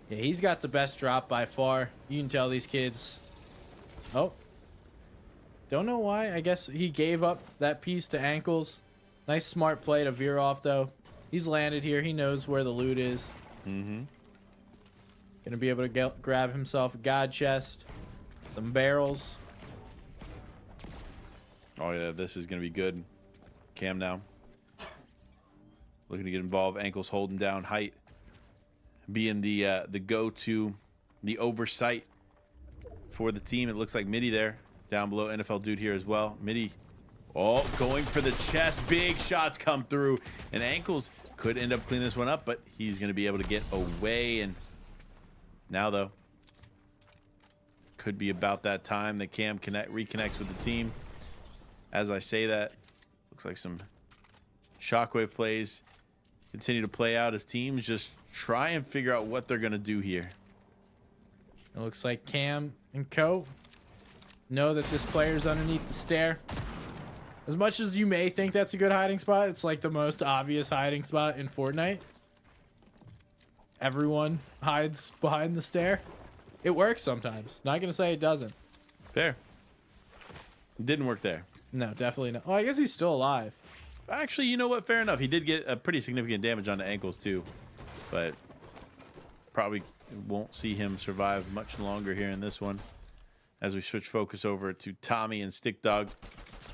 Yeah, he's got the best drop by far. You can tell these kids. Oh. Don't know why. I guess he gave up that piece to Ankles. Nice smart play to veer off, though. He's landed here. He knows where the loot is. Gonna be able to grab himself a god chest. Some barrels. Oh, yeah, this is going to be good. Cam now. Looking to get involved. Ankles holding down. Height being the go-to, the oversight for the team. It looks like Midi there. Down below, NFL dude here as well. Midi, oh, going for the chest. Big shots come through. And Ankles could end up cleaning this one up, but he's going to be able to get away. And now, though, could be about that time that Cam reconnects with the team. As I say that, looks like some shockwave plays continue to play out as teams just try and figure out what they're going to do here. It looks like Cam and Co know that this player's underneath the stair. As much as you may think that's a good hiding spot, it's like the most obvious hiding spot in Fortnite. Everyone hides behind the stair. It works sometimes. Not going to say it doesn't. Fair. It didn't work there. No, definitely not. Well, I guess he's still alive. Actually, you know what? Fair enough. He did get a pretty significant damage on the ankles too, but probably won't see him survive much longer here in this one. As we switch focus over to Tommy and Stick Dog.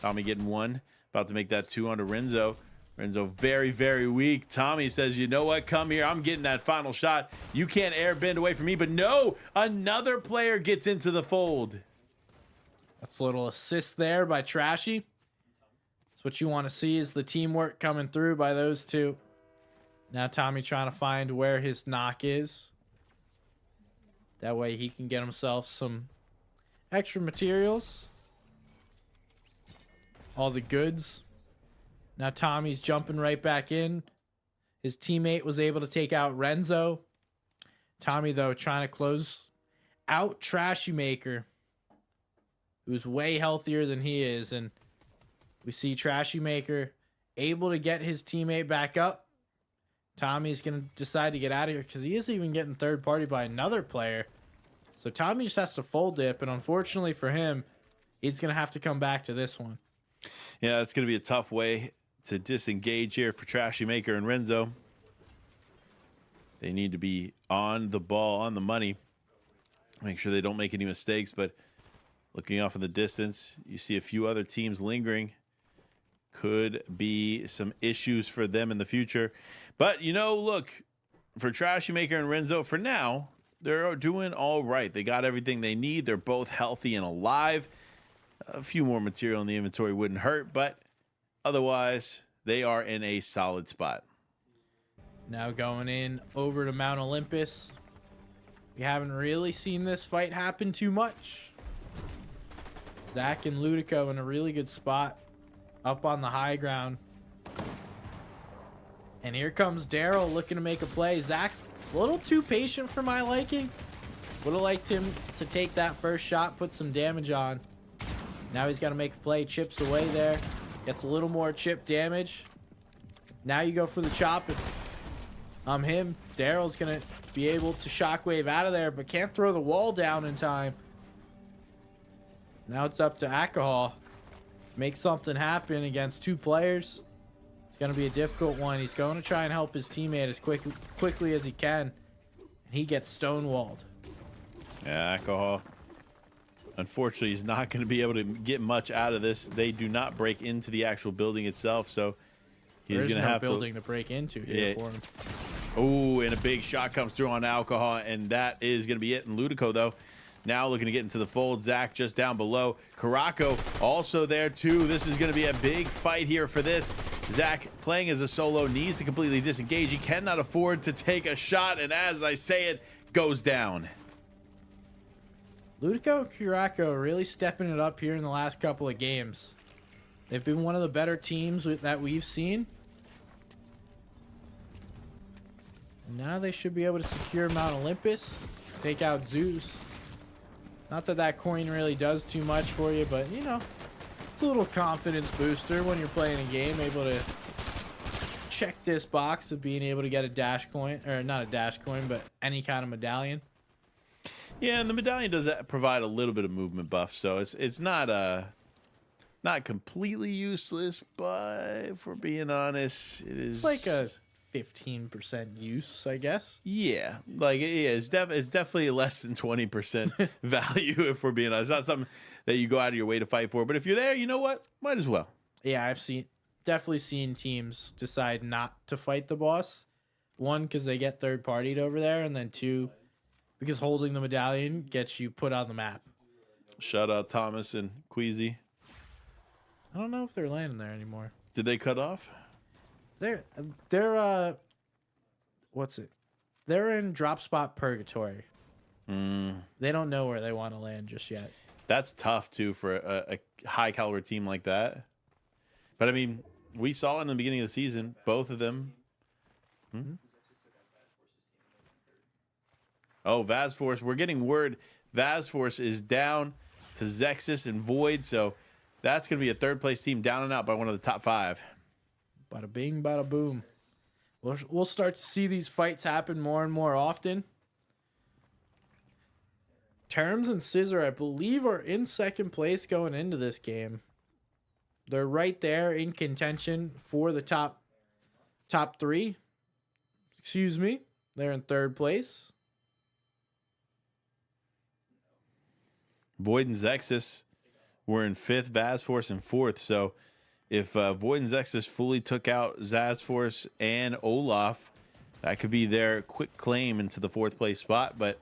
Tommy getting 1, about to make that 2 onto Renzo. Renzo very, very weak. Tommy says, you know what? Come here. I'm getting that final shot. You can't airbend away from me, but no, another player gets into the fold. That's a little assist there by Trashy. That's what you want to see, is the teamwork coming through by those 2. Now Tommy trying to find where his knock is. That way he can get himself some extra materials. All the goods. Now Tommy's jumping right back in. His teammate was able to take out Renzo. Tommy, though, trying to close out Trashy Maker, who's way healthier than he is. And we see Trashy Maker able to get his teammate back up. Tommy's going to decide to get out of here because he is even getting third party by another player. So Tommy just has to full dip. And unfortunately for him, he's going to have to come back to this one. Yeah, it's going to be a tough way to disengage here for Trashy Maker and Renzo. They need to be on the ball, on the money. Make sure they don't make any mistakes. But looking off in the distance, you see a few other teams lingering. Could be some issues for them in the future. But, you know, look, for Trashy Maker and Renzo, for now, they're doing all right. They got everything they need. They're both healthy and alive. A few more material in the inventory wouldn't hurt, but otherwise, they are in a solid spot. Now going in over to Mount Olympus. We haven't really seen this fight happen too much. Zach and Ludico in a really good spot up on the high ground. And here comes Daryl looking to make a play. Zach's a little too patient for my liking. Would have liked him to take that first shot, put some damage on. Now he's got to make a play. Chips away there. Gets a little more chip damage. Now you go for the chop. If I'm him, Daryl's going to be able to shockwave out of there, but can't throw the wall down in time. Now it's up to Alcohol. Make something happen against two players. It's going to be a difficult one. He's going to try and help his teammate as quickly as he can. And he gets stonewalled. Yeah, Alcohol. Unfortunately, he's not going to be able to get much out of this. They do not break into the actual building itself, so he's going to have building to break into here for him. Oh, and a big shot comes through on Alcohol, and that is going to be it. And Ludico, though, now looking to get into the fold. Zach just down below. Caraco also there, too. This is going to be a big fight here for this. Zach, playing as a solo, needs to completely disengage. He cannot afford to take a shot, and as I say it, goes down. Ludico and Caraco really stepping it up here in the last couple of games. They've been one of the better teams that we've seen. And now they should be able to secure Mount Olympus, take out Zeus. Not that that coin really does too much for you, but you know, it's a little confidence booster when you're playing a game, able to check this box of being able to get a dash coin, or not a dash coin, but any kind of medallion. Yeah, and the medallion does provide a little bit of movement buff, so it's not not completely useless, but if we're being honest, it's like a 15% use, I guess. Yeah, like it's definitely less than 20% value if we're being honest. It's not something that you go out of your way to fight for, but if you're there, you know what? Might as well. Yeah, I've definitely seen teams decide not to fight the boss. One, because they get third-partied over there, and then two, because holding the medallion gets you put on the map. Shout out Thomas and Queasy. I don't know if they're landing there anymore. Did they cut off? They're what's it? They're in drop spot purgatory. They don't know where they want to land just yet. That's tough too for a high caliber team like that. But I mean, we saw in the beginning of the season, both of them. Oh, Vazforce. We're getting word Vazforce is down to Zexus and Void. So that's going to be a third place team down and out by one of the top 5. Bada bing, bada boom. We'll start to see these fights happen more and more often. Terms and Scissor, I believe, are in second place going into this game. They're right there in contention for the top 3. Excuse me. They're in third place. Void and Zexus were in 5th, Vazforce in 4th. So if Void and Zexus fully took out Zazforce and Olaf, that could be their quick claim into the 4th place spot, but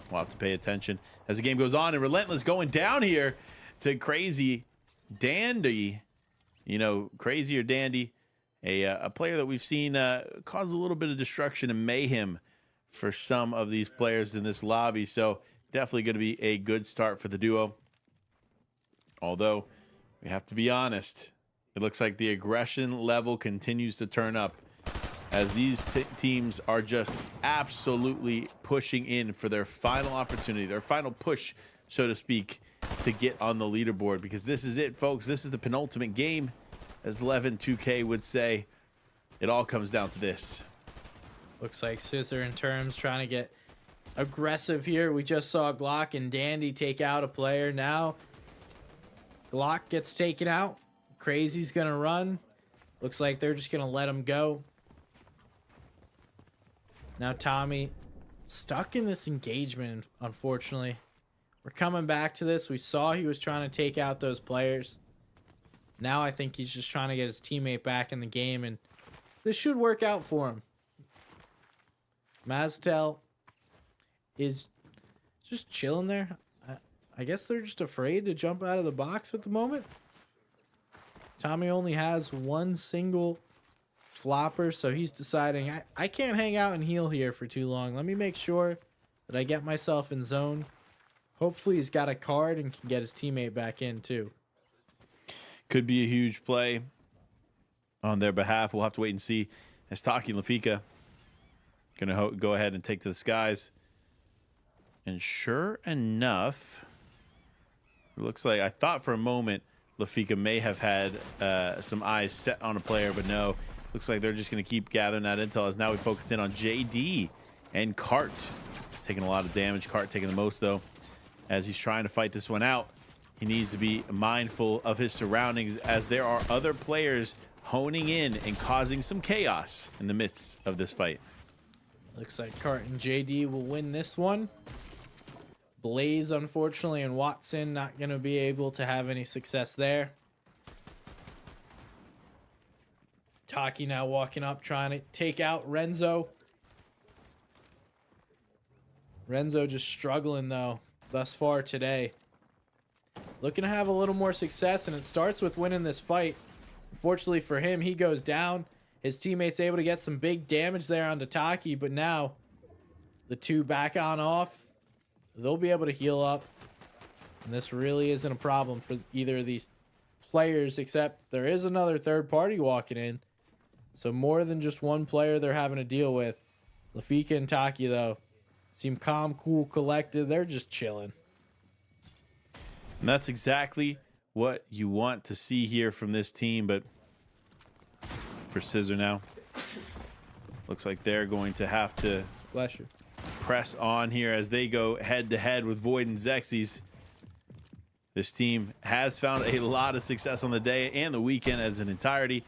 we'll have to pay attention as the game goes on. And Relentless going down here to Crazy Dandy. You know, Crazy or Dandy, a player that we've seen cause a little bit of destruction and mayhem for some of these players in this lobby. So definitely going to be a good start for the duo. Although, we have to be honest, it looks like the aggression level continues to turn up as these teams are just absolutely pushing in for their final opportunity, their final push, so to speak, to get on the leaderboard. Because this is it, folks. This is the penultimate game. As 11-2K would say, it all comes down to this. Looks like Scissor and Terms trying to get aggressive here. We just saw Glock and Dandy take out a player. Now Glock gets taken out. Crazy's going to run. Looks like they're just going to let him go. Now Tommy stuck in this engagement, unfortunately. We're coming back to this. We saw he was trying to take out those players. Now I think he's just trying to get his teammate back in the game, and this should work out for him. Maztel is just chilling there. I guess they're just afraid to jump out of the box at the moment. Tommy only has one single flopper, so he's deciding, I can't hang out and heal here for too long. Let me make sure that I get myself in zone. Hopefully he's got a card and can get his teammate back in too. Could be a huge play on their behalf. We'll have to wait and see as Taki and Lafika gonna go ahead and take to the skies. And sure enough, it looks like I thought for a moment Lafika may have had some eyes set on a player, but no. Looks like they're just going to keep gathering that intel as now we focus in on JD and Cart. Taking a lot of damage. Cart taking the most, though, as he's trying to fight this one out. He needs to be mindful of his surroundings as there are other players honing in and causing some chaos in the midst of this fight. Looks like Cart and JD will win this one. Blaze, unfortunately, and Watson not going to be able to have any success there. Taki now walking up, trying to take out Renzo. Renzo just struggling, though, thus far today. Looking to have a little more success, and it starts with winning this fight. Unfortunately for him, he goes down. His teammate's able to get some big damage there onto Taki, but now the two back on off. They'll be able to heal up, and this really isn't a problem for either of these players, except there is another third party walking in. So more than just one player they're having to deal with. Lafika and Taki, though, seem calm, cool, collected. They're just chilling. And that's exactly what you want to see here from this team. But for Scissor now, looks like they're going to have to Bless you. press on here as they go head to head with Void and Xexes. This team has found a lot of success on the day and the weekend as an entirety,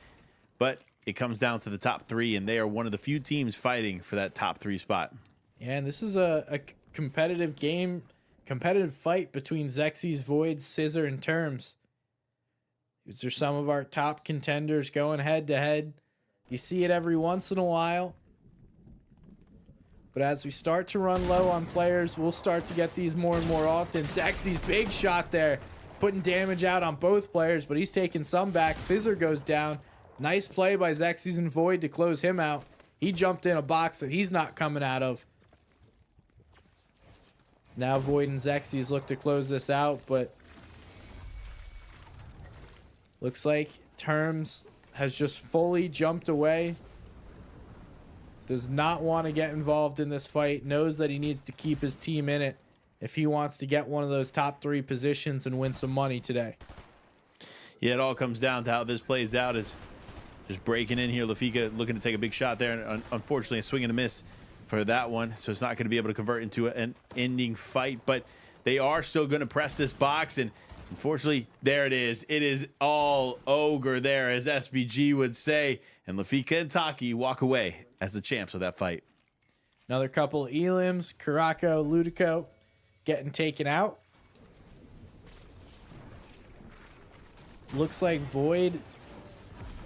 but it comes down to the top three, and they are one of the few teams fighting for that top three spot. Yeah, and this is a competitive game, competitive fight between Xexes, Void, Scissor, and Terms. These are some of our top contenders going head to head. You see it every once in a while. But as we start to run low on players, we'll start to get these more and more often. Xexes, big shot there, putting damage out on both players, but he's taking some back. Scissor goes down. Nice play by Xexes and Void to close him out. He jumped in a box that he's not coming out of. Now Void and Xexes look to close this out, but looks like Terms has just fully jumped away. Does not want to get involved in this fight. Knows that he needs to keep his team in it if he wants to get one of those top three positions and win some money today. Yeah, it all comes down to how this plays out. Is just breaking in here. Lafika looking to take a big shot there, and unfortunately a swing and a miss for that one. So it's not going to be able to convert into an ending fight, but they are still going to press this box, and unfortunately, there it is. It is all ogre there, as SBG would say, and Lafika and Taki walk away as the champs of that fight. Another couple of elims, Karako, Ludico getting taken out. Looks like Void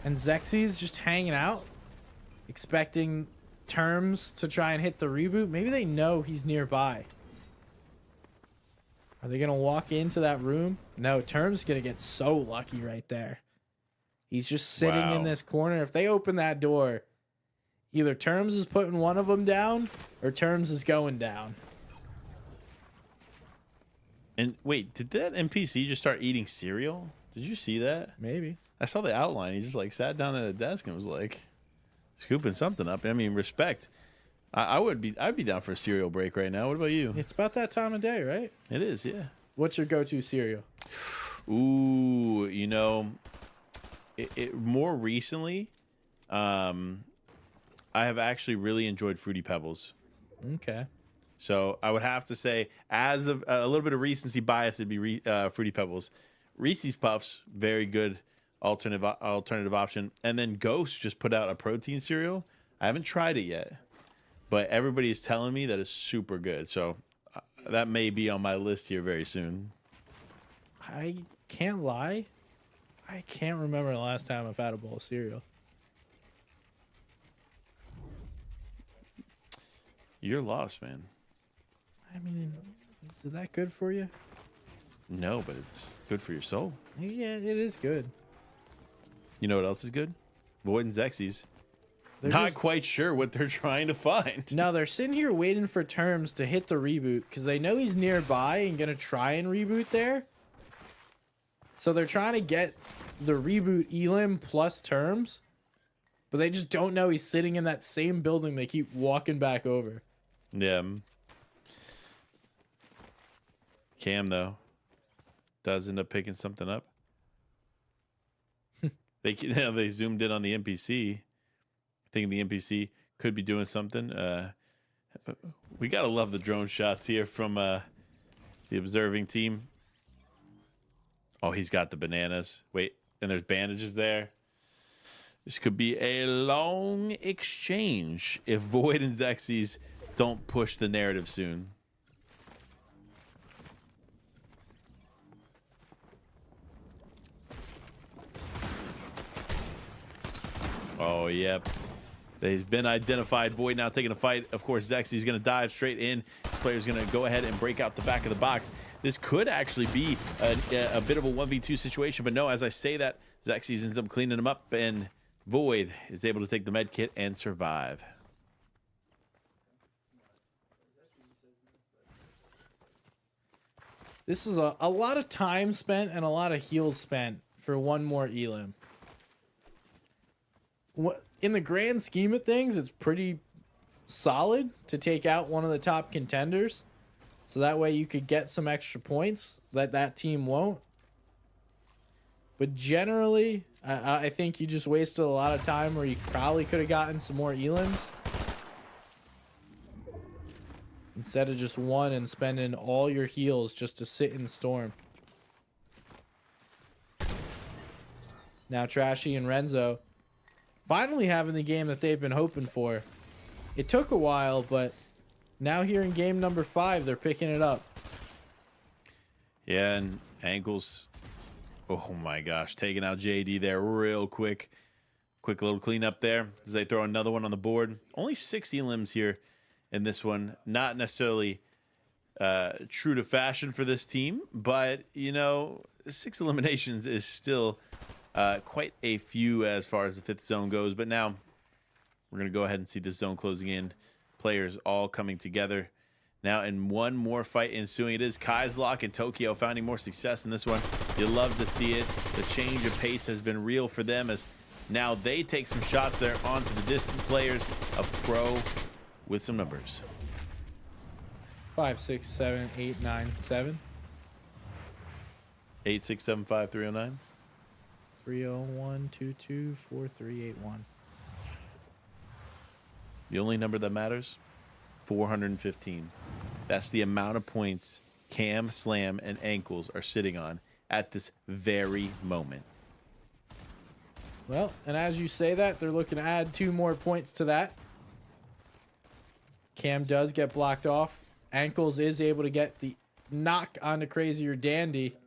and Xexes just hanging out, expecting Terms to try and hit the reboot. Maybe they know he's nearby. Are they going to walk into that room? No, Terms going to get so lucky right there. He's just sitting in this corner. If they open that door, either Terms is putting one of them down or Terms is going down. And wait, did that NPC just start eating cereal? Did you see that? Maybe. I saw the outline. He just like sat down at a desk and was like scooping something up. I mean, respect. I'd be down for a cereal break right now. What about you? It's about that time of day, right? It is, yeah. What's your go-to cereal? Ooh, you know, more recently, I have actually really enjoyed Fruity Pebbles. Okay. So I would have to say, as of a little bit of recency bias, it'd be Fruity Pebbles. Reese's Puffs, very good alternative option. And then Ghost just put out a protein cereal. I haven't tried it yet, but everybody is telling me that it's super good. So that may be on my list here very soon. I can't lie. I can't remember the last time I've had a bowl of cereal. You're lost, man. I mean, is it that good for you? No, but it's good for your soul. Yeah, it is good. You know what else is good? Void and Xexes. They're Not just- quite sure what they're trying to find. No, they're sitting here waiting for Terms to hit the reboot because they know he's nearby and going to try and reboot there. So they're trying to get the reboot Elim plus Terms. but they just don't know he's sitting in that same building they keep walking back over. Yeah. Cam, though, does end up picking something up. They zoomed in on the NPC, thinking the NPC could be doing something. We got to love the drone shots here from the observing team. Oh, he's got the bananas. Wait, and there's bandages there. This could be a long exchange if Void and Xerxes don't push the narrative soon. Oh, yep. He's been identified. Void now taking a fight. Of course, Xerxes is going to dive straight in. This player's going to go ahead and break out the back of the box. This could actually be a bit of a 1v2 situation, but no, as I say that, Xerxes ends up cleaning him up, and Void is able to take the med kit and survive. This is a lot of time spent and a lot of heals spent for one more elim. In the grand scheme of things, it's pretty solid to take out one of the top contenders. So that way you could get some extra points that team won't. But generally, I think you just wasted a lot of time where you probably could have gotten some more elims. Instead of just one and spending all your heals just to sit in Storm. Now Trashy and Renzo finally having the game that they've been hoping for. It took a while, but now here in game number 5, they're picking it up. Yeah, and Ankles, oh my gosh, taking out JD there real quick. Quick little cleanup there as they throw another one on the board. Only 6 elims here in this one. Not necessarily true to fashion for this team, but, you know, 6 eliminations is still quite a few as far as the 5th zone goes. But now we're going to go ahead and see this zone closing in. Players all coming together. Now in one more fight ensuing, it is Kaislock and Tokyo finding more success in this one. You love to see it. The change of pace has been real for them as now they take some shots there onto the distant players. A pro with some numbers. 5, 6, 7, 8, 9, 7. 8, 6, 7, 5, 309. 301 22 4381. The only number that matters, 415. That's the amount of points Cam, Slam, and Ankles are sitting on at this very moment. Well, and as you say that, they're looking to add 2 more points to that. Cam does get blocked off. Ankles is able to get the knock onto Crazier Dandy.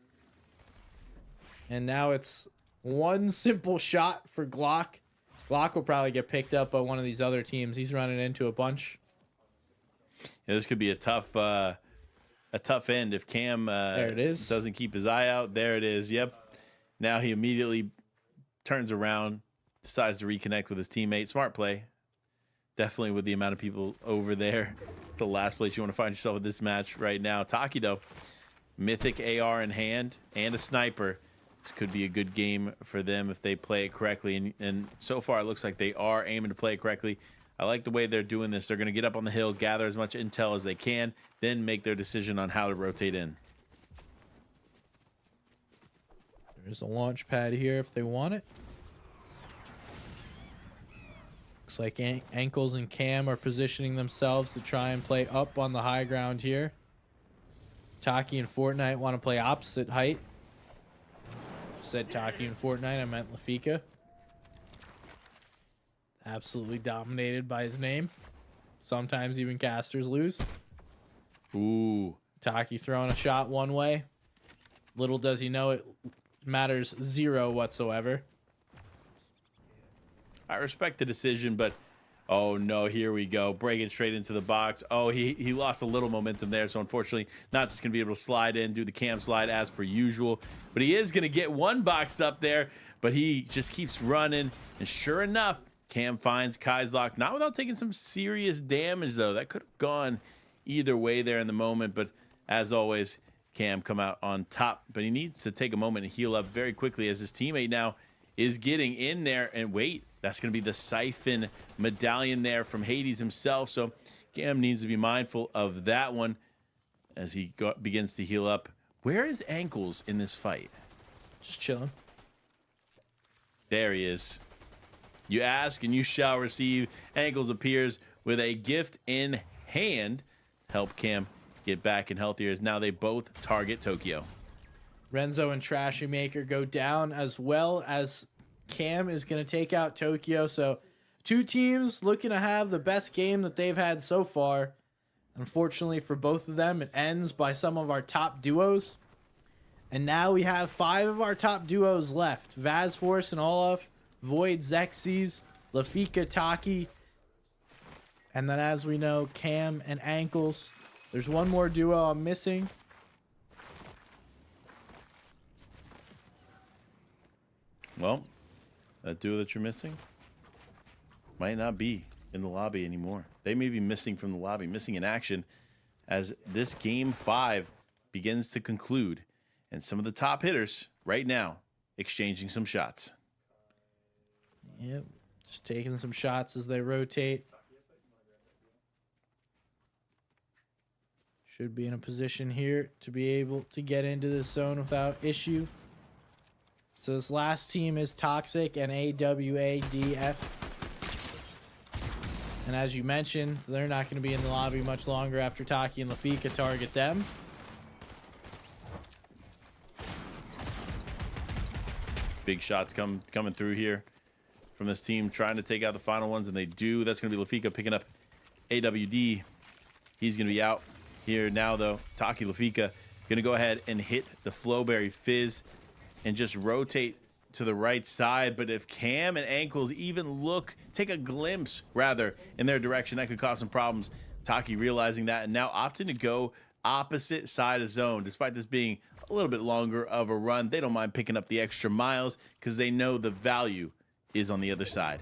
And now it's one simple shot for Glock. Glock will probably get picked up by one of these other teams. He's running into a bunch. Yeah, this could be a tough end if Cam there it is. Doesn't keep his eye out. There it is. Yep. Now he immediately turns around, decides to reconnect with his teammate. Smart play. Definitely with the amount of people over there. It's the last place you want to find yourself in this match right now. Taki, though, mythic AR in hand and a sniper. This could be a good game for them if they play it correctly. And so far, it looks like they are aiming to play it correctly. I like the way they're doing this. They're going to get up on the hill, gather as much intel as they can, then make their decision on how to rotate in. There's a launch pad here if they want it. Looks like Ankles and Cam are positioning themselves to try and play up on the high ground here. Taki and Fortnite want to play opposite height. Said Taki and Fortnite, I meant Lafika. Absolutely dominated by his name. Sometimes even casters lose. Ooh. Taki throwing a shot one way. Little does he know it matters 0 whatsoever. I respect the decision, but oh no, here we go. Breaking straight into the box. Oh, he lost a little momentum there, so unfortunately not just going to be able to slide in, do the cam slide as per usual. But he is going to get one boxed up there, but he just keeps running. And sure enough, Cam finds Kaislock, not without taking some serious damage, though. That could have gone either way there in the moment, but as always, Cam come out on top. But he needs to take a moment and heal up very quickly as his teammate now is getting in there. And wait, that's going to be the siphon medallion there from Hades himself. So Cam needs to be mindful of that one as he begins to heal up. Where is Ankles in this fight? Just chilling. There he is. You ask and you shall receive. Ankles appears with a gift in hand. Help Cam get back and healthier as now they both target Tokyo. Renzo and Trashy Maker go down, as well as Cam is going to take out Tokyo. So two teams looking to have the best game that they've had so far. Unfortunately for both of them, it ends by some of our top duos. And now we have 5 of our top duos left. Vazforce and Olaf, Void Xerxes, Lafika Taki, and then as we know, Cam and Ankles. There's one more duo I'm missing. Well, that duo that you're missing might not be in the lobby anymore. They may be missing from the lobby, missing in action as this game 5 begins to conclude. And some of the top hitters right now exchanging some shots. Yep, just taking some shots as they rotate. Should be in a position here to be able to get into this zone without issue. So this last team is Toxic and AWADF. And as you mentioned, they're not going to be in the lobby much longer after Taki and Lafika target them. Big shots coming through here from this team, trying to take out the final ones, and they do. That's going to be Lafika picking up AWD. He's going to be out here now, though. Taki Lafika going to go ahead and hit the Flowberry Fizz and just rotate to the right side. But if Cam and Ankles even take a glimpse, rather, in their direction, that could cause some problems. Taki realizing that and now opting to go opposite side of zone. Despite this being a little bit longer of a run, they don't mind picking up the extra miles because they know the value is on the other side.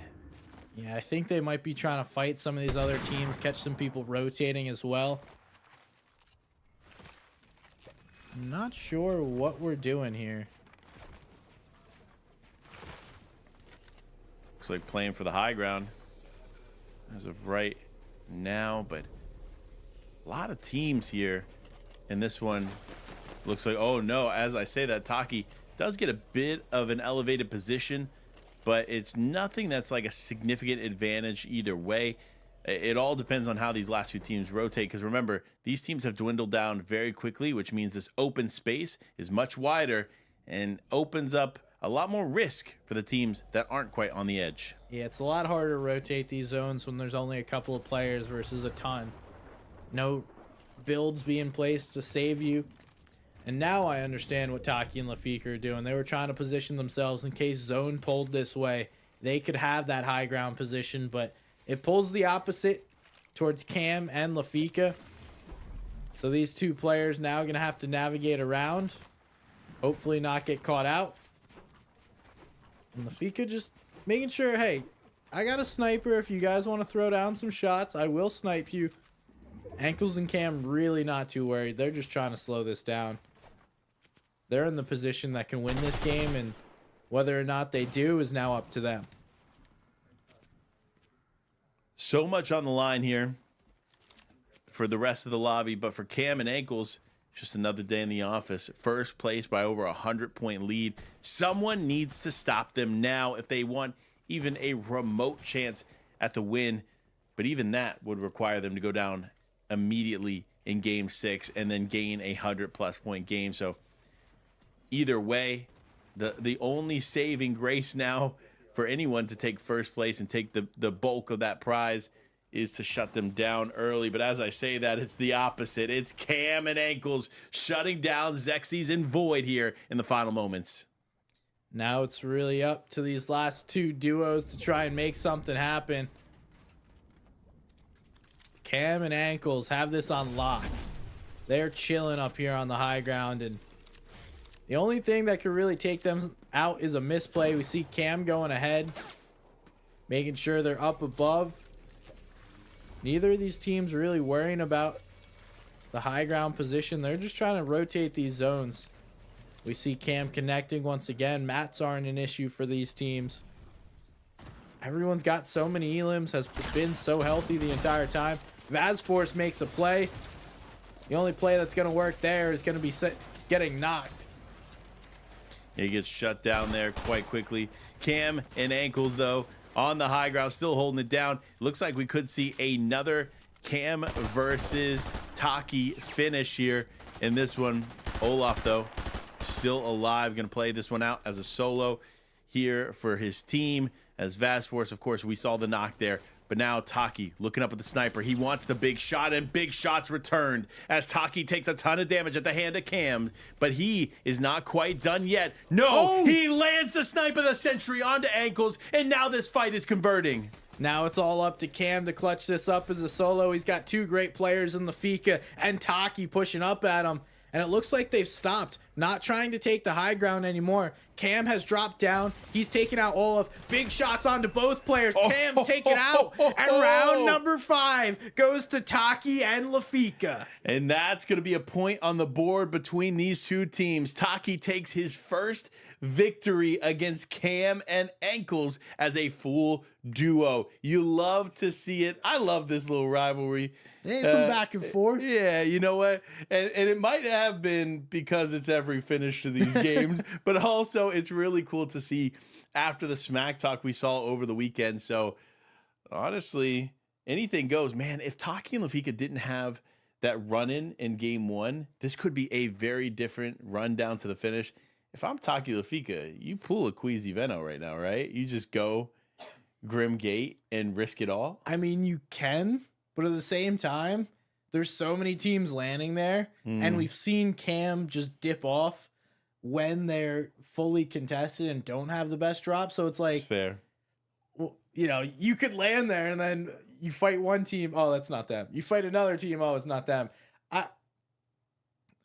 Yeah, I think they might be trying to fight some of these other teams, catch some people rotating as well. I'm not sure what we're doing here. Looks like playing for the high ground as of right now, but a lot of teams here. And this one looks like, oh no, as I say that, Taki does get a bit of an elevated position, but it's nothing that's like a significant advantage either way. It all depends on how these last few teams rotate, because remember, these teams have dwindled down very quickly, which means this open space is much wider and opens up a lot more risk for the teams that aren't quite on the edge. Yeah, it's a lot harder to rotate these zones when there's only a couple of players versus a ton. No builds being placed to save you. And now I understand what Taki and Lafika are doing. They were trying to position themselves in case zone pulled this way. They could have that high ground position, but it pulls the opposite towards Cam and Lafika. So these two players now going to have to navigate around. Hopefully not get caught out. And Lafika just making sure, hey, I got a sniper. If you guys want to throw down some shots, I will snipe you. Ankles and Cam really not too worried. They're just trying to slow this down. They're in the position that can win this game, and whether or not they do is now up to them. So much on the line here for the rest of the lobby, but for Cam and Ankles, just another day in the office. First place by over 100-point lead. Someone needs to stop them now if they want even a remote chance at the win. But even that would require them to go down immediately in game 6 and then gain a 100+ point game. So either way, the only saving grace now for anyone to take first place and take the bulk of that prize is to shut them down early. But as I say that, it's the opposite. It's Cam and Ankles shutting down Xerxes and Void here in the final moments. Now it's really up to these last two duos to try and make something happen. Cam and Ankles have this on lock. They're chilling up here on the high ground, and the only thing that could really take them out is a misplay. We see Cam going ahead, making sure they're up above. Neither of these teams really worrying about the high ground position. They're just trying to rotate these zones. We see Cam connecting once again. Mats aren't an issue for these teams. Everyone's got so many elims, has been so healthy the entire time. VASForce makes a play. The only play that's going to work there is going to be getting knocked. He gets shut down there quite quickly. Cam and Ankles, though, on the high ground, still holding it down. Looks like we could see another Cam versus Taki finish here in this one. Olaf, though, still alive. Going to play this one out as a solo here for his team. As VASForce, of course, we saw the knock there. But now Taki looking up at the sniper. He wants the big shot, and big shots returned as Taki takes a ton of damage at the hand of Cam. But he is not quite done yet. No, He lands the sniper, the sentry onto Ankles, and now this fight is converting. Now it's all up to Cam to clutch this up as a solo. He's got two great players in the Fika and Taki pushing up at him. And it looks like they've stopped, not trying to take the high ground anymore. Cam has dropped down. He's taken out Olaf. Big shots onto both players. Cam's taken out. And round number 5 goes to Taki and Lafika. And that's going to be a point on the board between these two teams. Taki takes his first victory against Cam and Ankles as a full duo. You love to see it. I love this little rivalry. Ain't some back and forth. Yeah, you know what? And it might have been because it's every finish to these games, but also it's really cool to see after the smack talk we saw over the weekend. So honestly, anything goes. Man, if Taki and Lafika didn't have that run-in game 1, this could be a very different run down to the finish. If I'm Taki Lafika, you pull a Queasy Veno right now, right? You just go Grim Gate and risk it all. I mean, you can. But at the same time, there's so many teams landing there, and we've seen Cam just dip off when they're fully contested and don't have the best drop. So it's like, it's fair. Well, you know, you could land there and then you fight one team. Oh, that's not them. You fight another team. Oh, it's not them.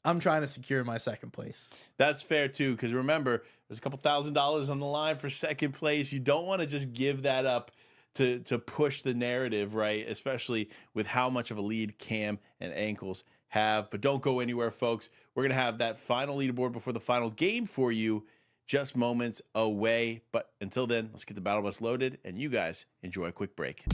I'm trying to secure my second place. That's fair too, because remember, there's a couple $1,000s on the line for second place. You don't want to just give that up to push the narrative, right? Especially with how much of a lead Cam and Ankles have. But don't go anywhere, folks. We're going to have that final leaderboard before the final game for you just moments away. But until then, let's get the battle bus loaded and you guys enjoy a quick break.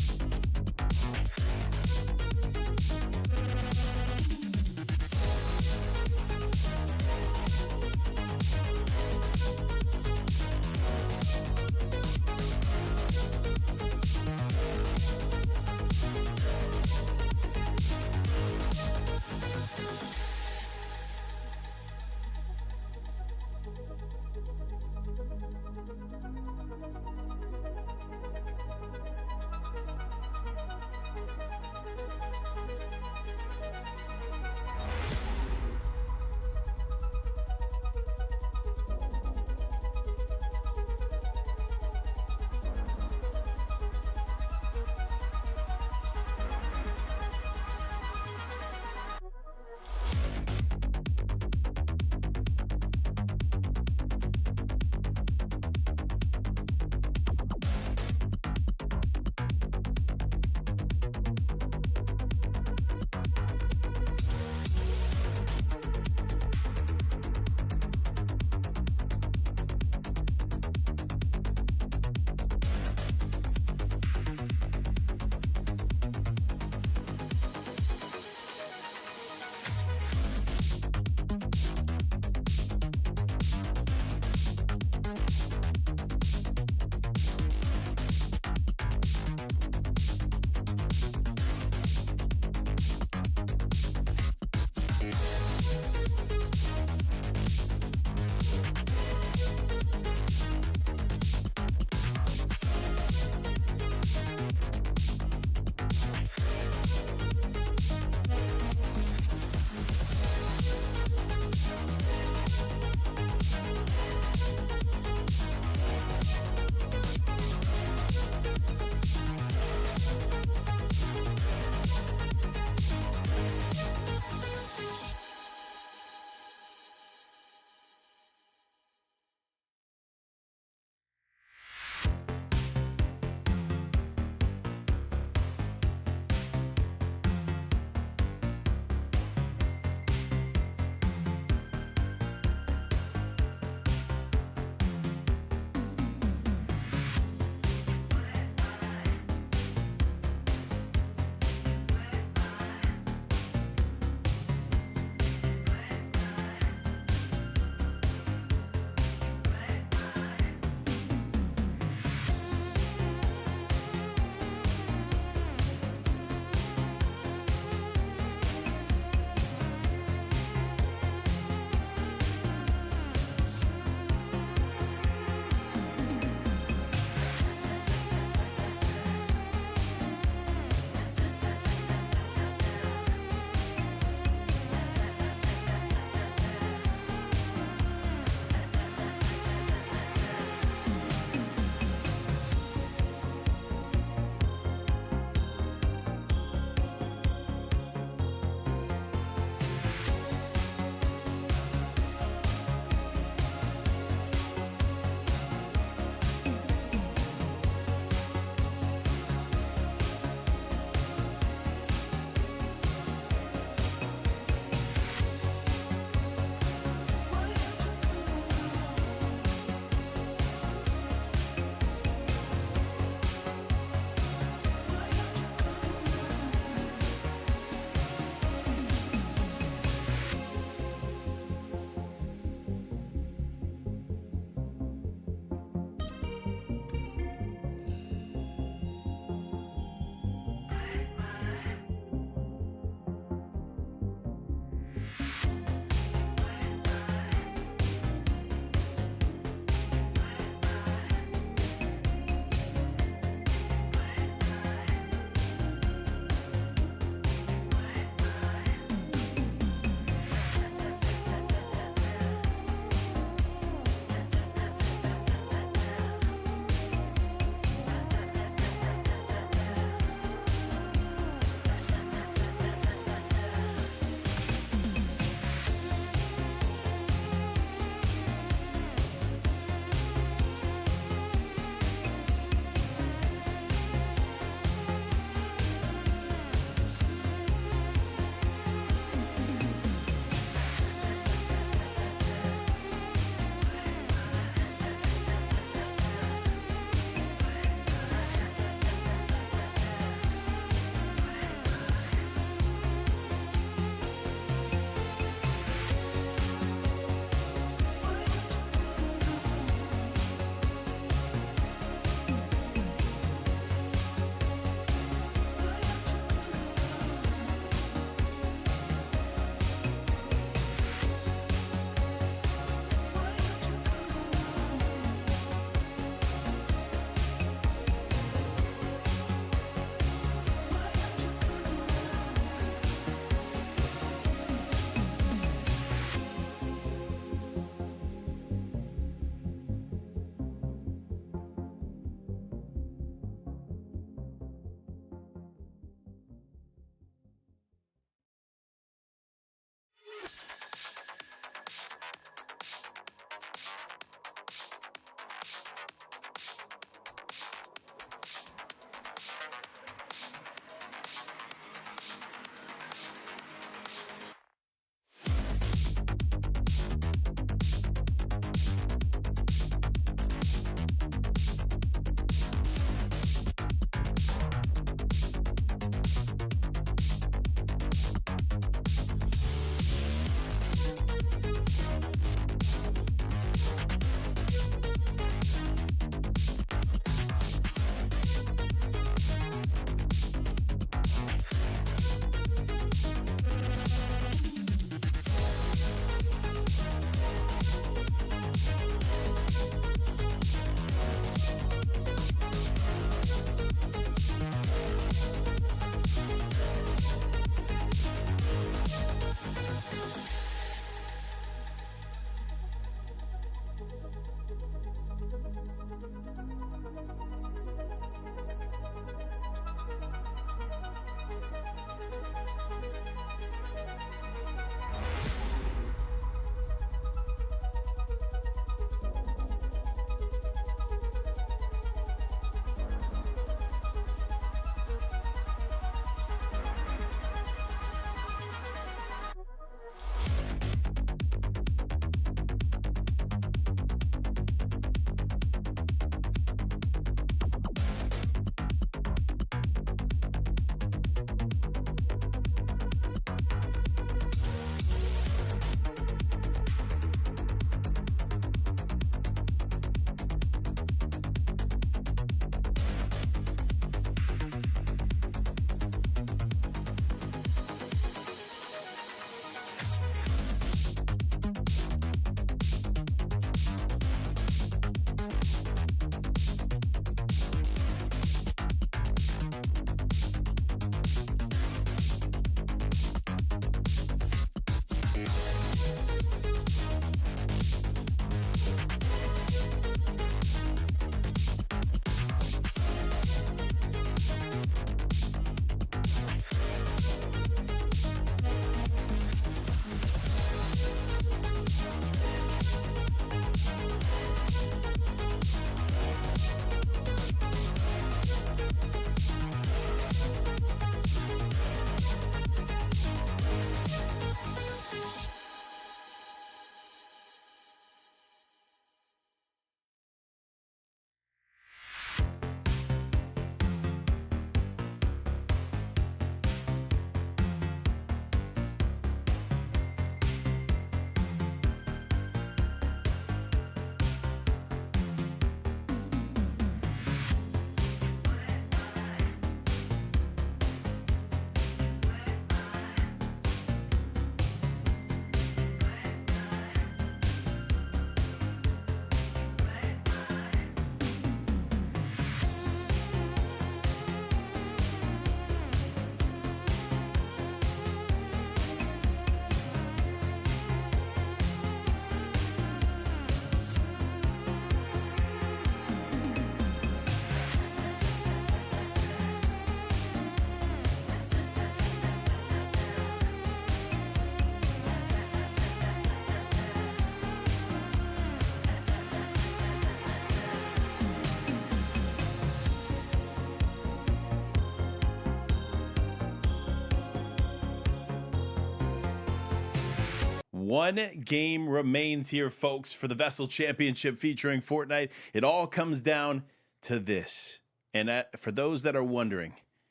One game remains here, folks, for the VESL Championship featuring Fortnite. It all comes down to this. And for those that are wondering,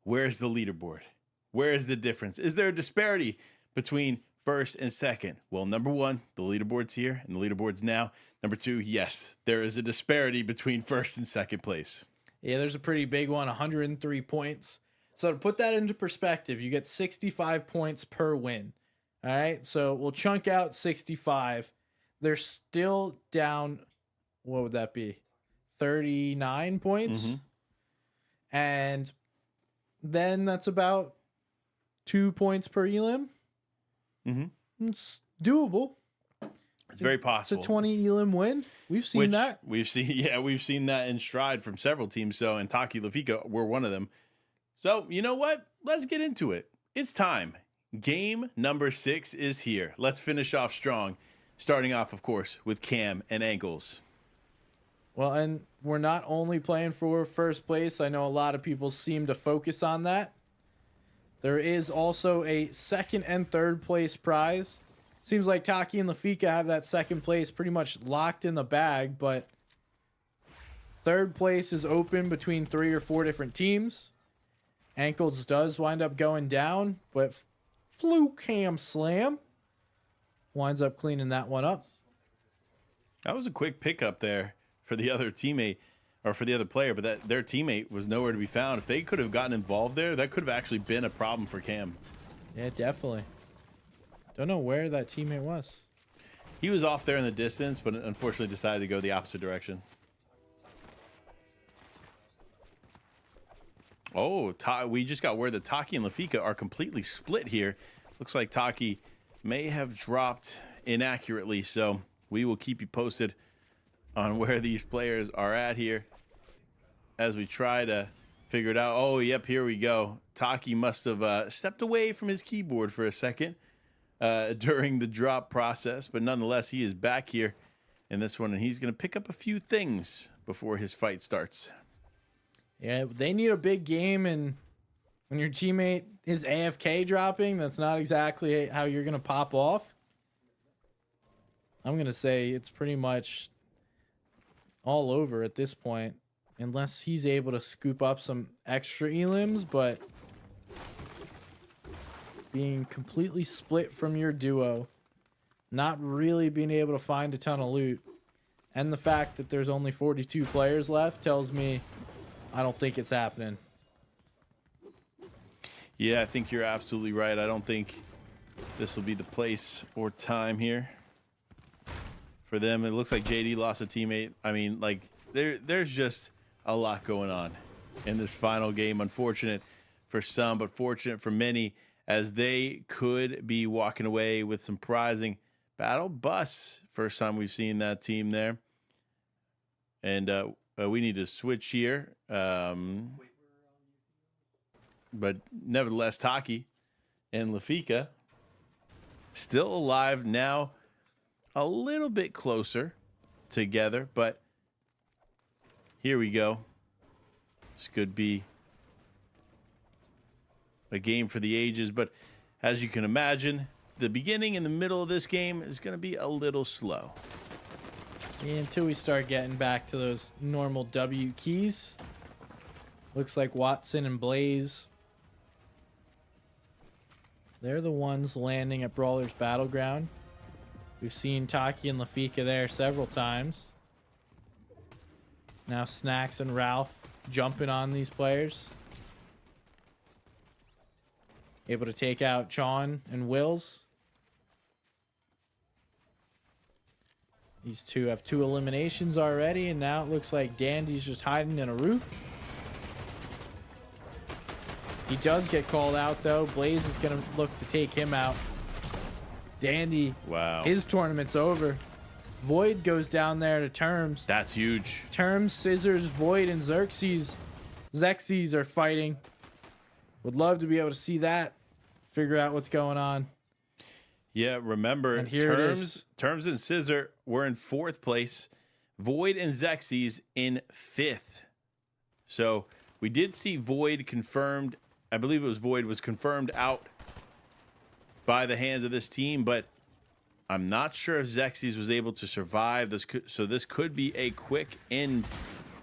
where's the leaderboard? Where is the difference? Is there a disparity between first and second? Well, number one, the leaderboard's here and the leaderboard's now. Number two, yes, there is a disparity between first and second place. Yeah, there's a pretty big one, 103 points. So to put that into perspective, you get 65 points per win. All right, so we'll chunk out 65. They're still down, what would that be? 39 points. Mm-hmm. And then that's about 2 points per elim. Mm-hmm. It's doable. It's very possible. It's a 20 elim win. We've seen that. We've seen that in stride from several teams. So, and Taki Lafika were one of them. So, you know what? Let's get into it. It's time. Game number 6 is here. Let's finish off strong. Starting off, of course, with Cam and Ankles. Well, and we're not only playing for first place. I know a lot of people seem to focus on that. There is also a second and third place prize. Seems like Taki and Lafika have that second place pretty much locked in the bag, but third place is open between 3 or 4 different teams. Ankles does wind up going down, but Fluke Ham Slam winds up cleaning that one up. That was a quick pickup there for the other teammate, or for the other player, but that their teammate was nowhere to be found. If they could have gotten involved there, that could have actually been a problem for Cam. Yeah, definitely. Don't know where that teammate was. He was off there in the distance, but unfortunately decided to go the opposite direction. Oh, we just got word that Taki and Lafika are completely split here. Looks like Taki may have dropped inaccurately, so we will keep you posted on where these players are at here as we try to figure it out. Oh, yep, here we go. Taki must have stepped away from his keyboard for a second during the drop process, but nonetheless, he is back here in this one, and he's going to pick up a few things before his fight starts. Yeah, they need a big game, and when your teammate is AFK dropping, that's not exactly how you're going to pop off. I'm going to say it's pretty much all over at this point, unless he's able to scoop up some extra elims, but being completely split from your duo, not really being able to find a ton of loot, and the fact that there's only 42 players left tells me I don't think it's happening. Yeah, I think you're absolutely right. I don't think this will be the place or time here for them. It looks like JD lost a teammate. I mean, like, there's just a lot going on in this final game. Unfortunate for some, but fortunate for many, as they could be walking away with some prizing battle bus. First time we've seen that team there. And we need to switch here. But nevertheless, Taki and Lafika still alive now, a little bit closer together, but here we go. This could be a game for the ages, but as you can imagine, the beginning and the middle of this game is going to be a little slow. Yeah, until we start getting back to those normal W keys. Looks like Watson and Blaze, they're the ones landing at Brawler's Battleground. We've seen Taki and Lafika there several times. Now Snacks and Ralph jumping on these players. Able to take out Chon and Wills. These two have 2 eliminations already, and now it looks like Dandy's just hiding in a roof. He does get called out, though. Blaze is going to look to take him out. Dandy, wow, his tournament's over. Void goes down there to Terms. That's huge. Terms, Scissors, Void, and Xerxes are fighting. Would love to be able to see that. Figure out what's going on. Yeah, remember, And here Terms and Scissor were in 4th place. Void and Xerxes in 5th. So we did see Void confirmed. I believe it was Void was confirmed out by the hands of this team, but I'm not sure if Xerxes was able to survive this. So this could be a quick end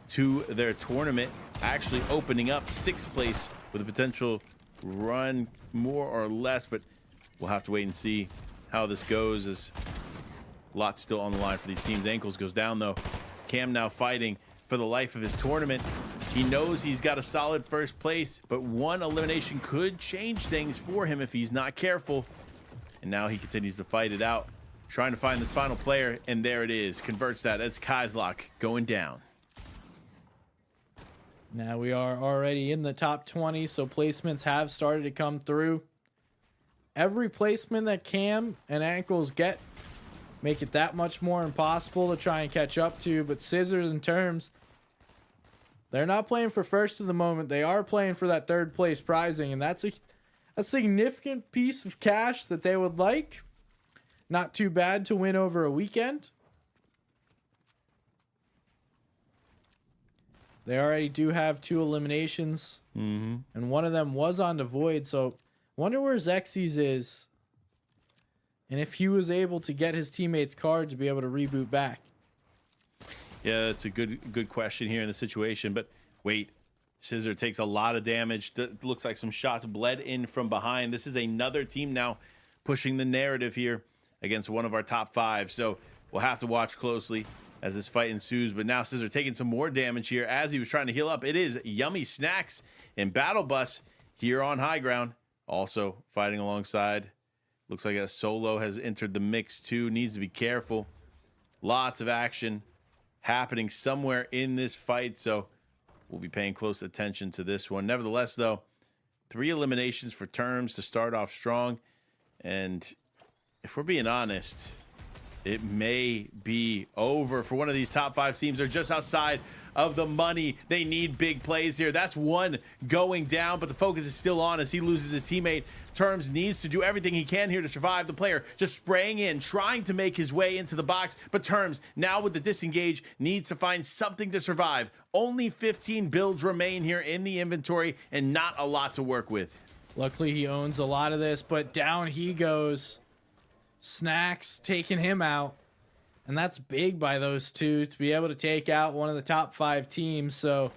to their tournament, actually opening up 6th place with a potential run more or less, but we'll have to wait and see how this goes. As lots still on the line for these teams. Ankles goes down though. Cam now fighting for the life of his tournament. He knows he's got a solid 1st place, but one elimination could change things for him if he's not careful. And now he continues to fight it out, trying to find this final player, and there it is. Converts that. That's Kaislok going down. Now we are already in the top 20, so placements have started to come through. Every placement that Cam and Ankles get make it that much more impossible to try and catch up to, but Scissors and Terms, they're not playing for first at the moment. They are playing for that 3rd place prizing, and that's a significant piece of cash that they would like. Not too bad to win over a weekend. They already do have 2 eliminations, and one of them was on the Void, so wonder where Xerxes is and if he was able to get his teammates' card to be able to reboot back. Yeah, that's a good question here in the situation. But wait, Scissor takes a lot of damage. Looks like some shots bled in from behind. This is another team now pushing the narrative here against one of our top 5. So we'll have to watch closely as this fight ensues. But now Scissor taking some more damage here as he was trying to heal up. It is Yummy Snacks and Battle Bus here on high ground, also fighting alongside. Looks like a solo has entered the mix too. Needs to be careful. Lots of action happening somewhere in this fight, so we'll be paying close attention to this one. Nevertheless, though, 3 eliminations for Terms to start off strong. And if we're being honest, it may be over for one of these top 5 teams. They're just outside of the money. They need big plays here. That's one going down, but the focus is still on as he loses his teammate. Terms needs to do everything he can here to survive. The player just spraying in, trying to make his way into the box, but Terms, now with the disengage, needs to find something to survive. Only 15 builds remain here in the inventory and not a lot to work with. Luckily, he owns a lot of this, but down he goes. Snacks taking him out. And that's big by those 2 to be able to take out one of the top 5 teams. So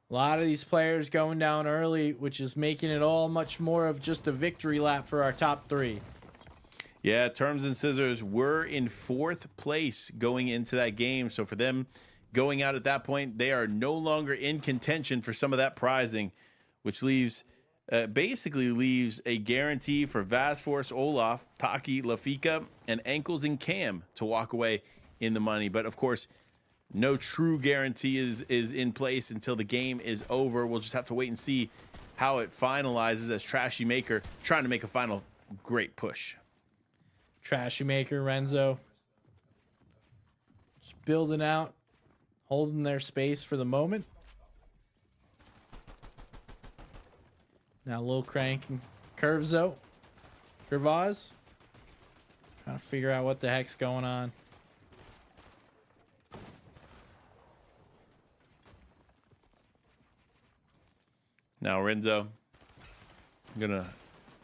a lot of these players going down early, which is making it all much more of just a victory lap for our top 3. Yeah, Terms and Scissors were in 4th place going into that game. So for them going out at that point, they are no longer in contention for some of that prizing, which leaves basically leaves a guarantee for Vasforce, Olaf, Taki, Lafika, and Ankles and Cam to walk away in the money. But of course, no true guarantee is in place until the game is over. We'll just have to wait and see how it finalizes as Trashy Maker trying to make a final great push. Trashy Maker, Renzo, just building out, holding their space for the moment. Now Lil Crank and Curvzo. Curvaz. Trying to figure out what the heck's going on. Now Renzo gonna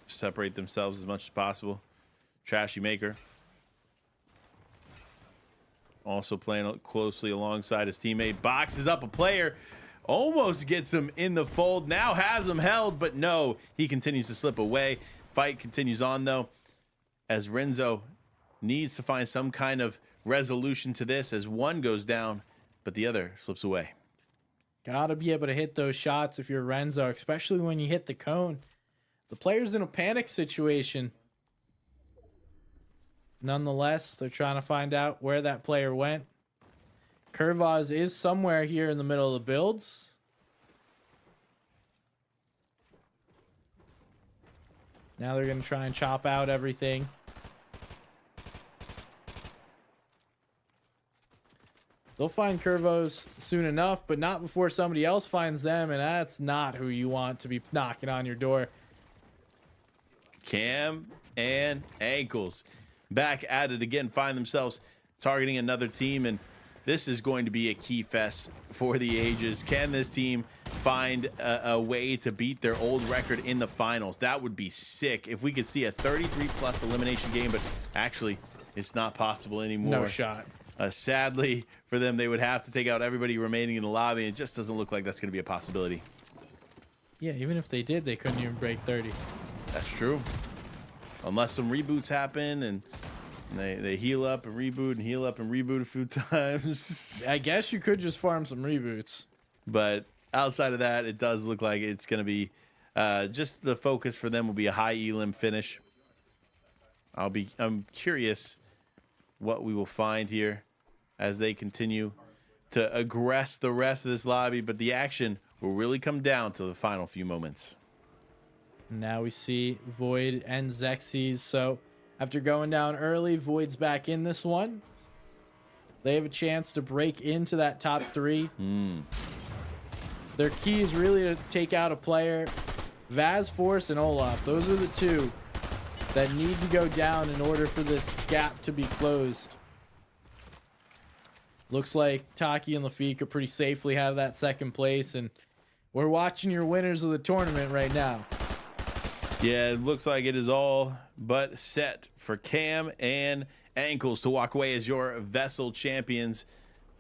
separate themselves as much as possible. Trashy Maker also playing closely alongside his teammate. Boxes up a player. Almost gets him in the fold. Now has him held, but no, he continues to slip away. Fight continues on, though, as Renzo needs to find some kind of resolution to this as one goes down, but the other slips away. Gotta be able to hit those shots if you're Renzo, especially when you hit the cone. The player's in a panic situation. Nonetheless, they're trying to find out where that player went. Curvaz is somewhere here in the middle of the builds. Now they're going to try and chop out everything. They'll find Curvos soon enough, but not before somebody else finds them, and that's not who you want to be knocking on your door. Cam and Ankles back at it again, find themselves targeting another team, and this is going to be a key fest for the ages. Can this team find a way to beat their old record in the finals? That would be sick if we could see a 33+ elimination game, but actually it's not possible anymore. No shot. Sadly for them, they would have to take out everybody remaining in the lobby. It just doesn't look like that's going to be a possibility. Yeah, even if they did, they couldn't even break 30. That's true. Unless some reboots happen and they heal up and reboot and heal up and reboot a few times. I guess you could just farm some reboots. But outside of that, it does look like it's going to be just the focus for them will be a high elim finish. I'm curious what we will find here as they continue to aggress the rest of this lobby, but the action will really come down to the final few moments. Now we see Void and Xerxes. So after going down early, Void's back in this one. They have a chance to break into that top 3. Their key is really to take out a player. Vaz, Force, and Olaf. Those are the 2 that need to go down in order for this gap to be closed. Looks like Taki and Lafika pretty safely have that 2nd place, and we're watching your winners of the tournament right now. Yeah, it looks like it is all but set for Cam and Ankles to walk away as your VESL champions.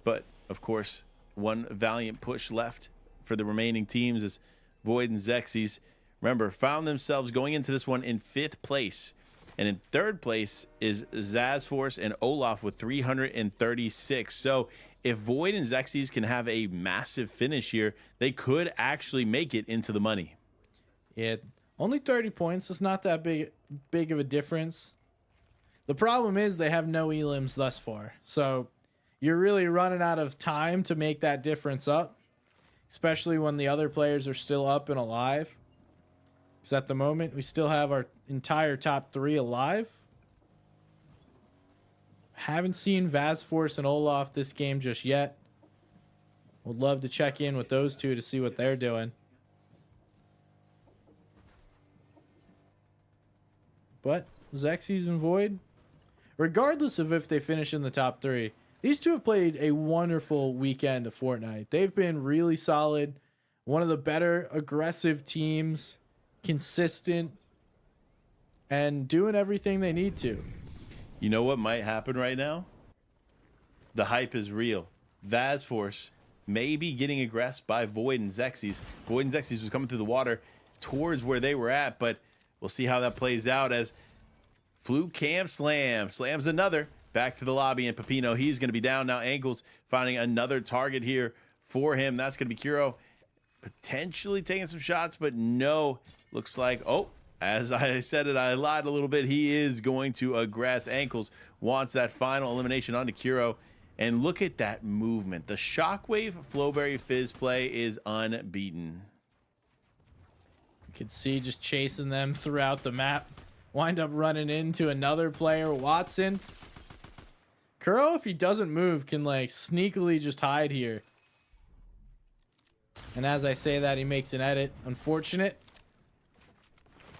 But, of course, one valiant push left for the remaining teams as Void and Xerxes, remember, found themselves going into this one in 5th place. And in 3rd place is Zazforce and Olaf with 336. So if Void and Xerxes can have a massive finish here, they could actually make it into the money. Yeah, only 30 points. It's not that big of a difference. The problem is they have no elims thus far. So you're really running out of time to make that difference up, especially when the other players are still up and alive. Because at the moment, we still have our entire top 3 alive. Haven't seen Vazforce and Olaf this game just yet. Would love to check in with those 2 to see what they're doing. But Xerxes and Void, regardless of if they finish in the top 3, these 2 have played a wonderful weekend of Fortnite. They've been really solid. One of the better aggressive teams, consistent, and doing everything they need to. You know what might happen right now? The hype is real. Vazforce may be getting aggressed by Void and Xerxes. Void and Xerxes was coming through the water towards where they were at, but we'll see how that plays out as Fluke Cam slams another back to the lobby, and Pepino, he's going to be down now. Ankles finding another target here for him. That's going to be Kuro potentially taking some shots, but no, looks like, oh, as I said it, I lied a little bit. He is going to aggress. Ankles wants that final elimination onto Kuro. And look at that movement. The Shockwave Flowberry Fizz play is unbeaten. You can see just chasing them throughout the map. Wind up running into another player, Watson. Kuro, if he doesn't move, can like sneakily just hide here. And as I say that, he makes an edit. Unfortunate.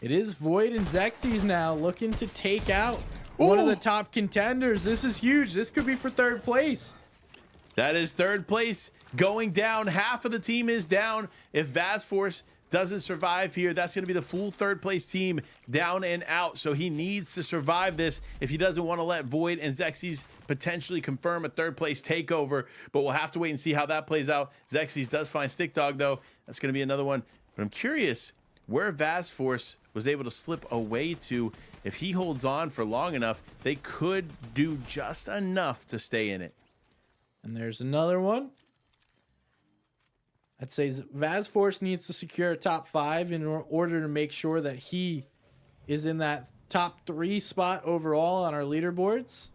It is Void and Xerxes now looking to take out one of the top contenders. This is huge. This could be for 3rd place. That is 3rd place going down. Half of the team is down. If Vazforce doesn't survive here, that's going to be the full 3rd place team down and out. So he needs to survive this if he doesn't want to let Void and Xerxes potentially confirm a 3rd place takeover. But we'll have to wait and see how that plays out. Xerxes does find Stick Dog, though. That's going to be another one. But I'm curious where Vazforce was able to slip away to. If he holds on for long enough, they could do just enough to stay in it. And there's another one. I'd say Vazforce needs to secure a top 5 in order to make sure that he is in that top 3 spot overall on our leaderboards.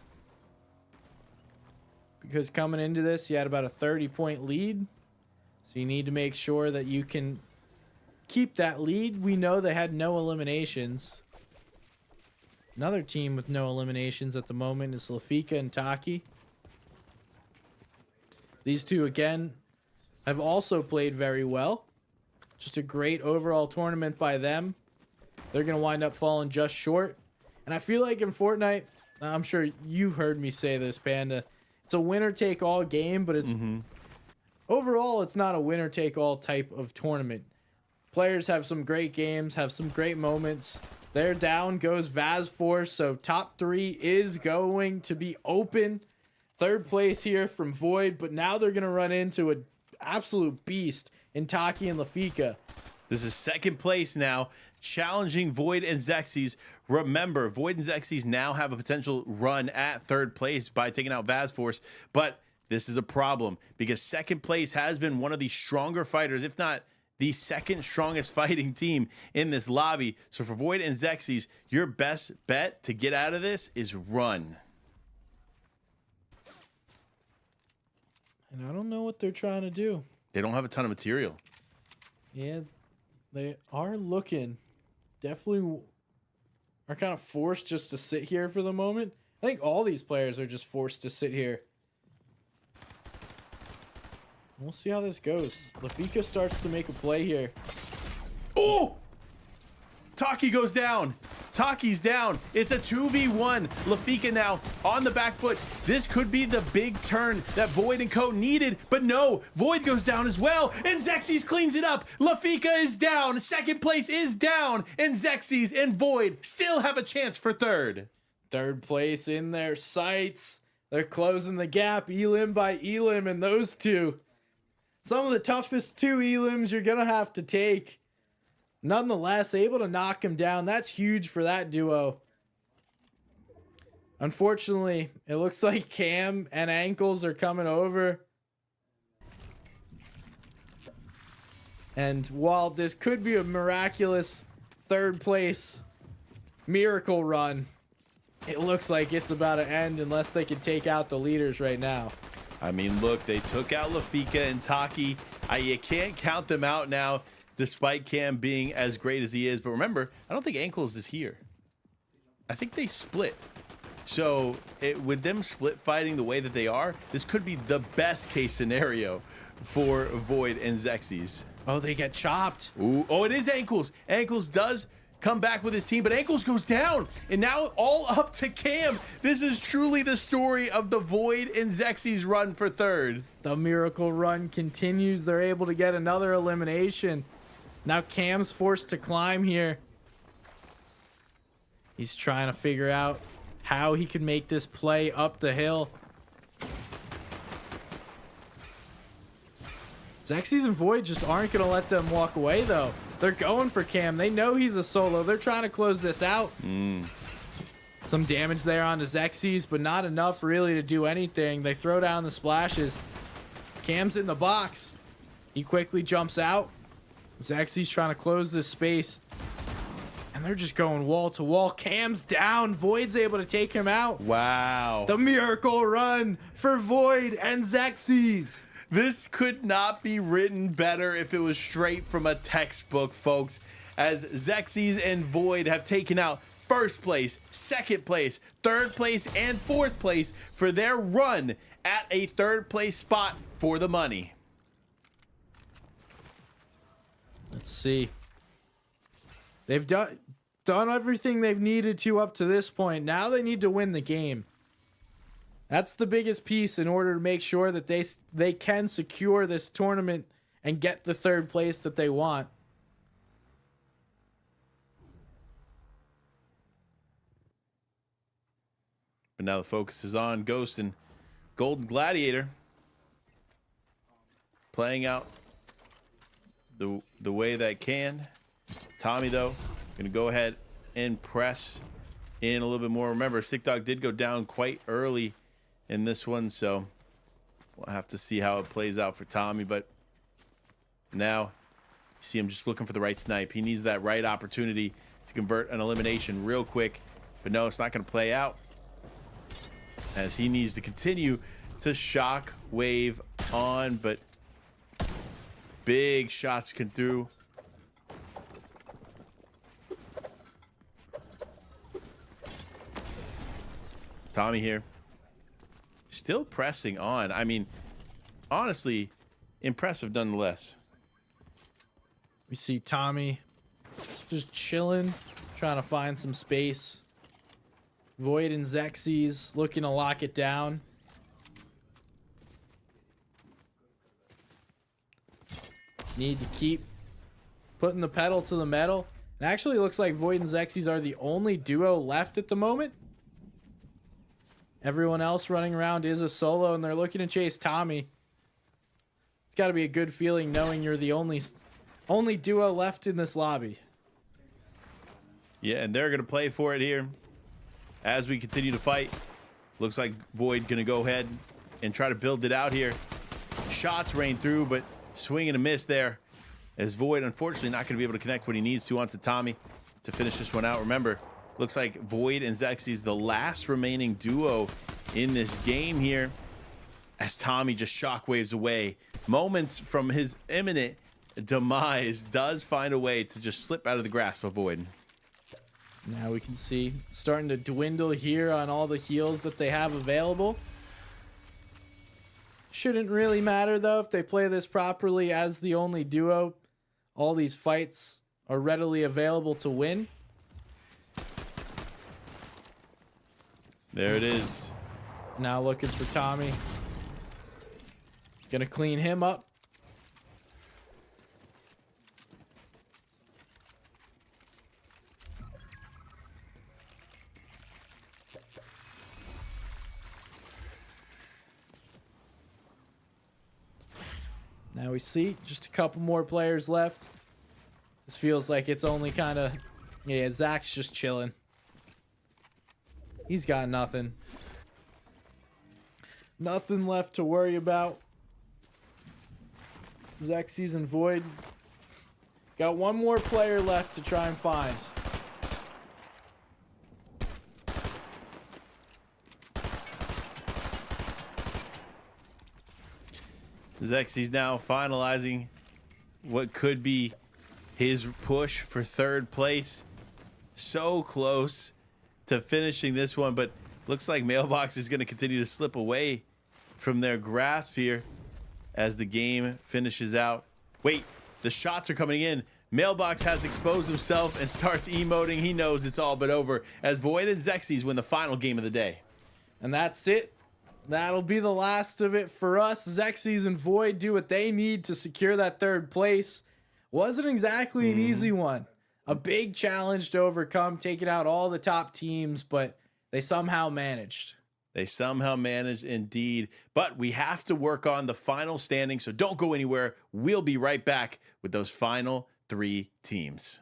Because coming into this, you had about a 30-point lead. So you need to make sure that you can keep that lead. We know they had no eliminations. Another team with no eliminations at the moment is Lafika and Taki. These 2, again, have also played very well. Just a great overall tournament by them. They're going to wind up falling just short. And I feel like in Fortnite, I'm sure you've heard me say this, Panda, it's a winner take all game, but it's overall it's not a winner take all type of tournament. Players have some great games, have some great moments. There down goes VESL, so top 3 is going to be open. Third place here from Void, but now they're going to run into an absolute beast in Taki and Lafika. This is second place now, challenging Void and Xexes. Remember, Void and Xexes now have a potential run at third place by taking out VESL, but this is a problem because second place has been one of the stronger fighters, if not the second strongest fighting team in this lobby. So for Void and Xexes, your best bet to get out of this is run. And I don't know what they're trying to do. They don't have a ton of material. Yeah, they are looking. Definitely are kind of forced just to sit here for the moment. I think all these players are just forced to sit here. We'll see how this goes. Lafika starts to make a play here. Oh! Taki goes down. Taki's down. It's a 2v1. Lafika now on the back foot. This could be the big turn that Void and Co needed, but no, Void goes down as well, and Xexes cleans it up. Lafika is down. Second place is down, and Xexes and Void still have a chance for third. Third place in their sights. They're closing the gap, elim by elim, and those two. Some of the toughest 2 elims you're going to have to take. Nonetheless, able to knock him down. That's huge for that duo. Unfortunately, it looks like Cam and Ankles are coming over. And while this could be a miraculous third place miracle run, it looks like it's about to end unless they can take out the leaders right now. I mean, look, they took out Lafika and Taki. You can't count them out now, despite Cam being as great as he is. But remember, I don't think Ankles is here. I think they split. So with them split fighting the way that they are, this could be the best case scenario for Void and Xexes. Oh, they get chopped. Ooh, oh, it is Ankles. Ankles does come back with his team, but Ankles goes down, and now all up to Cam. This is truly the story of the Void and Xexes run for third. The miracle run continues. They're able to get another elimination. Now Cam's forced to climb here. He's trying to figure out how he can make this play up the hill. Xexes and Void just aren't going to let them walk away, though. They're going for Cam. They know he's a solo. They're trying to close this out. Some damage there onto Xexes, but not enough really to do anything. They throw down the splashes. Cam's in the box. He quickly jumps out. Xexes trying to close this space. And they're just going wall to wall. Cam's down. Void's able to take him out. Wow. The miracle run for Void and Xexes. This could not be written better if it was straight from a textbook, folks, as Xexes and Void have taken out first place, second place, third place, and fourth place for their run at a third place spot for the money. Let's see. They've done everything they've needed to up to this point. Now they need to win the game. That's the biggest piece in order to make sure that they can secure this tournament and get the third place that they want. But now the focus is on Ghost and Golden Gladiator playing out the way that can. Tommy, though, going to go ahead and press in a little bit more. Remember, Sick Dog did go down quite early in this one, so we'll have to see how it plays out for Tommy. But now you see him just looking for the right snipe. He needs that right opportunity to convert an elimination real quick. But no, it's not going to play out, as he needs to continue to shock wave on. But big shots come through. Tommy here, still pressing on. I mean, honestly, impressive nonetheless. We see Tommy just chilling, trying to find some space. Void and Xexes looking to lock it down. Need to keep putting the pedal to the metal. It actually looks like Void and Xerxes are the only duo left at the moment. Everyone else running around is a solo, and they're looking to chase Tommy. It's got to be a good feeling knowing you're the only duo left in this lobby. Yeah, and they're going to play for it here as we continue to fight. Looks like Void going to go ahead and try to build it out here. Shots rain through, but swing and a miss there. As Void, unfortunately, not going to be able to connect what he needs to onto Tommy to finish this one out. Remember, looks like Void and Xerxes, the last remaining duo in this game here, as Tommy just shockwaves away. Moments from his imminent demise, does find a way to just slip out of the grasp of Void. Now we can see starting to dwindle here on all the heals that they have available. Shouldn't really matter though if they play this properly as the only duo. All these fights are readily available to win. There it is. Now looking for Tommy. Gonna clean him up. Now we see just a couple more players left. This feels like it's only kind of... Yeah, Zach's just chilling. He's got nothing. Nothing left to worry about. Xerxes and Void. Got one more player left to try and find. Xerxes now finalizing what could be his push for third place. So close to finishing this one, but looks like Mailbox is going to continue to slip away from their grasp here as the game finishes out. Wait, the shots are coming in. Mailbox has exposed himself and starts emoting. He knows it's all but over as Void and Xerxes win the final game of the day. And that's it. That'll be the last of it for us. Xerxes and Void do what they need to secure that third place. Wasn't exactly an easy one. A big challenge to overcome, taking out all the top teams, but they somehow managed. They somehow managed indeed. But we have to work on the final standing, so don't go anywhere. We'll be right back with those final 3 teams.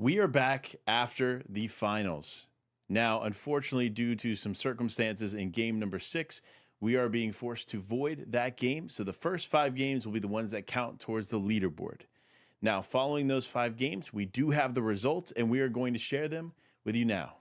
We are back after the finals. Now, unfortunately, due to some circumstances in game number 6, we are being forced to void that game. So the first 5 games will be the ones that count towards the leaderboard. Now, following those 5 games, we do have the results, and we are going to share them with you now.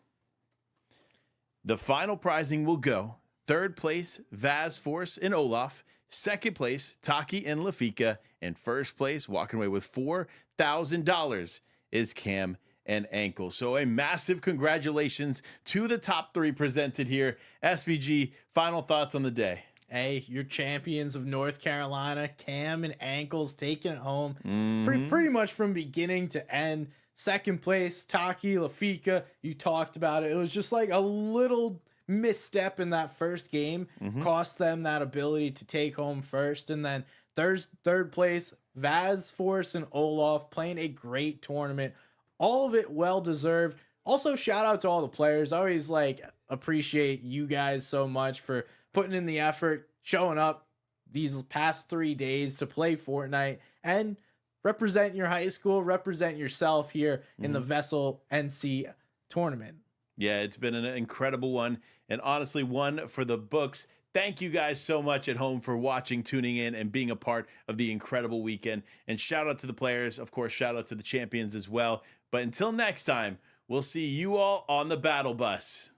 The final prizing will go: 3rd place, Vaz, Force, and Olaf; 2nd place, Taki and Lafika; and 1st place, walking away with $4,000, is Cam and Ankle. So a massive congratulations to the top 3 presented here. SBG, final thoughts on the day. Hey, you're champions of North Carolina. Cam and Ankles taking it home pretty much from beginning to end. 2nd place, Taki, Lafika. You talked about it. It was just like a little misstep in that first game cost them that ability to take home first. And then third place, Vaz, Force, and Olaf playing a great tournament. All of it well deserved. Also, shout out to all the players. I always appreciate you guys so much for putting in the effort, showing up these past 3 days to play Fortnite and represent your high school, represent yourself here in the VESL NC tournament. Yeah, it's been an incredible one, and honestly, one for the books. Thank you guys so much at home for watching, tuning in, and being a part of the incredible weekend. And shout out to the players. Of course, shout out to the champions as well. But until next time, we'll see you all on the battle bus.